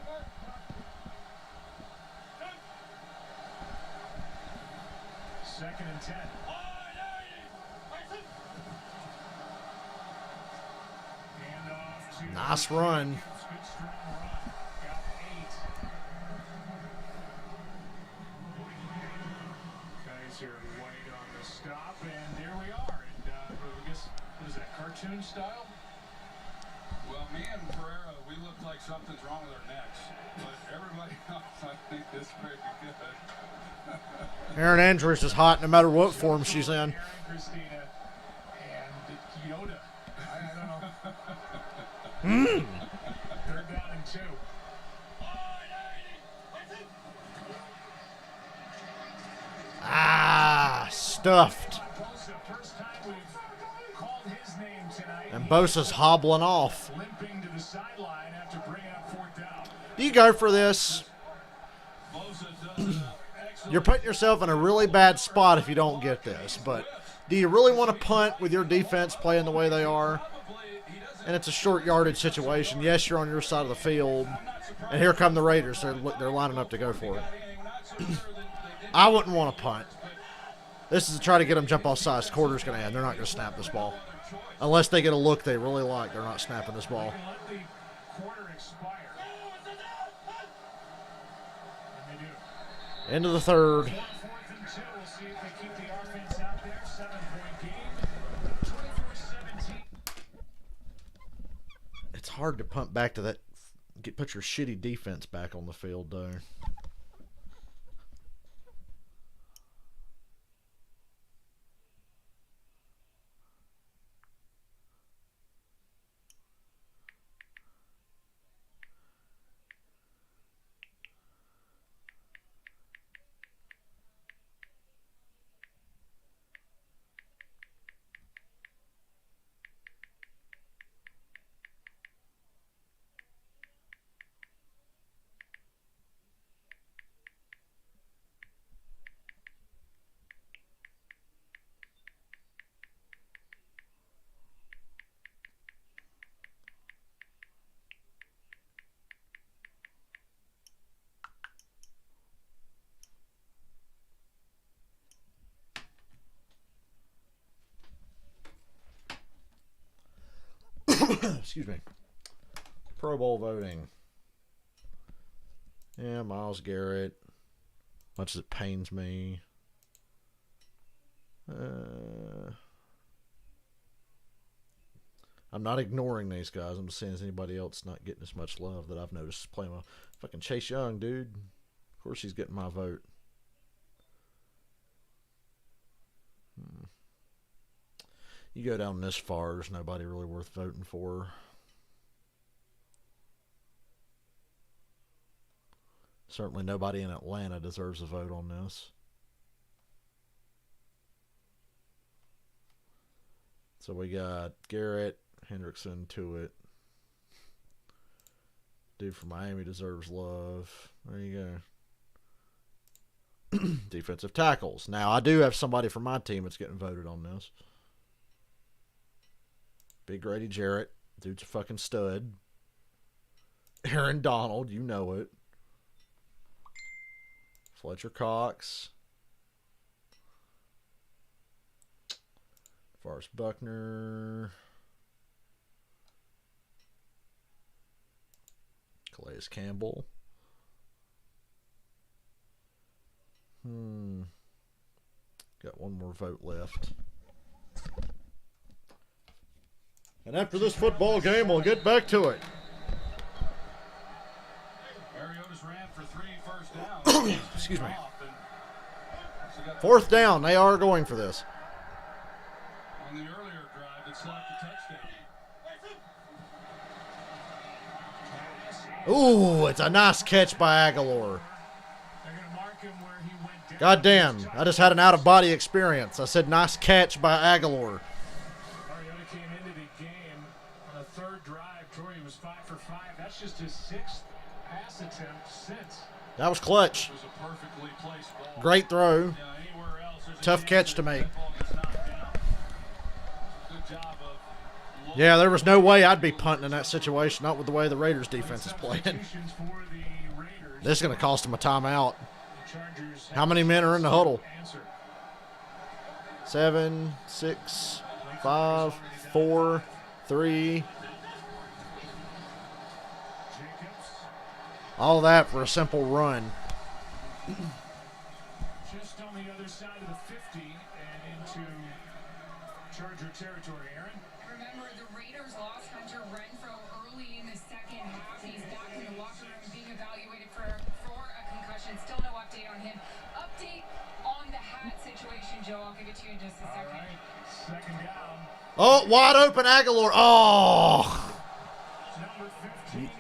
Second and 10. Nice run. Good strong run. Got 8. Kaiser White on the stop, and there we are. And I guess, what is that, cartoon style? Well, me and Pereira, we look like something's wrong with our necks. But everybody else, I think, is pretty good. Erin Andrews is hot no matter what form she's in. Aaron, Christina, and Yoda. I don't know. Third down and 2. Ah, stuffed. First time we've called his name tonight. And Bosa's hobbling off. Limping to the sideline after bringing up 4th down. Do you go for this? You're putting yourself in a really bad spot if you don't get this, but do you really want to punt with your defense playing the way they are? And it's a short yardage situation. Yes, you're on your side of the field, and here come the Raiders. They're lining up to go for it. I wouldn't want to punt. This is to try to get them jump off sides. Quarter's going to end. They're not going to snap this ball. Unless they get a look they really like, they're not snapping this ball. Into the third. It's hard to punt back to that Put your shitty defense back on the field, though. Excuse me. Pro Bowl voting. Yeah, Myles Garrett. Much as it pains me. I'm not ignoring these guys. I'm just saying, is anybody else not getting as much love that I've noticed playing my fucking Chase Young, dude? Of course he's getting my vote. You go down this far, there's nobody really worth voting for. Certainly nobody in Atlanta deserves a vote on this. So we got Garrett, Hendrickson, Tuitt. Dude from Miami deserves love. There you go. Defensive tackles. Now, I do have somebody from my team that's getting voted on this. Big Grady Jarrett. Dude's a fucking stud. Aaron Donald. You know it. Fletcher Cox. Forrest Buckner. Calais Campbell. Got one more vote left. And after this football game, we'll get back to it. Mariota's ran for 3 first downs. Excuse me. 4th down. They are going for this. On the earlier drive, it slapped a touchdown. Ooh, it's a nice catch by Aguilar. God damn, I just had an out-of-body experience. I said nice catch by Aguilar. Mariota came into the game on a 3rd drive. Troy was 5 for 5. That's just his 6th pass attempt since. That was clutch. It was a perfectly placed ball. Great throw. Yeah, anywhere else, Tough catch to make. Good job of Yeah, there was no way I'd be punting in that situation, not with the way the Raiders defense is playing. This is going to cost them a timeout. How many men are in the huddle? 7, 6, 5, 4, 3. All that for a simple run. Just on the other side of the 50 and into Charger territory. Aaron? Remember, the Raiders lost Hunter Renfrow early in the second half. He's back in the locker room being evaluated for a concussion. Still no update on him. Update on the hat situation, Joe. I'll give it to you in just a second. All right, 2nd down. Oh, wide open Aguilar. Oh!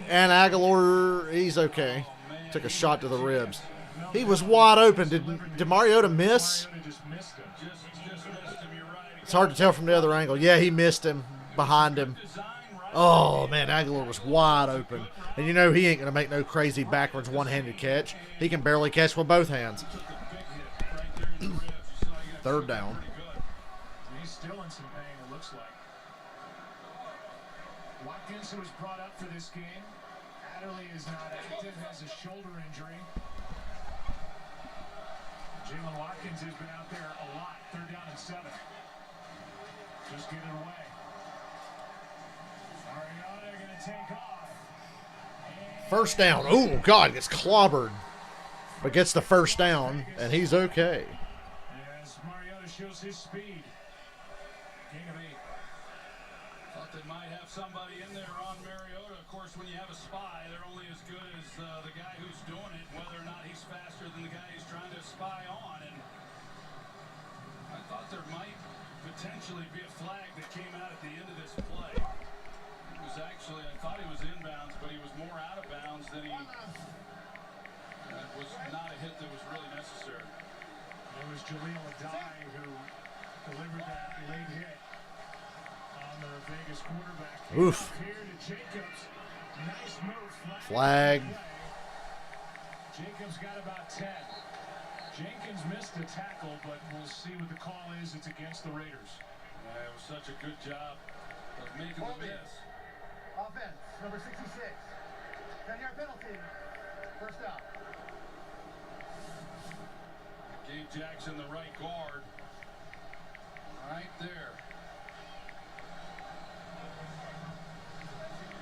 And Aguilar, he's okay. Took a shot to the ribs. He was wide open. Did Mariota miss? It's hard to tell from the other angle. Yeah, he missed him behind him. Oh, man, Aguilar was wide open. And you know he ain't going to make no crazy backwards one-handed catch. He can barely catch with both hands. 3rd down. He's still in some pain, it looks like. Watkins, who was brought up for this game. Adderley is not active, has a shoulder injury. Jalen Watkins has been out there a lot. 3rd down and 7. Just get it away. Mariota going to take off. 1st down. Oh, God, gets clobbered. But gets the 1st down, and he's okay. As Mariota shows his speed. Gain of 8. Thought they might have somebody in there on Mariota. Of course, when you have a spy, they're only as good as the guy who's doing it, whether or not he's faster than the guy he's trying to spy on. And I thought there might potentially be a flag that came out at the end of this play. It was actually, I thought he was inbounds, but he was more out of bounds than he... It was not a hit that was really necessary. It was Jaleel Adai who delivered that late hit on the Vegas quarterback. Oof. Here to Jacobs. Nice move. Flag. Jacobs got about 10. Jenkins missed the tackle, but we'll see what the call is. It's against the Raiders. It was such a good job of making the miss. Offense, number 66. 10-yard penalty. First down. Gave Jackson the right guard. Right there.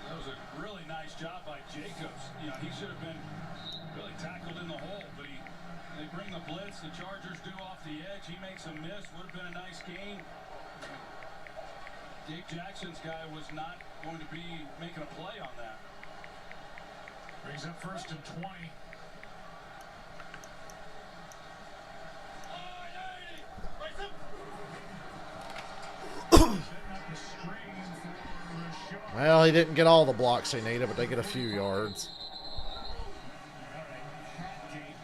That was a really nice job by Jacobs. You know, he should have been really tackled in the hole, but they bring the blitz. The Chargers do off the edge. He makes a miss. Would have been a nice game. Dave Jackson's guy was not going to be making a play on that. Brings up 1st and 20. Well, he didn't get all the blocks he needed, but they get a few yards.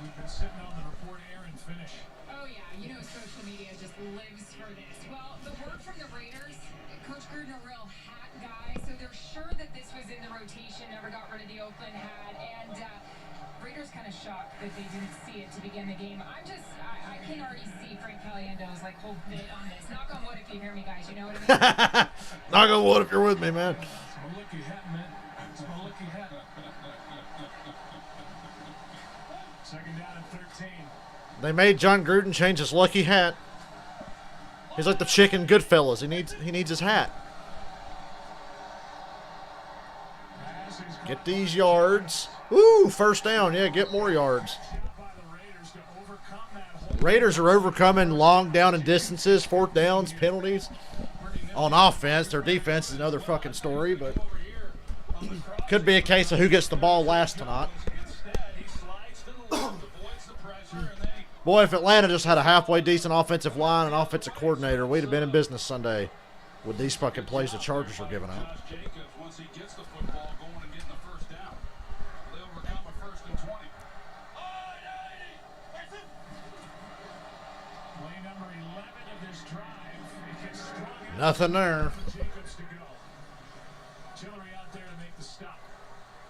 We've been sitting on the report air and finish. Oh yeah, you know social media just lives for this. Well, the word from the Raiders, Coach Gruden a real hat guy, so they're sure that this was in the rotation, never got rid of the Oakland hat, and Raiders kind of shocked that they didn't see it to begin the game. I can already see Frank Caliendo's like whole bit on this. Knock on wood if you hear me, guys, you know what I mean? Knock on wood if you're with me, man. It's my lucky hat, man. It's my lucky hat. 2nd down and 13. They made John Gruden change his lucky hat. He's like the chicken Goodfellas. He needs his hat. Get these yards. Ooh, 1st down. Yeah, get more yards. Raiders are overcoming long down and distances, 4th downs, penalties. On offense, their defense is another fucking story, but could be a case of who gets the ball last tonight. Boy, if Atlanta just had a halfway decent offensive line and offensive coordinator, we'd have been in business Sunday with these fucking plays the Chargers are giving out. Once he gets the football going and getting the 1st down, they'll overcome a 1st and 20. Play number 11 of this drive. It gets strung out. Nothing there. Jacobs to go. Tillery out there to make the stop.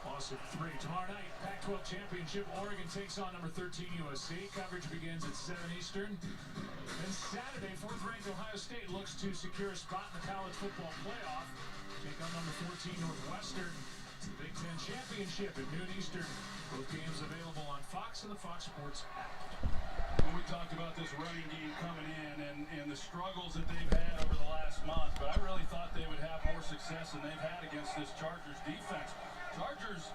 Loss of 3. Tomorrow night, Pac-12 Championship. Oregon takes on number 13 USC. Coverage begins at 7 Eastern. Then Saturday, 4th-ranked Ohio State looks to secure a spot in the college football playoff. Take on number 14 Northwestern. It's the Big Ten Championship at noon Eastern. Both games available on Fox and the Fox Sports app. When we talked about this running game coming in and the struggles that they've had over the last month, but I really thought they would have more success than they've had against this Chargers defense. Chargers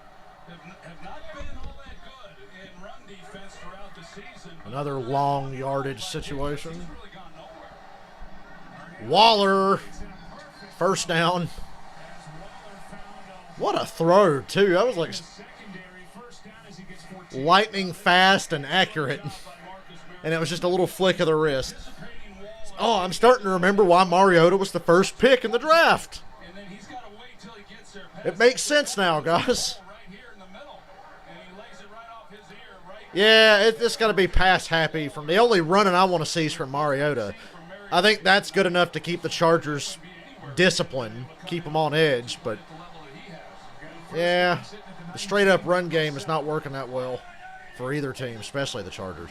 have not been all that good in run defense throughout the season. Another long yardage situation. Waller, 1st down. What a throw, too. That was like lightning fast and accurate. And it was just a little flick of the wrist. Oh, I'm starting to remember why Mariota was the first pick in the draft. It makes sense now, guys. Yeah, it's got to be pass happy. From the only running I want to see is from Mariota. I think that's good enough to keep the Chargers disciplined, keep them on edge. But, yeah, the straight-up run game is not working that well for either team, especially the Chargers.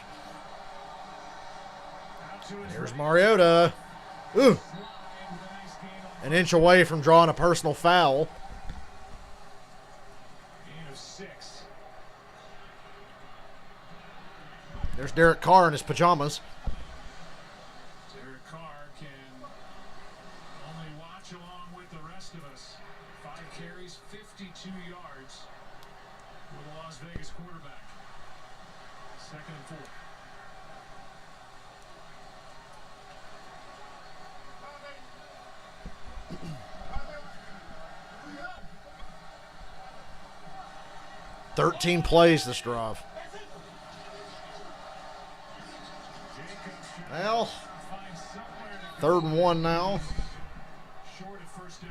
And here's Mariota. Ooh. An inch away from drawing a personal foul. There's Derek Carr in his pajamas. Derek Carr can only watch along with the rest of us. 5 carries, 52 yards with the Las Vegas quarterback. 2nd and 4. 13 plays this drive. Well, 3rd and 1 now.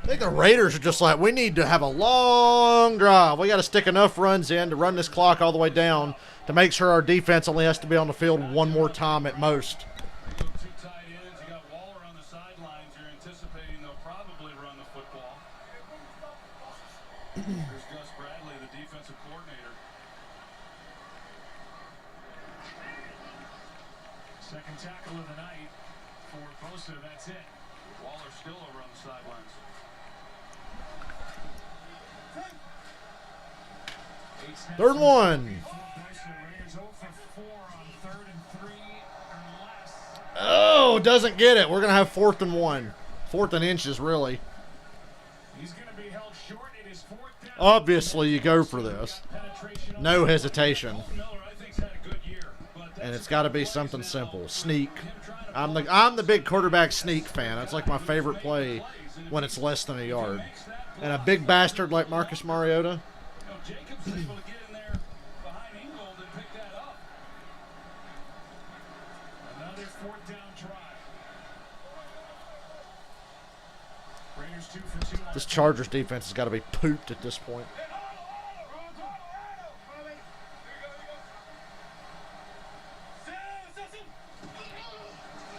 I think the Raiders are just like, we need to have a long drive. We got to stick enough runs in to run this clock all the way down to make sure our defense only has to be on the field one more time at most. Two tight ends. You got Waller on the sidelines. You're anticipating they'll probably run the football. There's Gus Bradley, the defensive coordinator. Second tackle of the night for Bosa. That's it. Waller still over on the sidelines. 3rd and 1. Oh, doesn't get it. We're going to have 4th and 1. 4th and inches, really. He's going to be held short. It is 4th down. Obviously, you go for this. No hesitation. And it's got to be something simple. Sneak. I'm the big quarterback sneak fan. That's like my favorite play when it's less than a yard. And a big bastard like Marcus Mariota. Jacobs able to get in there behind Ingold and pick that up. Another 4th down try. Raiders 2 for 2. This Chargers defense has got to be pooped at this point.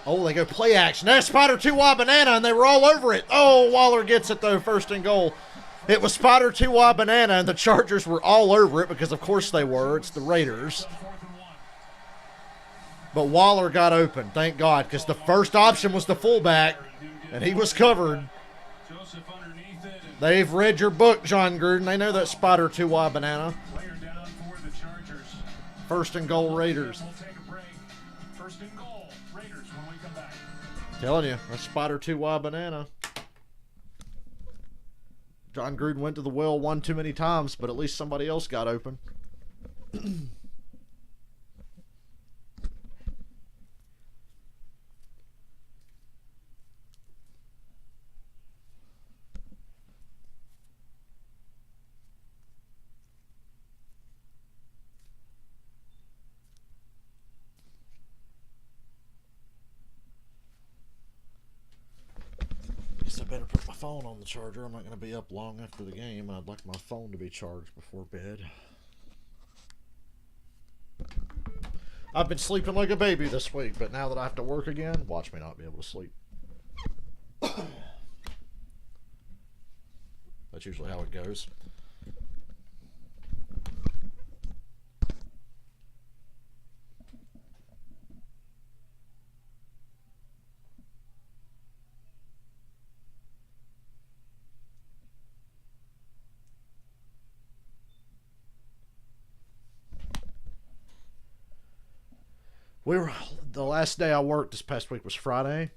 Oh, they go play action. That's Spider 2-wide banana, and they were all over it. Oh, Waller gets it, though, 1st and goal. It was Spider 2-wide banana, and the Chargers were all over it because, of course, they were. It's the Raiders. But Waller got open, thank God, because the first option was the fullback, and he was covered. They've read your book, John Gruden. They know that Spider 2-wide banana. 1st and goal, Raiders. Telling you, that's Spider 2-wide banana. John Gruden went to the well one too many times, but at least somebody else got open. I better put my phone on the charger. I'm not going to be up long after the game. I'd like my phone to be charged before bed. I've been sleeping like a baby this week, but now that I have to work again, watch me not be able to sleep. That's usually how it goes. The last day I worked this past week was Friday,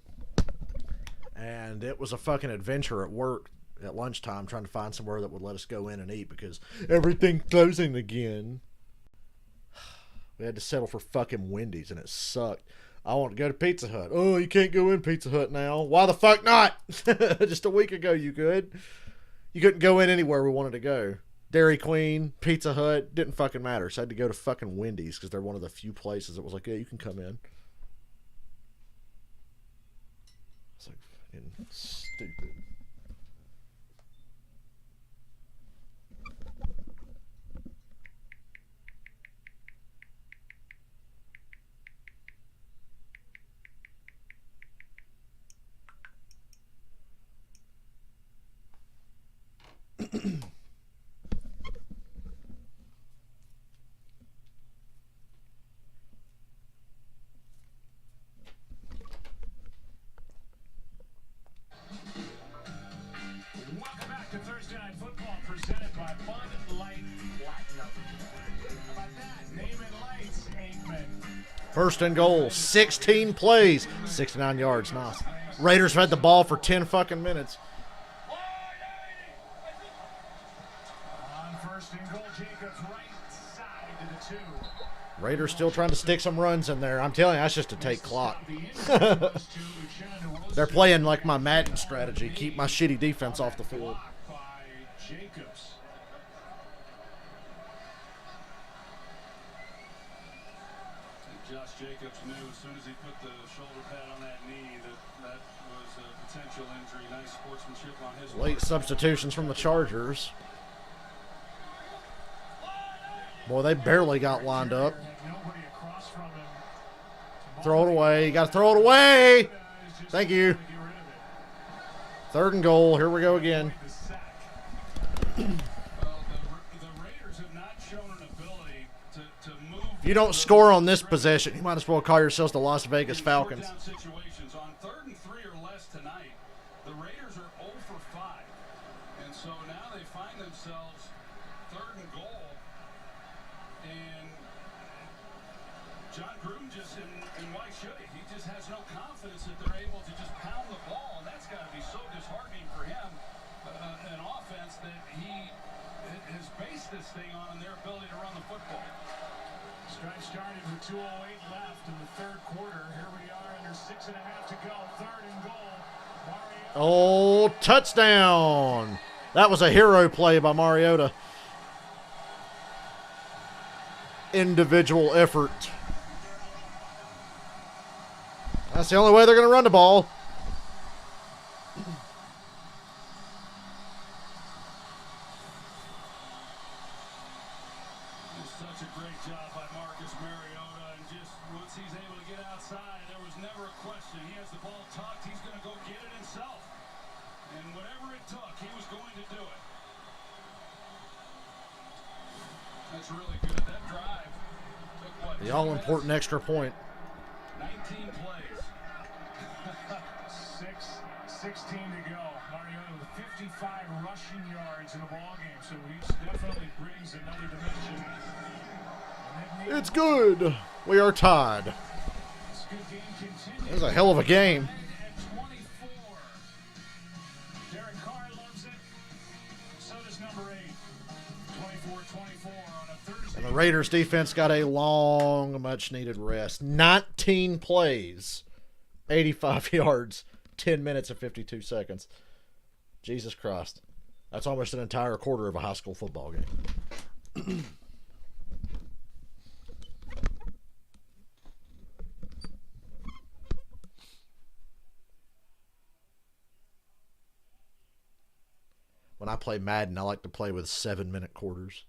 and it was a fucking adventure at work at lunchtime trying to find somewhere that would let us go in and eat because everything's closing again. We had to settle for fucking Wendy's, and it sucked. I want to go to Pizza Hut. Oh, you can't go in Pizza Hut now. Why the fuck not? Just a week ago you could. You couldn't go in anywhere we wanted to go. Dairy Queen, Pizza Hut, didn't fucking matter. So I had to go to fucking Wendy's because they're one of the few places that was like, yeah, you can come in. It's like fucking stupid. First and goal, 16 plays, 69 yards. Nice. Raiders have had the ball for 10 fucking minutes. On first and goal, Jacobs right side to the 2. Raiders still trying to stick some runs in there. I'm telling you, that's just a take clock. They're playing like my Madden strategy, keep my shitty defense off the field. Josh Jacobs knew as soon as he put the shoulder pad on that knee that was a potential injury. Nice sportsmanship on his part. Late substitutions from the Chargers. Boy, they barely got lined up. Throw it away. You got to throw it away. Thank you. 3rd and goal. Here we go again. If you don't score on this possession, you might as well call yourselves the Las Vegas Falcons. Situations on 3rd and 3 or less tonight, the Raiders are 0 for 5, and so now they find themselves 3rd and goal, and John Gruden just and why should he? He just has no confidence that they're able to just pound the ball, and that's got to be so disheartening for him. An offense that he has based this thing on and their ability to run the football. Drive started with 2:08 left in the 3rd quarter. Here we are under 6.5 to go. 3rd and goal. Oh, touchdown. That was a hero play by Mariota. Individual effort. That's the only way they're going to run the ball. The all-important extra point. 19 plays. 16 to go. Mariota with 55 rushing yards in a ball game, so he definitely brings another dimension. It's good. We are tied. It was a hell of a game. Derek Carr loves it. So does number 8. 24-24 on a Thursday. And the Raiders defense got a long, much-needed rest. 19 plays, 85 yards, 10 minutes and 52 seconds. Jesus Christ. That's almost an entire quarter of a high school football game. When I play Madden, I like to play with 7-minute quarters.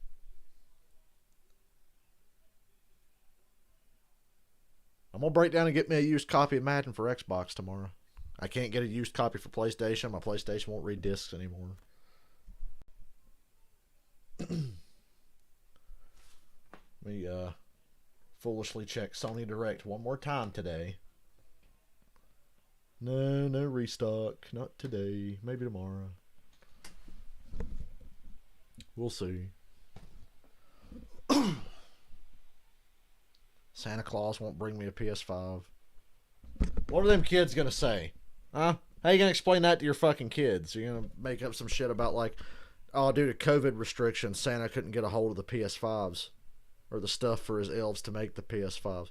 I'm going to break down and get me a used copy of Madden for Xbox tomorrow. I can't get a used copy for PlayStation. My PlayStation won't read discs anymore. Let me foolishly check Sony Direct one more time today. No restock. Not today. Maybe tomorrow. We'll see. Santa Claus won't bring me a PS5. What are them kids going to say? Huh? How you going to explain that to your fucking kids? You're going to make up some shit about like, oh, due to COVID restrictions, Santa couldn't get a hold of the PS5s. Or the stuff for his elves to make the PS5s.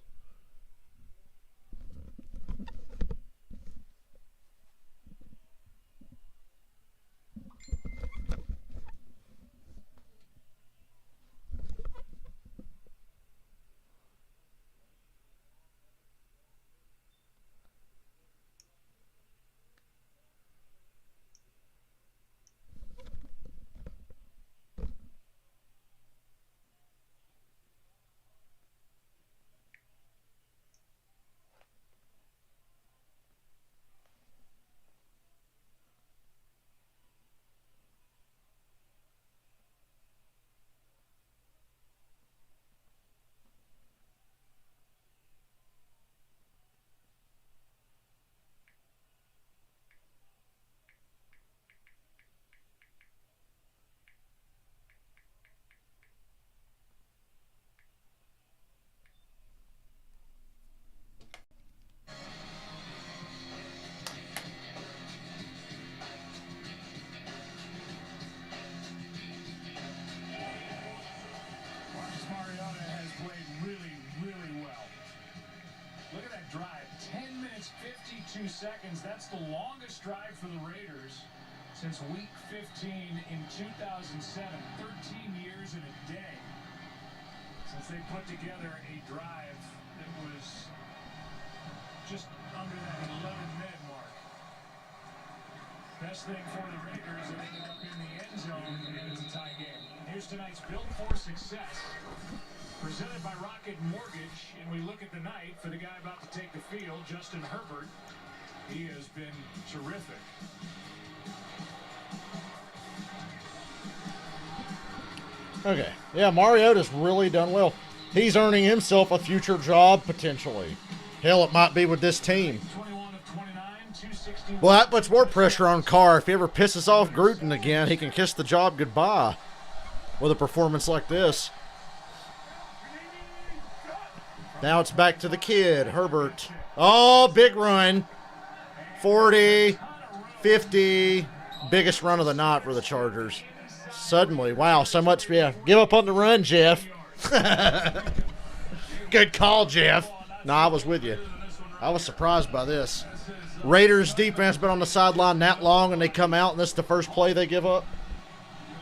Seconds. That's the longest drive for the Raiders since week 15 in 2007. 13 years and a day since they put together a drive It was just under that 11-minute mark. Best thing for the Raiders, it ended up in the end zone, and it's a tie game. Here's tonight's Built for Success, presented by Rocket Mortgage, and we look at the night for the guy about to take the field, Justin Herbert. He has been terrific. Okay. Yeah, Mariota's really done well. He's earning himself a future job, potentially. Hell, it might be with this team. 21 of 29, 261. Well, that puts more pressure on Carr. If he ever pisses off Gruden again, he can kiss the job goodbye with a performance like this. Now it's back to the kid, Herbert. Oh, big run. 40, 50. Biggest run of the night for the Chargers. Suddenly, wow, so much. Yeah, give up on the run, Jeff. Good call, Jeff. No, I was with you. I was surprised by this. Raiders defense been on the sideline that long, and they come out, and this is the first play they give up.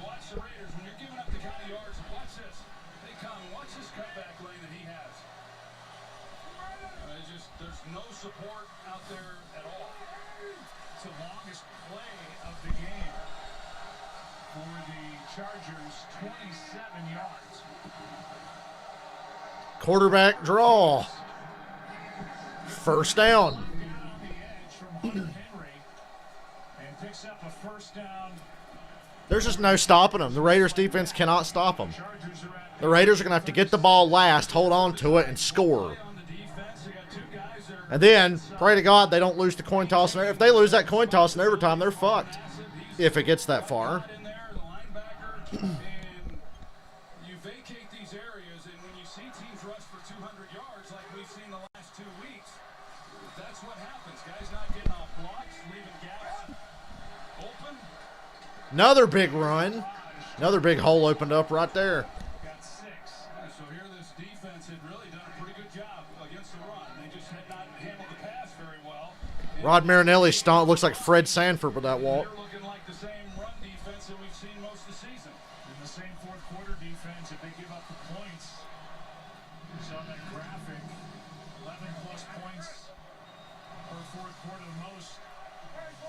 Watch the Raiders when you're giving up the kind of yards. Watch this. They come. Watch this cutback lane that he has. There's no support out there at all. It's the longest play of the game for the Chargers, 27 yards. Quarterback draw. First down. On the edge from Hunter Henry, and picks up a first down. There's just no stopping them. The Raiders defense cannot stop them. Chargers are at The Raiders are going to have to get the ball last, hold on to it, and score. On the defense, they got two guys there. And then, pray to God, they don't lose the coin toss. If they lose that coin toss in overtime, they're fucked. If it gets that far. In there, the linebacker, and you vacate these areas, and when you see teams rush for 200 yards like we've seen the last 2 weeks, that's what happens. Guys not getting off blocks, leaving gaps open. Another big run. Another big hole opened up right there. got 6. So here this defense had really done a pretty good job against the run. They just had not handled the pass very well. Rod Marinelli looks like Fred Sanford with that walk. They're looking like the same run defense that we've seen most of the season. In the same fourth quarter defense, if they give up the points, you saw that graphic, 11 plus points per fourth quarter, the most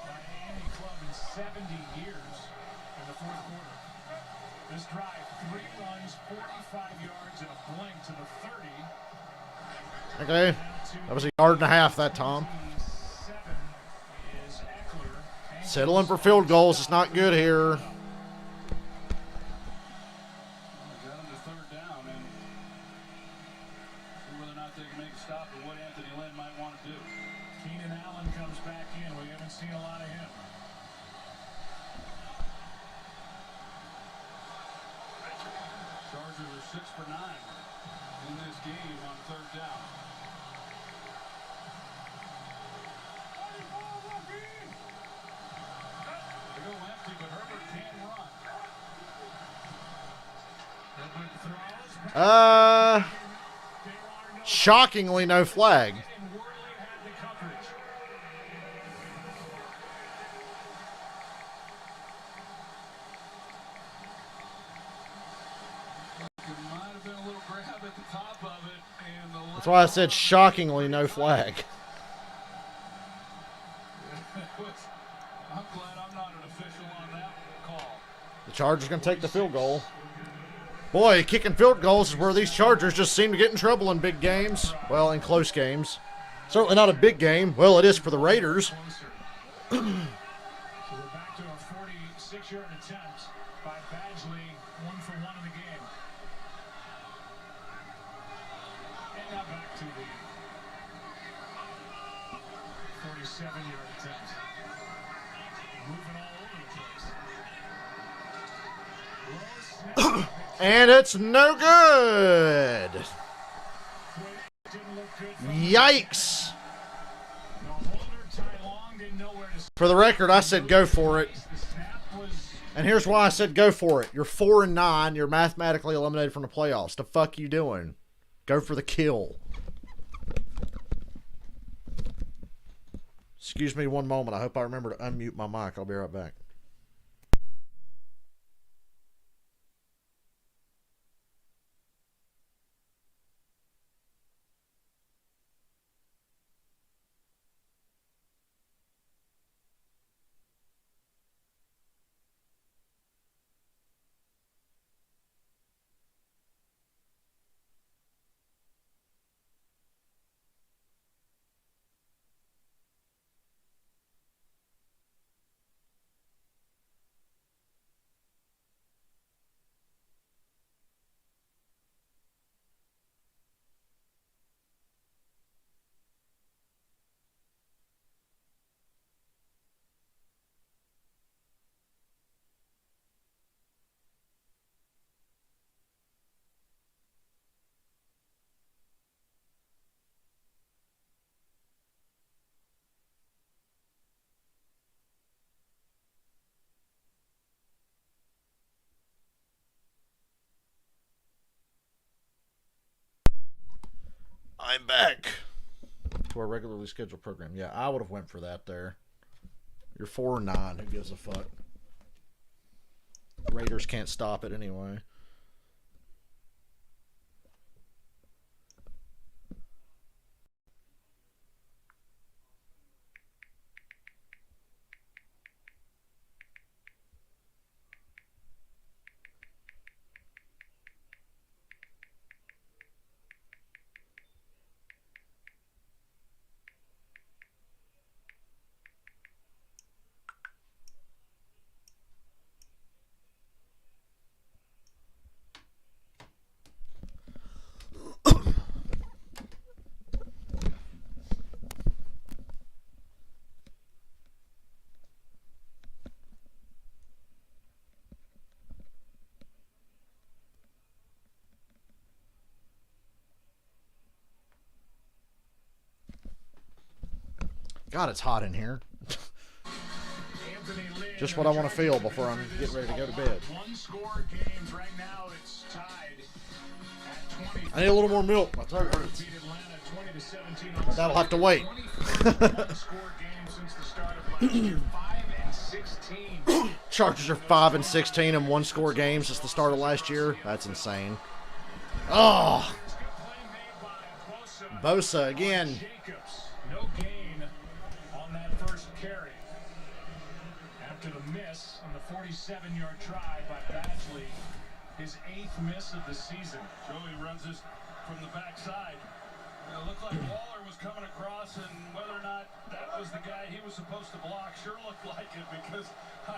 by any club in 70 years in the fourth quarter. This drive, 3 runs, 45 yards, and a blink to the 30. Okay. That was a yard and a half that time. 7 is Eckler. Settling for field goals. It's not good here. Got them to third down and see whether or not they can make a stop or what Anthony Lynn might want to do. Keenan Allen comes back in. We haven't seen a lot of him. Chargers are 6 for 9 in this game on third down. They go empty, but Herbert can run. Herbert throws. Shockingly no flag. And Worley had the coverage. It might have been a little grab at the top of it, and the That's why I said shockingly no flag. I'm glad I'm not an official on that call. The Chargers going to take the field goal. Boy, kicking field goals is where these Chargers just seem to get in trouble in big games. Well, in close games. Certainly not a big game. Well, it is for the Raiders. So we're back to a 46-yard attempt by Badgley, 1 for 1 in the game. And now back to the 47-yard attempt. Moving all over the place. Low snap. And it's no good. Didn't look good from Yikes. the holder. Ty Long didn't know where to For the record, I said go for it. the snap was. And here's why I said go for it. You're 4-9. You're mathematically eliminated from the playoffs. The fuck you doing? Go for the kill. Excuse me one moment. I hope I remember to unmute my mic. I'll be right back. I'm back to our regularly scheduled program. Yeah, I would have went for that there. You're 4-9. Who gives a fuck? Raiders can't stop it anyway. God, it's hot in here. Just what I want to feel before I'm getting ready to go to bed. One-score games right now. It's tied at 20. I need a little more milk. My throat hurts. Beat Atlanta 20-17 But that'll have to wait. One-score game since the start of last year. 5-16. Chargers are 5-16 in one-score games since the start of last year. That's insane. Oh, Bosa again. Jacobs, no gain on that first carry. After the miss on the 47-yard try by Badgley, his 8th miss of the season. Joey runs this from the backside. It looked like Waller was coming across, and whether or not that was the guy he was supposed to block sure looked like it, because I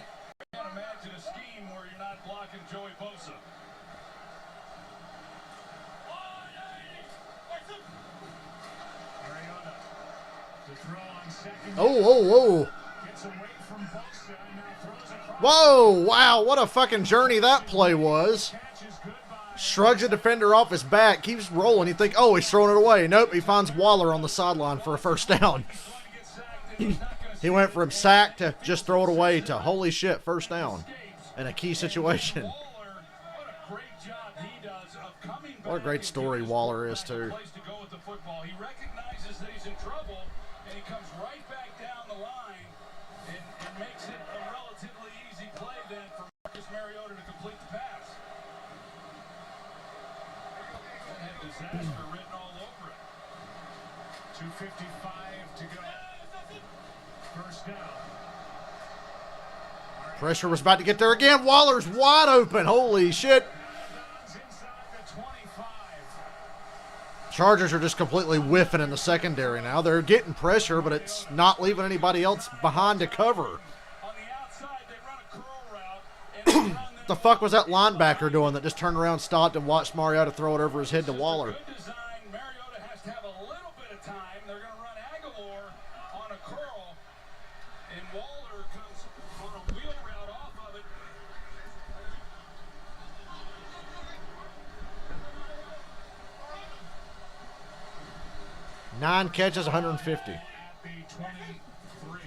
can't imagine a scheme where you're not blocking Joey Bosa. Mariota to throw on second. Oh. Gets away from Bosa and now throws across. Whoa, wow, what a fucking journey that play was. Catch is good by Shrugs a defender off his back, keeps rolling. You think, oh, he's throwing it away. Nope, he finds Waller on the sideline for a first down. He went from sack to just throw it away to holy shit, first down in a key situation. Waller, what a great job he does of coming back. What a great story Waller is, too. Place to go with the football. He recognizes that he's in trouble, and he comes right back down the line and makes it a relatively easy play then for Marcus Mariota to complete the pass. That had disaster written all over it. 2:55 to go. First down. Pressure was about to get there again. Waller's wide open. Holy shit. Inside the 25. Chargers are just completely whiffing in the secondary now. They're getting pressure, but it's not leaving anybody else behind to cover. On the outside, they run a curl route, and they run What the fuck was that linebacker doing that just turned around, stopped, and watched Mariota throw it over his head to Waller? good design. Mariota has to have a little bit of time. They're going to run Aguilar on a curl, and Waller comes on a wheel route off of it. 9 catches, 150. At the 23.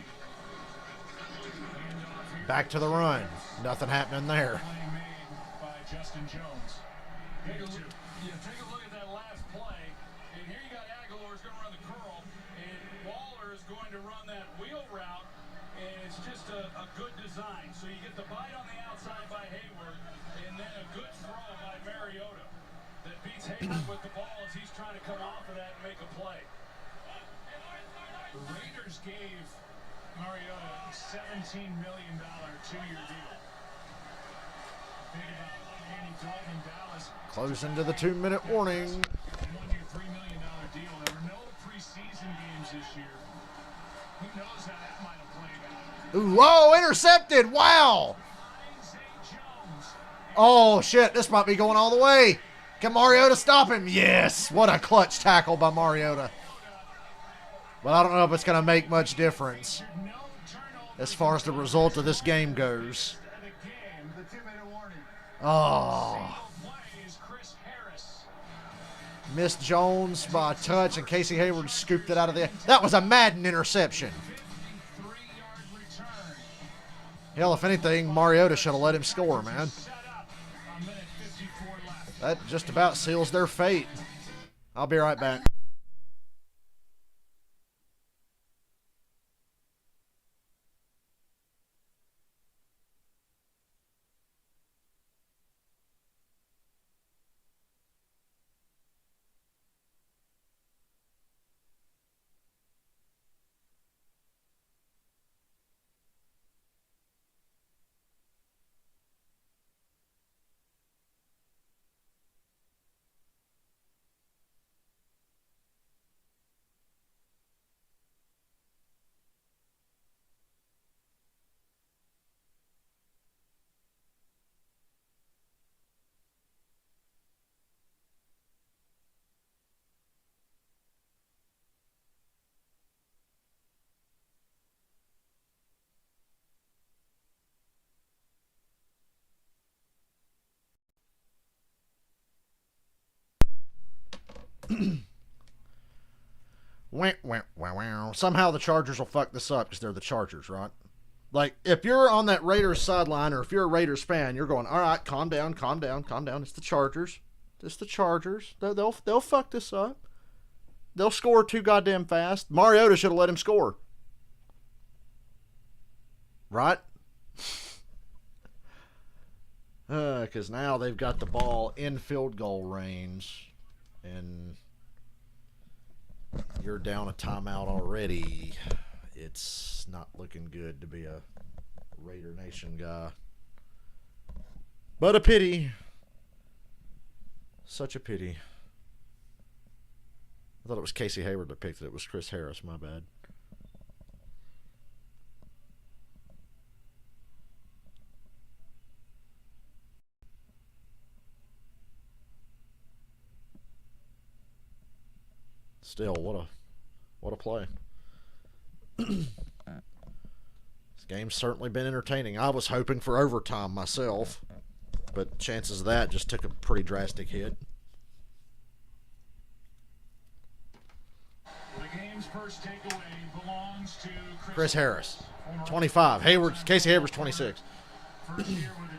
Back to the run. Nothing happening there. Play made by Justin Jones. Take a look at that last play, and here you got Aguilar's going to run the curl, and Waller is going to run that wheel route, and it's just a good design. So you get the bite on the outside by Hayward, and then a good throw by Mariota that beats Hayward with the ball as he's trying to come off of that and make a play. The Raiders gave Mariota a $17 million two-year deal. Think about Andy Dalton in Dallas. Close into the 2-minute warning. One-year, $3 million deal. There were no preseason games this year. Who knows how that might have played out? Ooh, whoa, intercepted. Wow. Zay Jones. Oh, shit. This might be going all the way. Can Mariota stop him? Yes. What a clutch tackle by Mariota. But I don't know if it's going to make much difference No turnover. as far as the result of this game goes. The game. The 2-minute warning. Oh. Plays Chris Harris. Missed Jones by a touch, and Casey Hayward scooped it out of the... That was a Madden interception. 53-yard return. Hell, if anything, Mariota should have let him score, man. Set up. A minute 54 left. That just about seals their fate. I'll be right back. Somehow the Chargers will fuck this up because they're the Chargers, right? Like, if you're on that Raiders sideline or if you're a Raiders fan, you're going, all right, calm down, calm down, calm down. It's the Chargers. It's the Chargers. They'll fuck this up. They'll score too goddamn fast. Mariota should have let him score. Right? Because now they've got the ball in field goal range. And you're down a timeout already. It's not looking good to be a Raider Nation guy. But a pity. Such a pity. I thought it was Casey Hayward that picked it. It was Chris Harris. My bad. Still, what a play. This game's certainly been entertaining. I was hoping for overtime myself, but chances of that just took a pretty drastic hit. The game's first takeaway belongs to Chris Harris, 25. Casey Hayward's 26. First year with the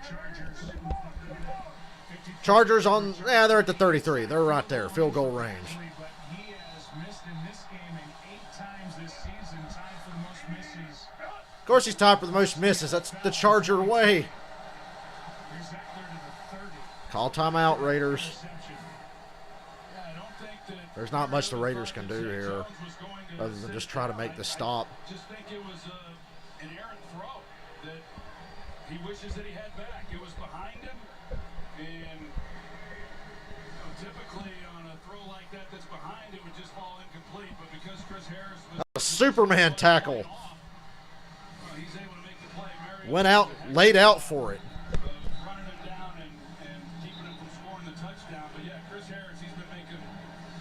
Chargers. Chargers they're at the 33. They're right there, field goal range. But he has missed in this game in 8 times this season, tied for the most misses. Of course he's tied for the most misses. That's the Charger way. Here's Eckler to the 30. Call timeout, Raiders. Interception. Yeah, I don't think that There's not much the Raiders can do here other than just try to make the stop. Just think it was an errant throw that he wishes that he had back. It was behind him, and typically on a throw like that that's behind, it would just fall incomplete. But because Chris Harris was A Superman tackle. he's able to make the play. Went out, laid out for it. Running him down and keeping him from scoring the touchdown. But yeah, Chris Harris, he's been making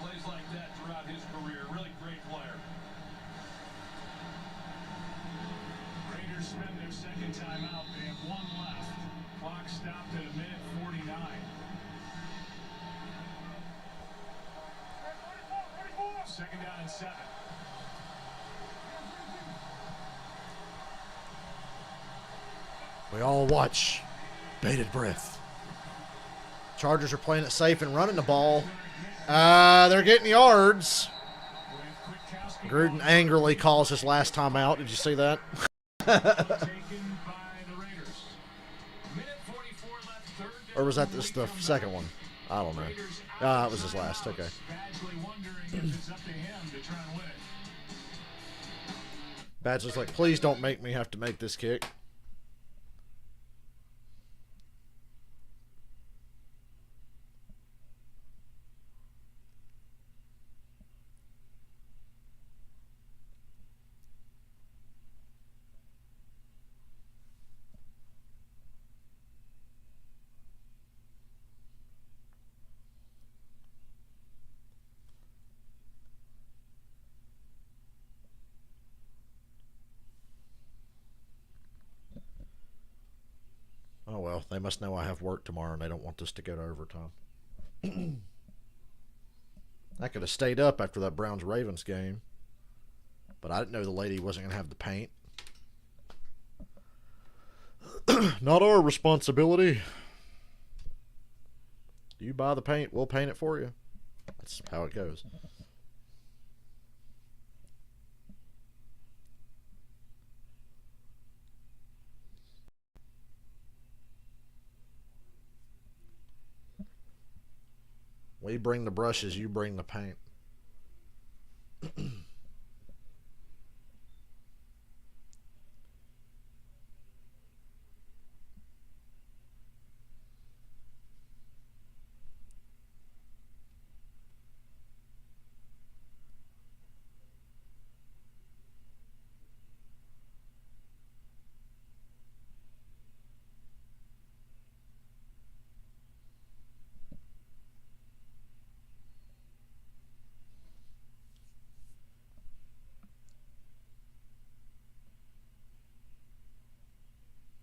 plays like that throughout his career. Really great player. Raiders spend their second timeout. They have 1 left. Clock stopped at a minute 49. Second down and 7. We all watch. Bated breath. Chargers are playing it safe and running the ball. They're getting yards. Gruden angrily calls his last time out. Did you see that? Taken by the Raiders. Minute 44 left, third down. Or was that the second one? I don't know. It was his last. Okay. Badgley wondering if it's up to him to try and win it. Badger's like, please don't make me have to make this kick. Oh well, they must know I have work tomorrow and they don't want this to go to overtime. I could have stayed up after that Browns-Ravens game, but I didn't know the lady wasn't going to have the paint. Not our responsibility. You buy the paint, we'll paint it for you. That's how it goes. We bring the brushes, you bring the paint.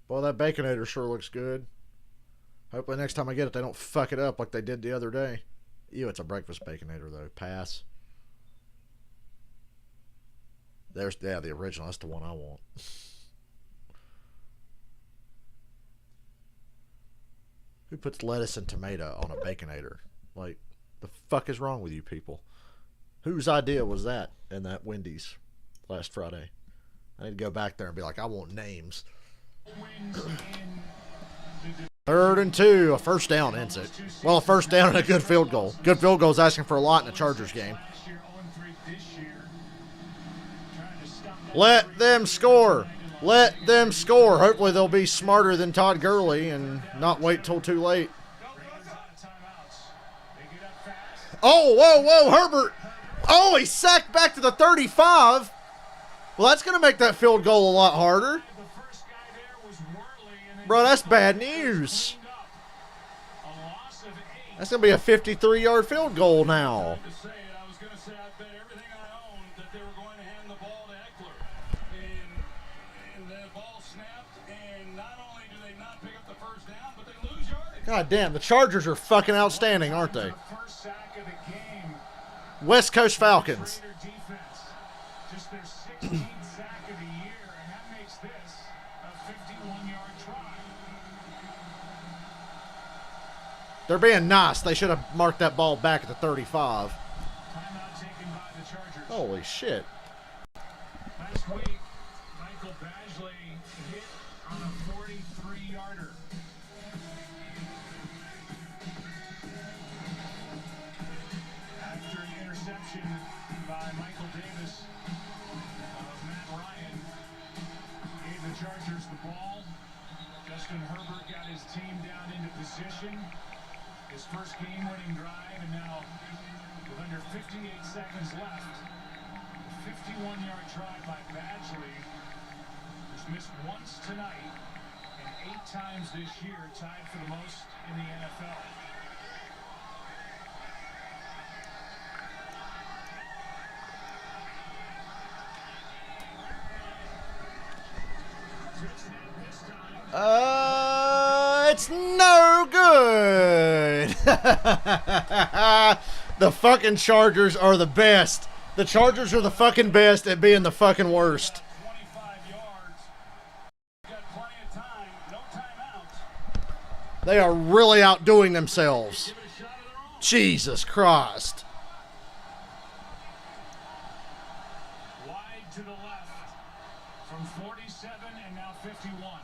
Well, that Baconator sure looks good. Hopefully next time I get it, they don't fuck it up like they did the other day. Ew, it's a breakfast baconator, though. Pass. There's, yeah, the original. That's the one I want. Who puts lettuce and tomato on a baconator? Like, the fuck is wrong with you people? Whose idea was that in that Wendy's last Friday? I need to go back there and be like, I want names. 3rd and 2. A first down ends it. Well, a first down and a good field goal. Good field goal is asking for a lot in a Chargers game. Let them score. Let them score. Hopefully they'll be smarter than Todd Gurley and not wait till too late. Oh, whoa, whoa, Herbert. Oh, he sacked back to the 35. Well, that's going to make that field goal a lot harder. Bro, that's bad news. That's going to be a 53-yard field goal now. God damn, the Chargers are fucking outstanding, aren't they? West Coast Falcons. Just their 16th sack of the year, and that makes this a 51-yard try. They're being nice. They should have marked that ball back at the 35. Timeout taken by the Chargers. Holy shit. Last week, Michael Badgley hit on a 43-yarder. After an interception by Michael Davis of Matt Ryan, gave the Chargers the ball. Justin Herbert got his team down into position. His first game-winning drive, and now with under 58 seconds left, a 51-yard try by Badgley, who's missed once tonight and 8 times this year, tied for the most in the NFL. It's no good. The fucking Chargers are the best. The Chargers are the fucking best at being the fucking worst. 25 yards. Got plenty of time. No timeouts. They are really outdoing themselves. Give it a shot of their own. Jesus Christ. Wide to the left from 47 and now 51.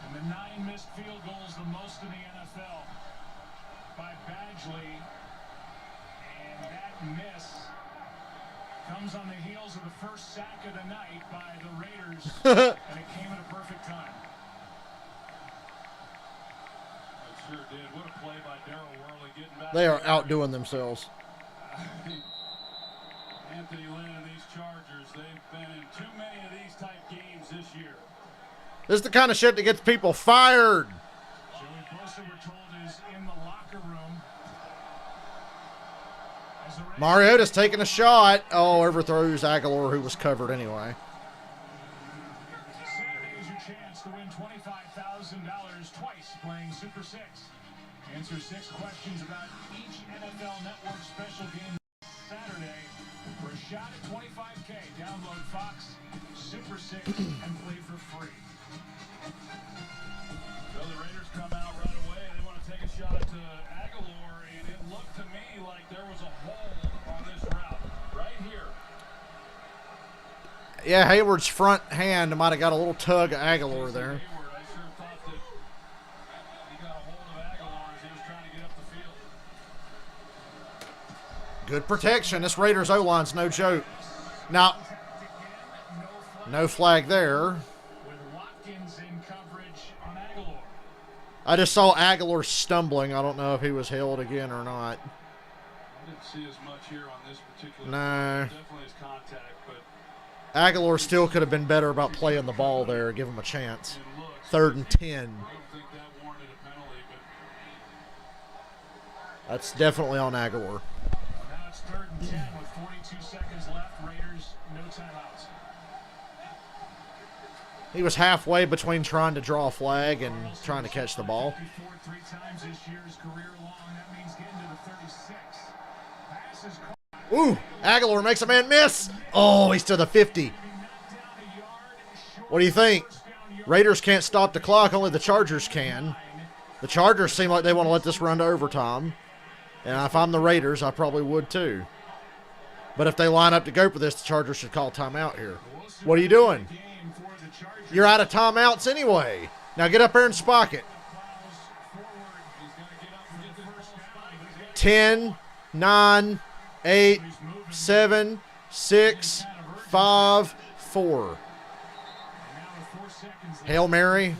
And the 9 missed field goals, the most in the NFL by Badgley. And that miss comes on the heels of the first sack of the night by the Raiders. And it came at a perfect time. It sure did. What a play by Darryl Worley getting back. They are outdoing themselves. Anthony Lynn and these Chargers, they've been in too many of these type games this year. This is the kind of shit that gets people fired. Joey Bosa, we're told, is in the locker room. As the Raiders Mariota's taking a shot. Oh, overthrows Aguilar, who was covered anyway. Saturday is your chance to win $25,000 twice playing Super 6. Answer 6 questions about each NFL Network special game Saturday for a shot at $25K. Download Fox Super 6 and play for free. So the Raiders come out right away. They want to take a shot to Aguilar, and it looked to me like there was a hole on this route right here. Yeah, Hayward's front hand might have got a little tug of Aguilar there. Hayward, I sure thought that he got a hold of Aguilar as he was trying to get up the field. Good protection. This Raiders O-line's no joke. Now, no flag there. With Watkins in coverage on Aguilar. I just saw Aguilar stumbling. I don't know if he was held again or not. I didn't see as much here on this particular. No. Definitely his contact, but Aguilar still could have been better about playing the ball there. Give him a chance. it looks. 3rd and 10. I don't think that warranted a penalty, but That's definitely on Aguilar. Now it's 3rd and 10 with 42 seconds left. Raiders, no timeouts. He was halfway between trying to draw a flag and trying to catch the ball. 3 times this year's career long. That means getting to the 36. Passes. Ooh, Aguilar makes a man miss. Oh, he's to the 50. What do you think? Raiders can't stop the clock. Only the Chargers can. The Chargers seem like they want to let this run to overtime. And if I'm the Raiders, I probably would too. But if they line up to go for this, the Chargers should call timeout here. What are you doing? You're out of timeouts anyway. Now get up there and spike it. 10, 9, 8, 7, 6, 5, 4. Hail Mary.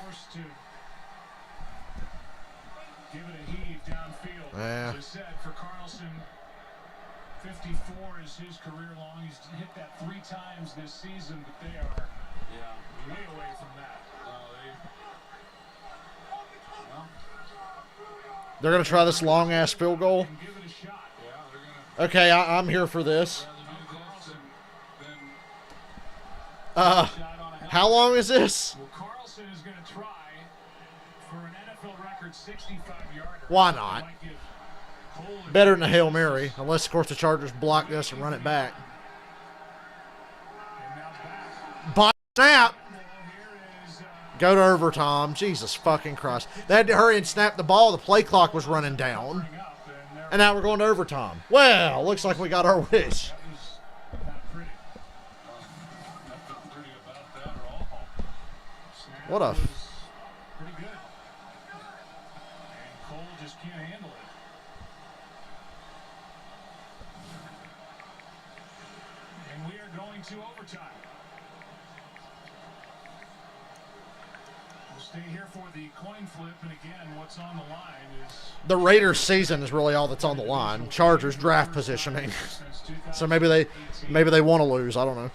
Yeah. As I said, for Carlson, 54 is his career long. He's hit that 3 times this season, but they are way away from that. They're going to try this long-ass field goal. Give it a shot. Okay, I'm here for this. How long is this? Well, Carlson is going to try for an NFL record 65-yarder. Why not? Better than a Hail Mary, unless, of course, the Chargers block this and run it back. By snap. Go to overtime. Jesus fucking Christ. They had to hurry and snap the ball. The play clock was running down. And now we're going to overtime. Well, looks like we got our wish. What a... Pretty good. And Cole just can't handle it. And we are going to overtime. We'll stay here for the coin flip, and again, what's on the line is... The Raiders' season is really all that's on the line. Chargers draft positioning. So maybe they want to lose. I don't know.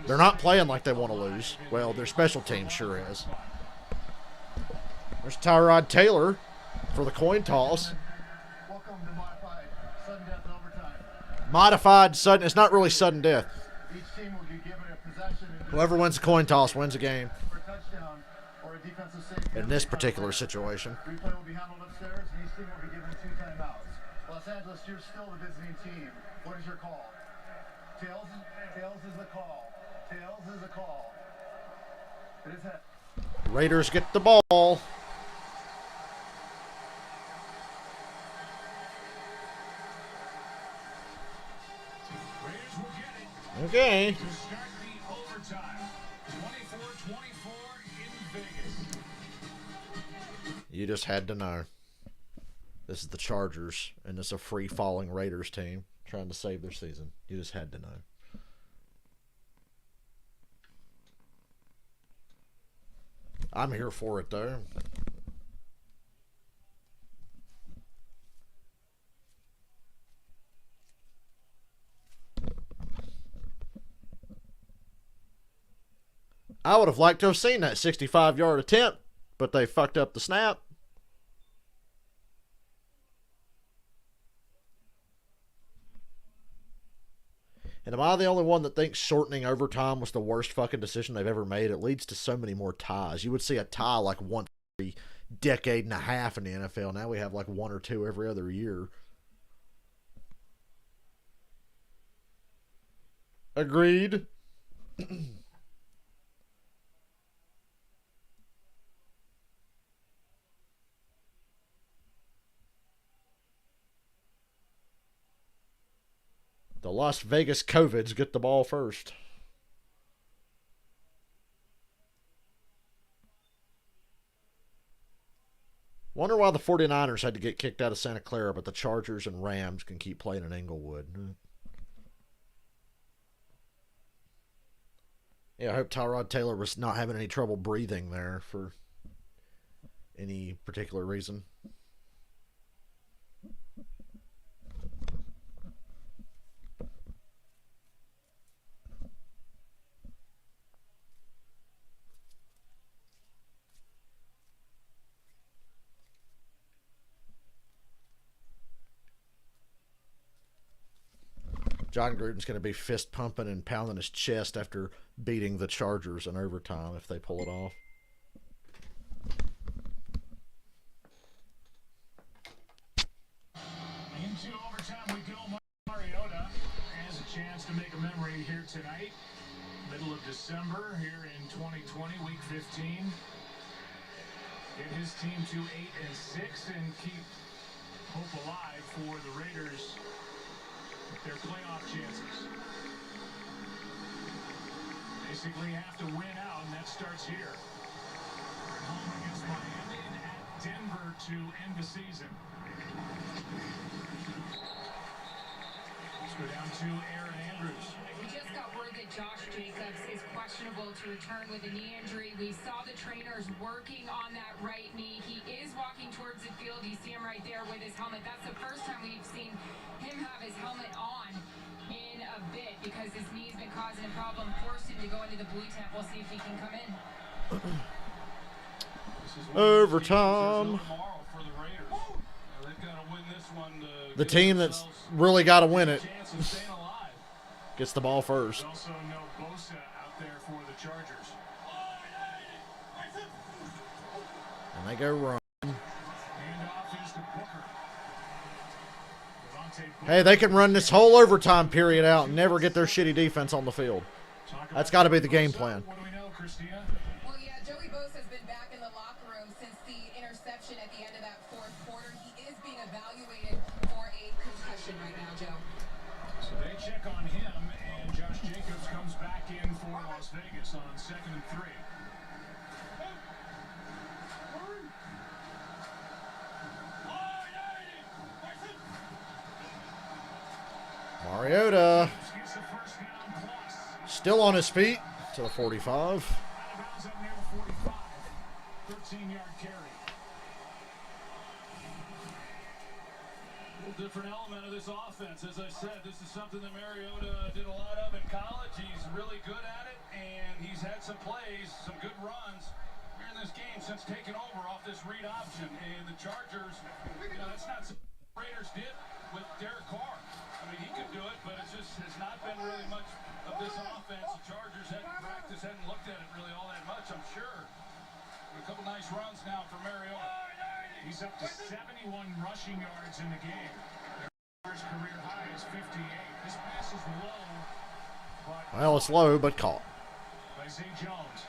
They're not playing like they want to lose. Well, their special team sure is. There's Tyrod Taylor for the coin toss. Welcome to Modified Sudden Death Overtime. Modified sudden. It's not really sudden death. Each team will be given a possession Whoever wins the coin toss wins the game. for a touchdown or a defensive safety. In this particular situation. Replay will be handled upstairs, and each team will be given 2 timeouts. Los Angeles, you're still the visiting team. What is your call? Tails is the call. Tails is a call. It is head. Raiders get the ball. Raiders will get it Okay. to start the overtime. 24-24 in Vegas. You just had to know. This is the Chargers, and it's a free-falling Raiders team trying to save their season. You just had to know. I'm here for it, though. I would have liked to have seen that 65-yard attempt, but they fucked up the snap. And am I the only one that thinks shortening overtime was the worst fucking decision they've ever made? It leads to so many more ties. You would see a tie like once every decade and a half in the NFL. Now we have like 1 or 2 every other year. Agreed. The Las Vegas COVIDs get the ball first. Wonder why the 49ers had to get kicked out of Santa Clara, but the Chargers and Rams can keep playing in Inglewood. Yeah, I hope Tyrod Taylor was not having any trouble breathing there for any particular reason. John Gruden's going to be fist pumping and pounding his chest after beating the Chargers in overtime if they pull it off. Into overtime we go. Mariota has a chance to make a memory here tonight. Middle of December here in 2020, week 15. Get his team to 8-6 and keep hope alive for the Raiders with their playoff chances. Basically have to win out, and that starts here. Home against Miami and at Denver to end the season. Let's go down to Aaron Andrews. We just got word that Josh Jacobs is questionable to return with a knee injury. We saw the trainers working on that right knee. He is walking towards the field. You see him right there with his helmet. That's the first time we've seen him have his helmet on in a bit because his knee's been causing a problem. Forced him to go into the blue tent. We'll see if he can come in. Overtime. The team that's really got to win it gets the ball first. Also no Bosa out there for the Chargers. And they go run. Handoff is to Booker. Hey, they can run this whole overtime period out and never get their shitty defense on the field. That's got to be the game plan. What do we know, Christina? Well, yeah, Joey Bosa has been back in the locker room since the interception at the end of that fourth quarter. He is being evaluated for a concussion right now, Joe. So they check on him, and Josh Jacobs comes back in for Las Vegas on 2nd and 3. Mariota Gets the first down plus. still on his feet to the 45. Out of bounds up near the 45. 13-yard carry. A little different element of this offense. As I said, this is something that Mariota did a lot of in college. He's really good at it, and he's had some plays, some good runs here in this game since taking over off this read option. And the Chargers, that's not something the Raiders did with Derek Carr. I mean, he could do it, but it just has not been really much of this offense. The Chargers hadn't practiced, hadn't looked at it really all that much, I'm sure. But a couple nice runs now for Mariota. He's up to 71 rushing yards in the game. His career high is 58. This pass is low, but Well, it's low, but caught. by Zay Jones.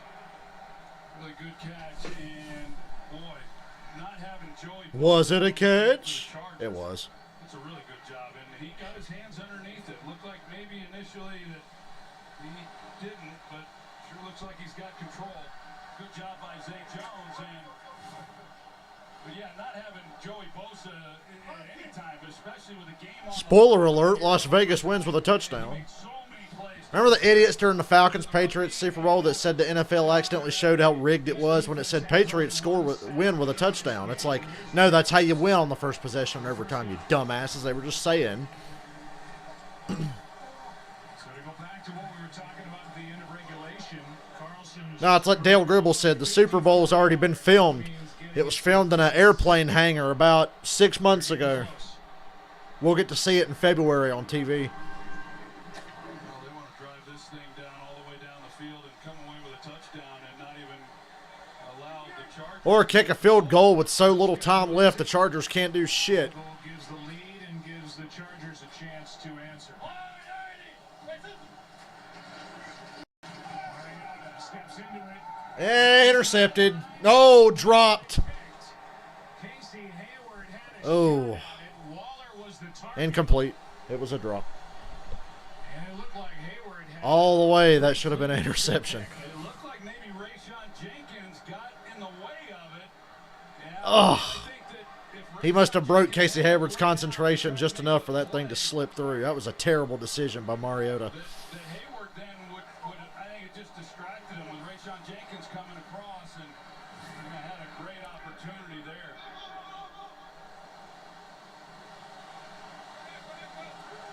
Really good catch, and boy, not having Joey. Was it a catch? It was. It's a really good job, and he got his hands underneath it. Looked like maybe initially that he didn't, but sure looks like he's got control. Good job by Zay Jones, but yeah, not having Joey Bosa at any time, especially with a game on. Spoiler alert, Las Vegas wins with a touchdown. So many plays. Remember the idiots during the Falcons-Patriots Super Bowl that said the NFL accidentally showed how rigged it was when it said Patriots win with a touchdown? It's like, no, that's how you win on the first possession in overtime, you dumbasses. They were just saying. So to go back to what we were talking about at the end of regulation, Carlson's No, it's like Dale Gribble said, the Super Bowl's already been filmed. It was filmed in an airplane hangar about 6 months ago. We'll get to see it in February on TV. Well, they want to drive this thing down all the way down the field and come away with a touchdown and not even allow the Chargers. Or kick a field goal with so little time left, the Chargers can't do shit. goal gives the lead and gives the Chargers a chance to answer. Mariota steps into it. Intercepted. Oh, dropped. Casey Hayward had a Oh. shot at it. Waller was the target, Incomplete. It was a drop. and it looked like Hayward had All the way, that should have been an interception. It looked like maybe Rayshon Jenkins got in the way of it. Yeah, Ugh. I think that if He must have broke Casey Hayward's concentration just enough for that thing to slip through. That was a terrible decision by Mariota. that Hayward then would I think it just distracted him with Rayshon Jenkins coming across and had a great opportunity there.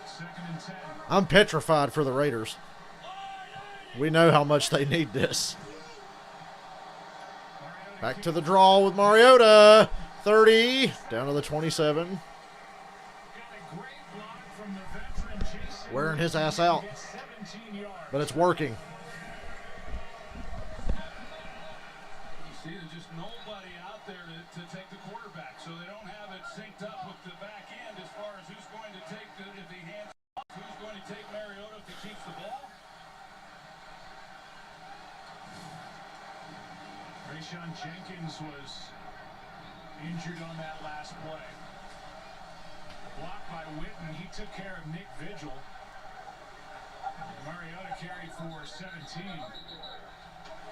second and 10. I'm petrified for the Raiders. We know how much they need this. Back to the draw with Mariota. 30. Down to the 27. Got a great block from the veteran Jason. Wearing his ass out. Gets 17 yards. But it's working. just nobody out there to take the quarterback, so they don't have it synced up with the back end as far as who's going to take the, if he hands off, who's going to take Mariota if he keeps the ball. Rayshon Jenkins was injured on that last play. Blocked by Witten. He took care of Nick Vigil. Mariota carried for 17.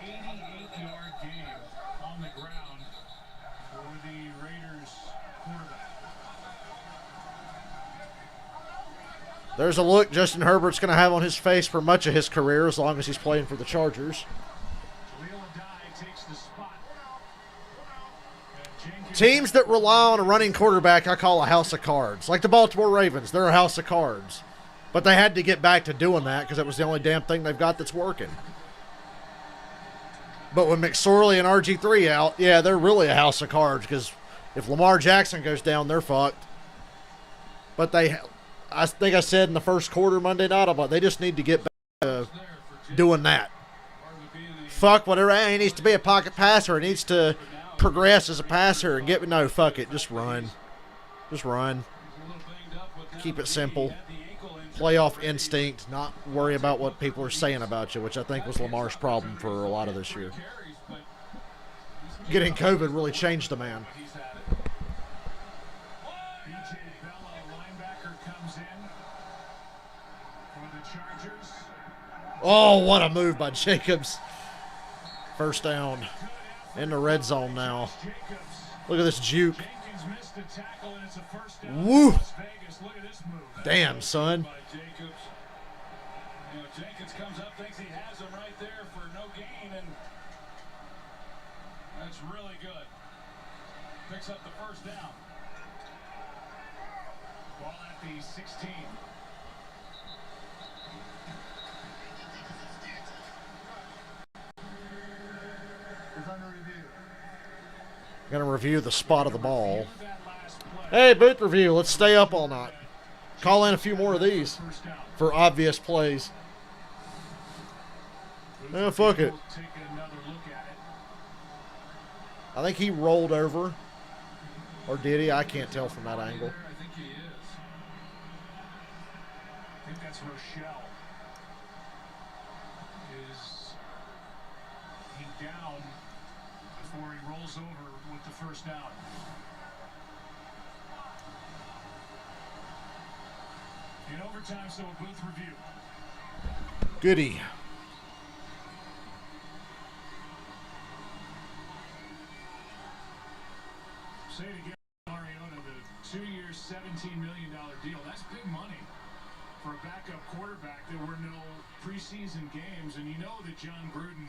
88-yard game on the ground for the Raiders quarterback. There's a look Justin Herbert's going to have on his face for much of his career as long as he's playing for the Chargers. Takes the spot. Teams that rely on a running quarterback I call a house of cards. Like the Baltimore Ravens, they're a house of cards. But they had to get back to doing that because it was the only damn thing they've got that's working. But with McSorley and RG3 out, yeah, they're really a house of cards because if Lamar Jackson goes down, they're fucked. But I think I said in the first quarter Monday night, I'm like, they just need to get back to doing that. Fuck whatever. He needs to be a pocket passer. He needs to progress as a passer and get, no, fuck it. Just run. Just run. Keep it simple. Playoff instinct, not worry about what people are saying about you, which I think was Lamar's problem for a lot of this year. Getting COVID really changed the man. Oh, what a move by Jacobs. First down. In the red zone now. Look at this juke. Woo! Damn, son. Jenkins comes up, thinks he has him right there for no gain, and that's really good. Picks up the first down. Ball at the 16. Going to review the spot of the ball. Hey, booth review. Let's stay up all night. Call in a few more of these for obvious plays. Fuck it. I think he rolled over. Or did he? I can't tell from that angle. I think he is. I think that's Rochelle. Is he down before he rolls over with the first down? In overtime, so a booth review. Goody. Say it again, Mariota, the 2-year, $17 million deal. That's big money for a backup quarterback. There were no preseason games, and you know that John Gruden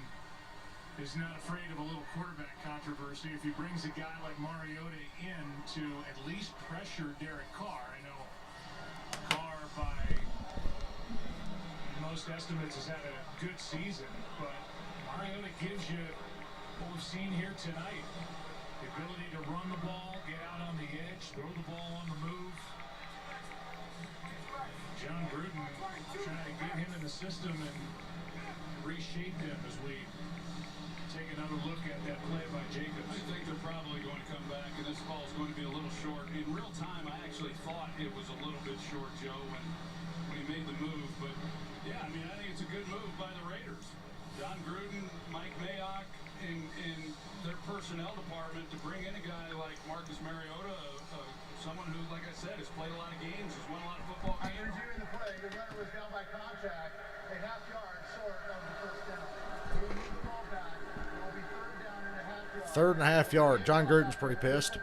is not afraid of a little quarterback controversy. If he brings a guy like Mariota in to at least pressure Derek Carr, I know Carr, by most estimates, has had a good season, but Mariota gives you what we've seen here tonight. The ability to run the ball, get out on the edge, throw the ball on the move. John Gruden trying to get him in the system and reshape him as we take another look at that play by Jacobs. I think they're probably going to come back, and this ball is going to be a little short. In real time, I actually thought it was a little bit short, Joe, when he made the move. But, yeah, I mean, I think it's a good move by the Raiders. John Gruden, Mike Mayock, in their personnel department to bring in a guy like Marcus Mariota, someone who, like I said, has played a lot of games, has won a lot of football games. After reviewing the play, the runner was down by contact, a half-yard short of the first down. He will move the ball back. It will be third down and a half yard. Third and a half yard. John Gruden's pretty pissed.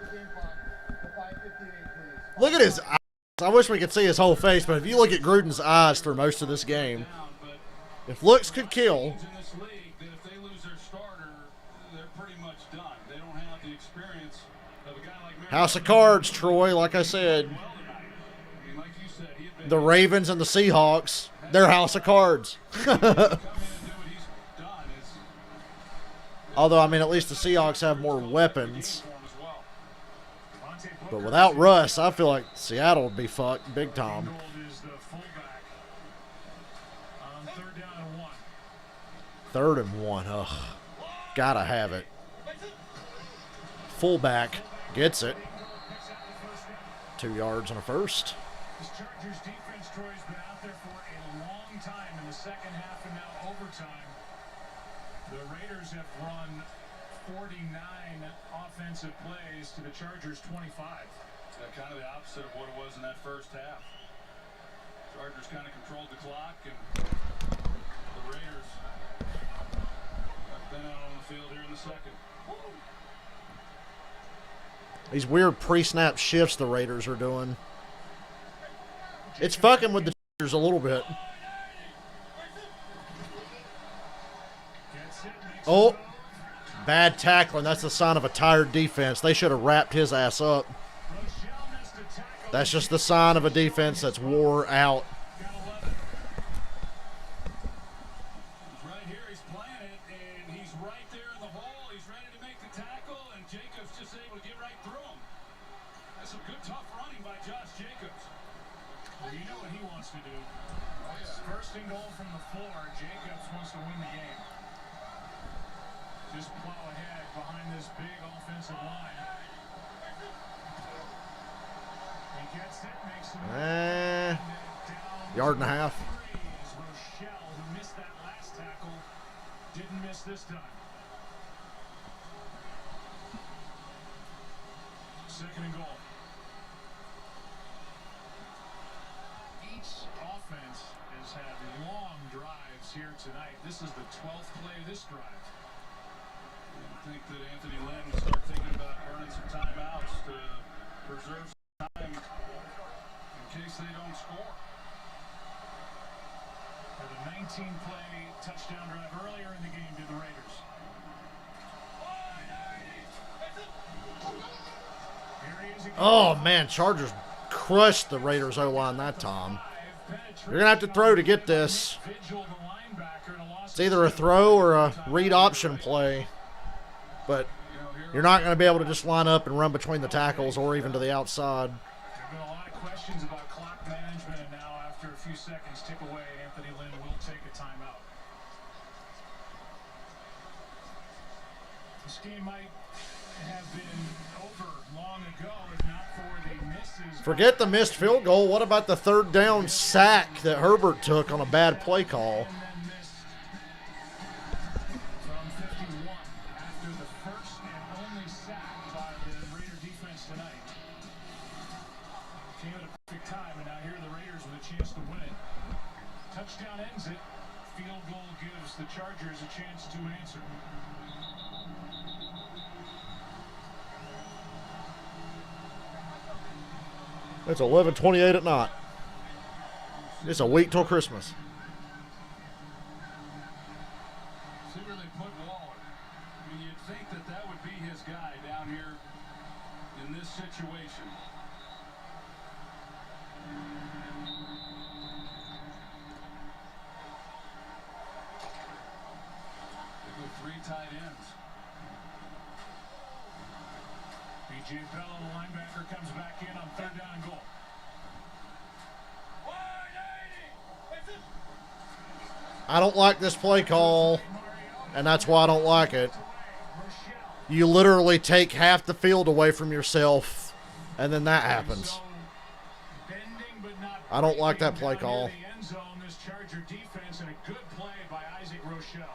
Look at his eyes. I wish we could see his whole face, but if you look at Gruden's eyes through most of this game, if looks could kill. House of cards, Troy, like I said. The Ravens and the Seahawks, they're house of cards. Although, I mean, at least the Seahawks have more weapons. But without Russ, I feel like Seattle would be fucked big time. Third and one. Ugh. Gotta have it. fullback. Gets it. 2 yards and a first. This Chargers defense, Troy, has been out there for a long time in the second half and now overtime. The Raiders have run 49 offensive plays to the Chargers 25. Kind of the opposite of what it was in that first half. Chargers kind of controlled the clock, and the Raiders have been out on the field here in the second. These weird pre-snap shifts the Raiders are doing. It's fucking with the Chargers a little bit. Oh, bad tackling. That's the sign of a tired defense. They should have wrapped his ass up. That's just the sign of a defense that's wore out. Right here, he's playing it, and he's right there in the hole. He's ready to make the tackle, and Jacobs just able to get right through him. That's some good, tough running by Josh Jacobs. Well, you know what he wants to do. It's first and goal from the floor. Jacobs wants to win the game. Just plow ahead behind this big offensive line. He gets it, makes it. Yard and a half. Rochelle, who missed that last tackle, didn't miss this time. Second and goal. Each offense has had long drives here tonight. This is the 12th play of this drive. I think that Anthony Lynn will start thinking about burning some timeouts to preserve some time in case they don't score. Had a 19-play touchdown drive earlier in the game to the Raiders. Here he is again. Oh, man, Chargers crushed the Raiders O-line that time. You're going to have to throw to get this. It's either a throw or a read option play. But you're not going to be able to just line up and run between the tackles or even to the outside. There have been a lot of questions about clock management, and now after a few seconds tick away, Anthony Lynn will take a timeout. This game might have been over long ago if not for the misses. Forget the missed field goal. What about the third down sack that Herbert took on a bad play call? Touchdown ends it. Field goal gives the Chargers a chance to answer. It's 11:28 at night. It's a week till Christmas. See where they put Waller. I mean, you'd think that that would be his guy down here in this situation. Three tight ends. B.J. Bell, the linebacker, comes back in on third down and goal. I don't like this play call, and that's why I don't like it. You literally take half the field away from yourself, and then that happens. I don't like that play call.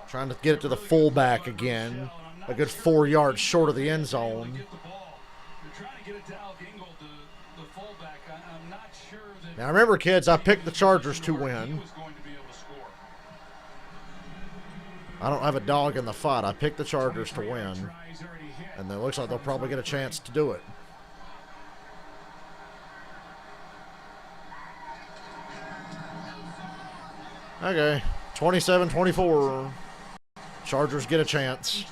Trying to get it to the fullback again. A good 4 yards short of the end zone. Now remember, kids, I picked the Chargers to win. I don't have a dog in the fight. I picked the Chargers to win. And it looks like they'll probably get a chance to do it. Okay, 27-24. Chargers get a chance.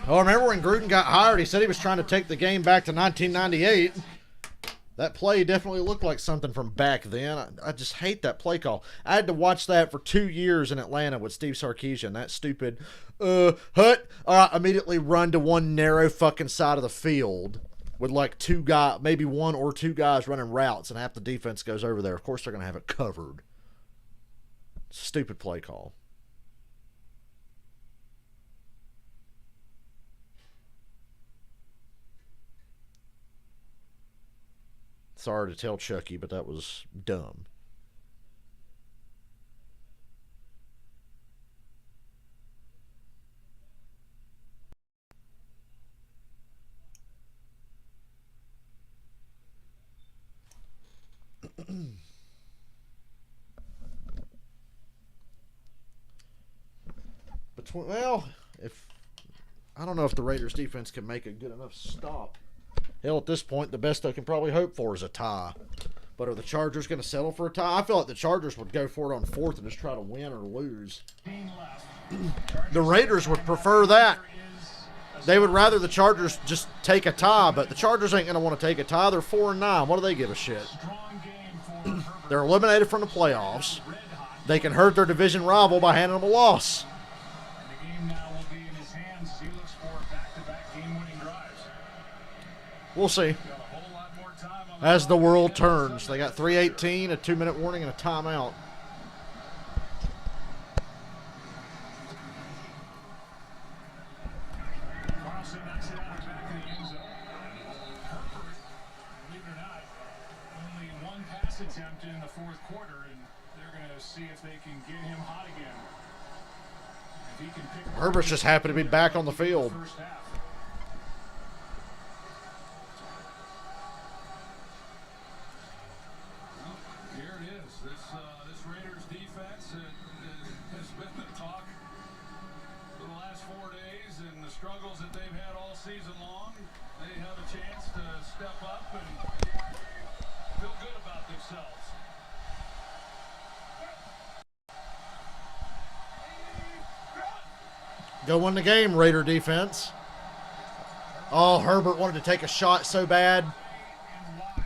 Oh, remember when Gruden got hired, he said he was trying to take the game back to 1998. That play definitely looked like something from back then. I just hate that play call. I had to watch that for 2 years in Atlanta with Steve Sarkisian. That stupid, hut. All right, immediately run to one narrow fucking side of the field with like two guys, maybe one or two guys running routes, and half the defense goes over there. Of course, they're going to have it covered. Stupid play call. Sorry to tell Chucky, but that was dumb. Well, if I don't know if the Raiders defense can make a good enough stop. Hell, at this point, the best they can probably hope for is a tie. But are the Chargers going to settle for a tie? I feel like the Chargers would go for it on fourth and just try to win or lose. The Raiders would prefer that. They would rather the Chargers just take a tie, but the Chargers ain't going to want to take a tie. They're 4-9. What do they give a shit? They're eliminated from the playoffs. They can hurt their division rival by handing them a loss. The game now will be in his hands as he looks for back-to-back game-winning drives. We'll see. As the world turns, they got 3:18, a 2-minute warning, and a timeout. Carlson knocks it out of the back of the end zone. Herbert, believe it or not, only one pass attempt in the fourth quarter, and they're going to see if they can get him hot again. If he can pick Herbert's just happy to be back on the field. first half. Here it is. This Raiders defense has been the talk for the last 4 days, and the struggles that they've had all season long. They have a chance to step up and feel good about themselves. Go win the game, Raider defense. Oh, Herbert wanted to take a shot so bad. And wide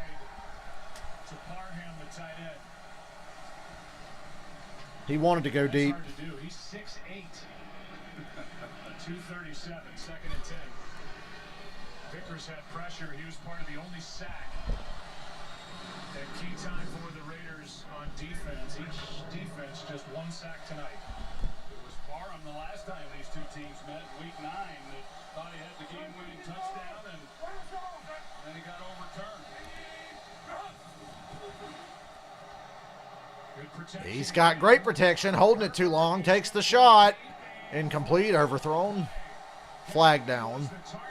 to Parham, the tight end. He wanted to go That's deep. hard to do. He's 6'8". 237, second and 10. Vickers had pressure. He was part of the only sack. At key time for the Raiders on defense. Each defense just one sack tonight. It was Parham the last time these two teams met in Week 9 that thought he had the game-winning touchdown, and then he got overturned. Good protection. He's got great protection. Holding it too long. Takes the shot. Incomplete. Overthrown. Flag down. The target,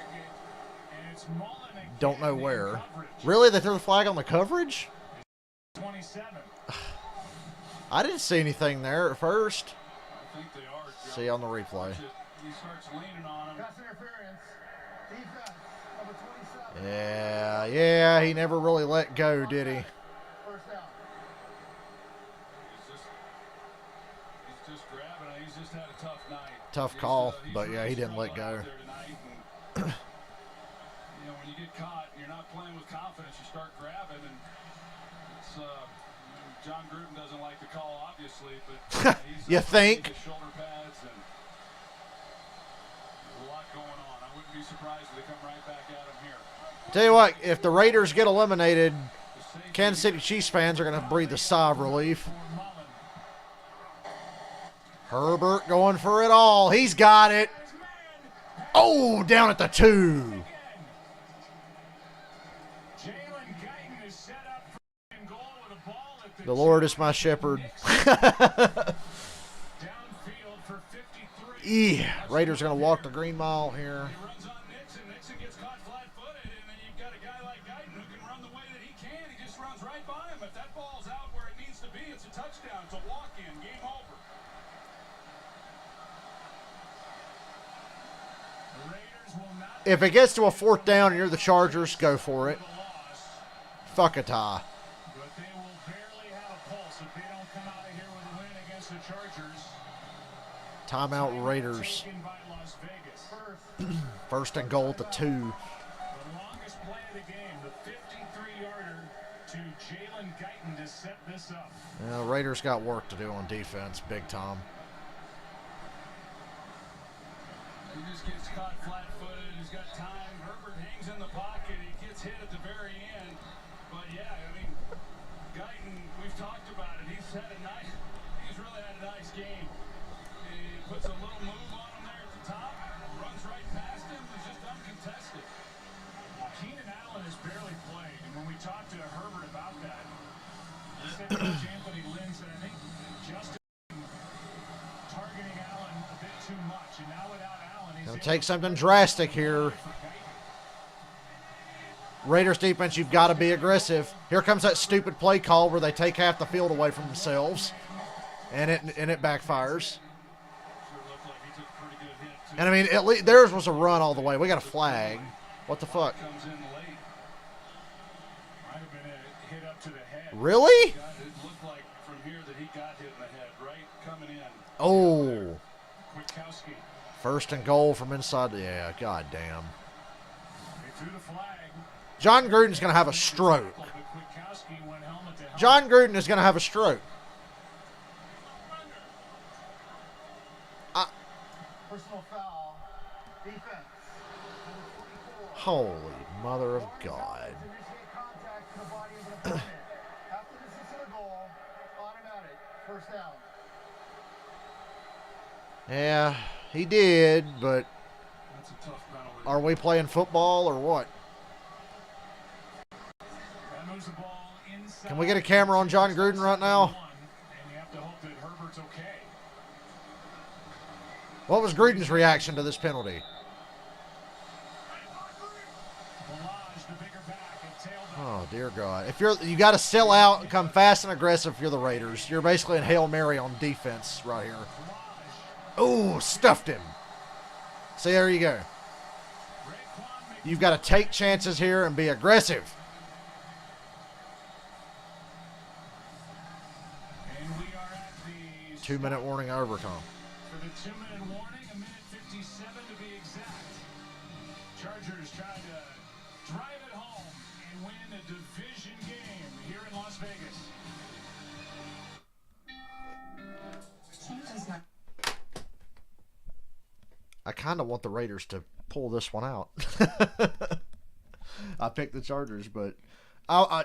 and it's Mullen again Don't know in where. coverage. Really? They threw the flag on the coverage? 27. I didn't see anything there at first. I think they are, Joe. See on the replay. He starts leaning on him. Pass interference. Defense, number 27. Yeah. He never really let go, did he? First down. He's just grabbing it. He's just had a tough night. Tough call, but yeah, he didn't let go. You know, when you get caught and you're not playing with confidence, you start grabbing, and it's John Gruden doesn't like the call, obviously, but he's You think? his shoulder pads, and there's a lot going on. I wouldn't be surprised if they come right back at him here. Tell you what, if the Raiders get eliminated, Kansas City Chiefs fans are going to breathe a sigh of relief. Herbert going for it all. He's got it. Oh, down at the 2. Jalen Guyton is set up for goal with a ball at The Lord is my shepherd. downfield for 53. Yeah, Raiders are going to walk the green mile here. He runs on Nixon. Nixon gets caught flat-footed, and then you've got a guy like Guyton who can run the way that he can. He just runs right by him. If that ball's out where it needs to be, it's a touchdown. It's a walk-in. Game over. The Raiders will not If it gets to a 4th down and you're the Chargers, go for it. take a loss, Fuck a tie. but they will barely have a pulse if they don't come out of here with a win against the Chargers. Timeout Raiders. Taken by Las Vegas. First and goal at the 2. The longest play of the game, the 53-yarder to Jalen Guyton to set this up. Yeah, Raiders got work to do on defense, big time. He just gets caught flat-footed. He's got time. Herbert hangs in the pocket. He gets hit at the very end. But yeah, I mean, Guyton, we've talked about it. He's really had a nice game. He puts a little move on him there at the top, runs right past him. It's just uncontested. Keenan Allen has barely played, and when we talked to Herbert take something drastic here. Raiders defense, you've got to be aggressive. Here comes that stupid play call where they take half the field away from themselves, and it backfires. And I mean, at least theirs was a run all the way. We got a flag. What the fuck? Really? Oh. First and goal from inside. Yeah, goddamn. John Gruden's going to have a stroke. John Gruden is going to have a stroke. Personal foul. Defense. Holy mother of God. After this is a goal, automatic. First down. Yeah, he did, but are we playing football or what? Can we get a camera on John Gruden right now? What was Gruden's reaction to this penalty? Oh dear God! If you got to sell out and come fast and aggressive if you're the Raiders. You're basically in Hail Mary on defense right here. Oh, stuffed him. See, there you go. You've got to take chances here and be aggressive. 2-minute warning overtime. For the 2-minute warning, 1:57 to be exact. Chargers trying to drive it home and win a division game here in Las Vegas. I kind of want the Raiders to pull this one out. I picked the Chargers, but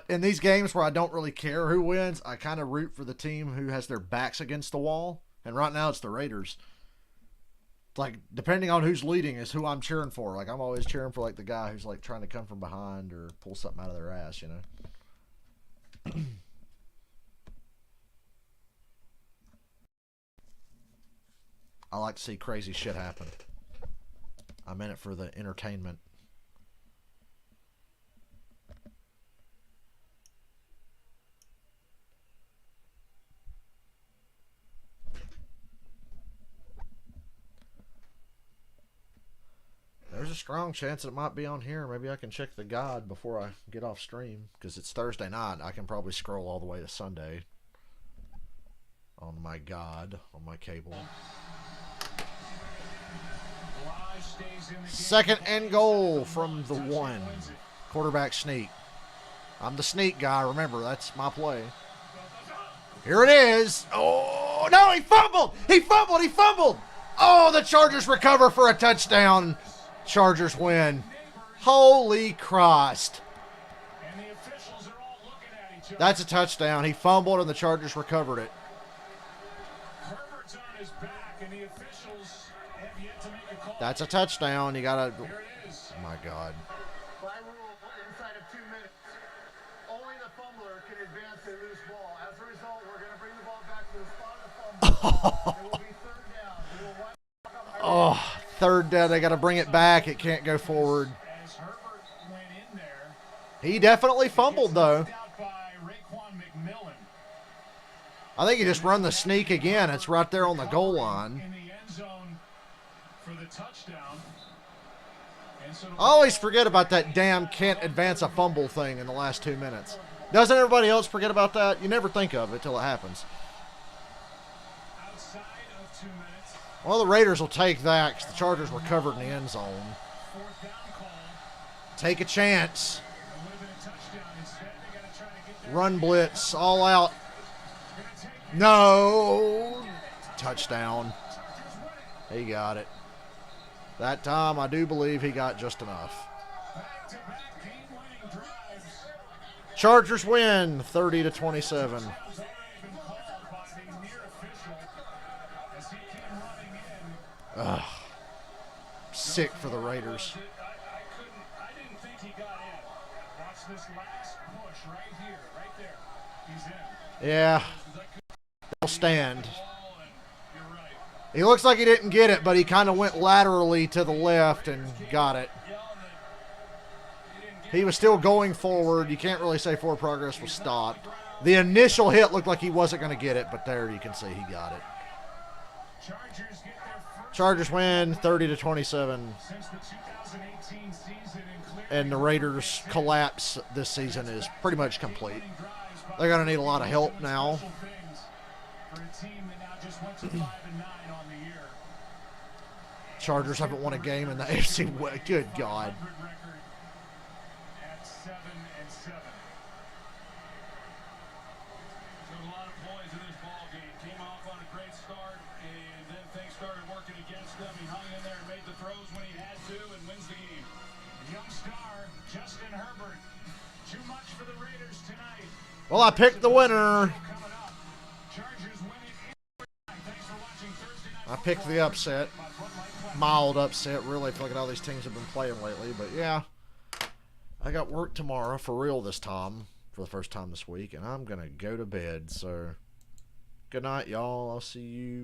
in these games where I don't really care who wins, I kind of root for the team who has their backs against the wall. And right now it's the Raiders. Like, depending on who's leading is who I'm cheering for. Like, I'm always cheering for, like, the guy who's, like, trying to come from behind or pull something out of their ass, you know. I like to see crazy shit happen. I'm in it for the entertainment. There's a strong chance that it might be on here. Maybe I can check the guide before I get off stream, because it's Thursday night. I can probably scroll all the way to Sunday on my guide, on my cable. Second and goal from the 1. Quarterback sneak. I'm the sneak guy. Remember, that's my play. Here it is. Oh, no, he fumbled. He fumbled. He fumbled. Oh, the Chargers recover for a touchdown. Chargers win. Holy Christ. That's a touchdown. He fumbled and the Chargers recovered it. That's a touchdown. You gotta. Oh my God. By rule, inside of 2 minutes, only the fumbler can advance a loose ball. As a result, we're going to bring the ball back to the spot of the fumble. It will be third down. We will wipe Oh, third down. They got to bring it back. It can't go forward. He definitely fumbled, though. I think he just run the sneak again. It's right there on the goal line. I always forget about that damn can't advance a fumble thing in the last 2 minutes. Doesn't everybody else forget about that? You never think of it till it happens. Well, the Raiders will take that because the Chargers were covered in the end zone. Take a chance. Run blitz, all out. No. Touchdown. He got it. That time, I do believe he got just enough. Chargers win 30-27. Ugh. Sick for the Raiders. I didn't think he got in. Watch this last push right here, right there. He's in. Yeah. They'll stand. He looks like he didn't get it, but he kind of went laterally to the left and got it. He was still going forward. You can't really say forward progress was stopped. The initial hit looked like he wasn't going to get it, but there you can see he got it. Chargers win 30-27. And the Raiders' collapse this season is pretty much complete. They're going to need a lot of help now. Chargers haven't won a game in the AFC West. Good God. Well, I picked the winner. I picked the upset. Mild upset, really. I feel like all these teams have been playing lately. But, yeah, I got work tomorrow for real this time, for the first time this week. And I'm going to go to bed. So, good night, y'all. I'll see you.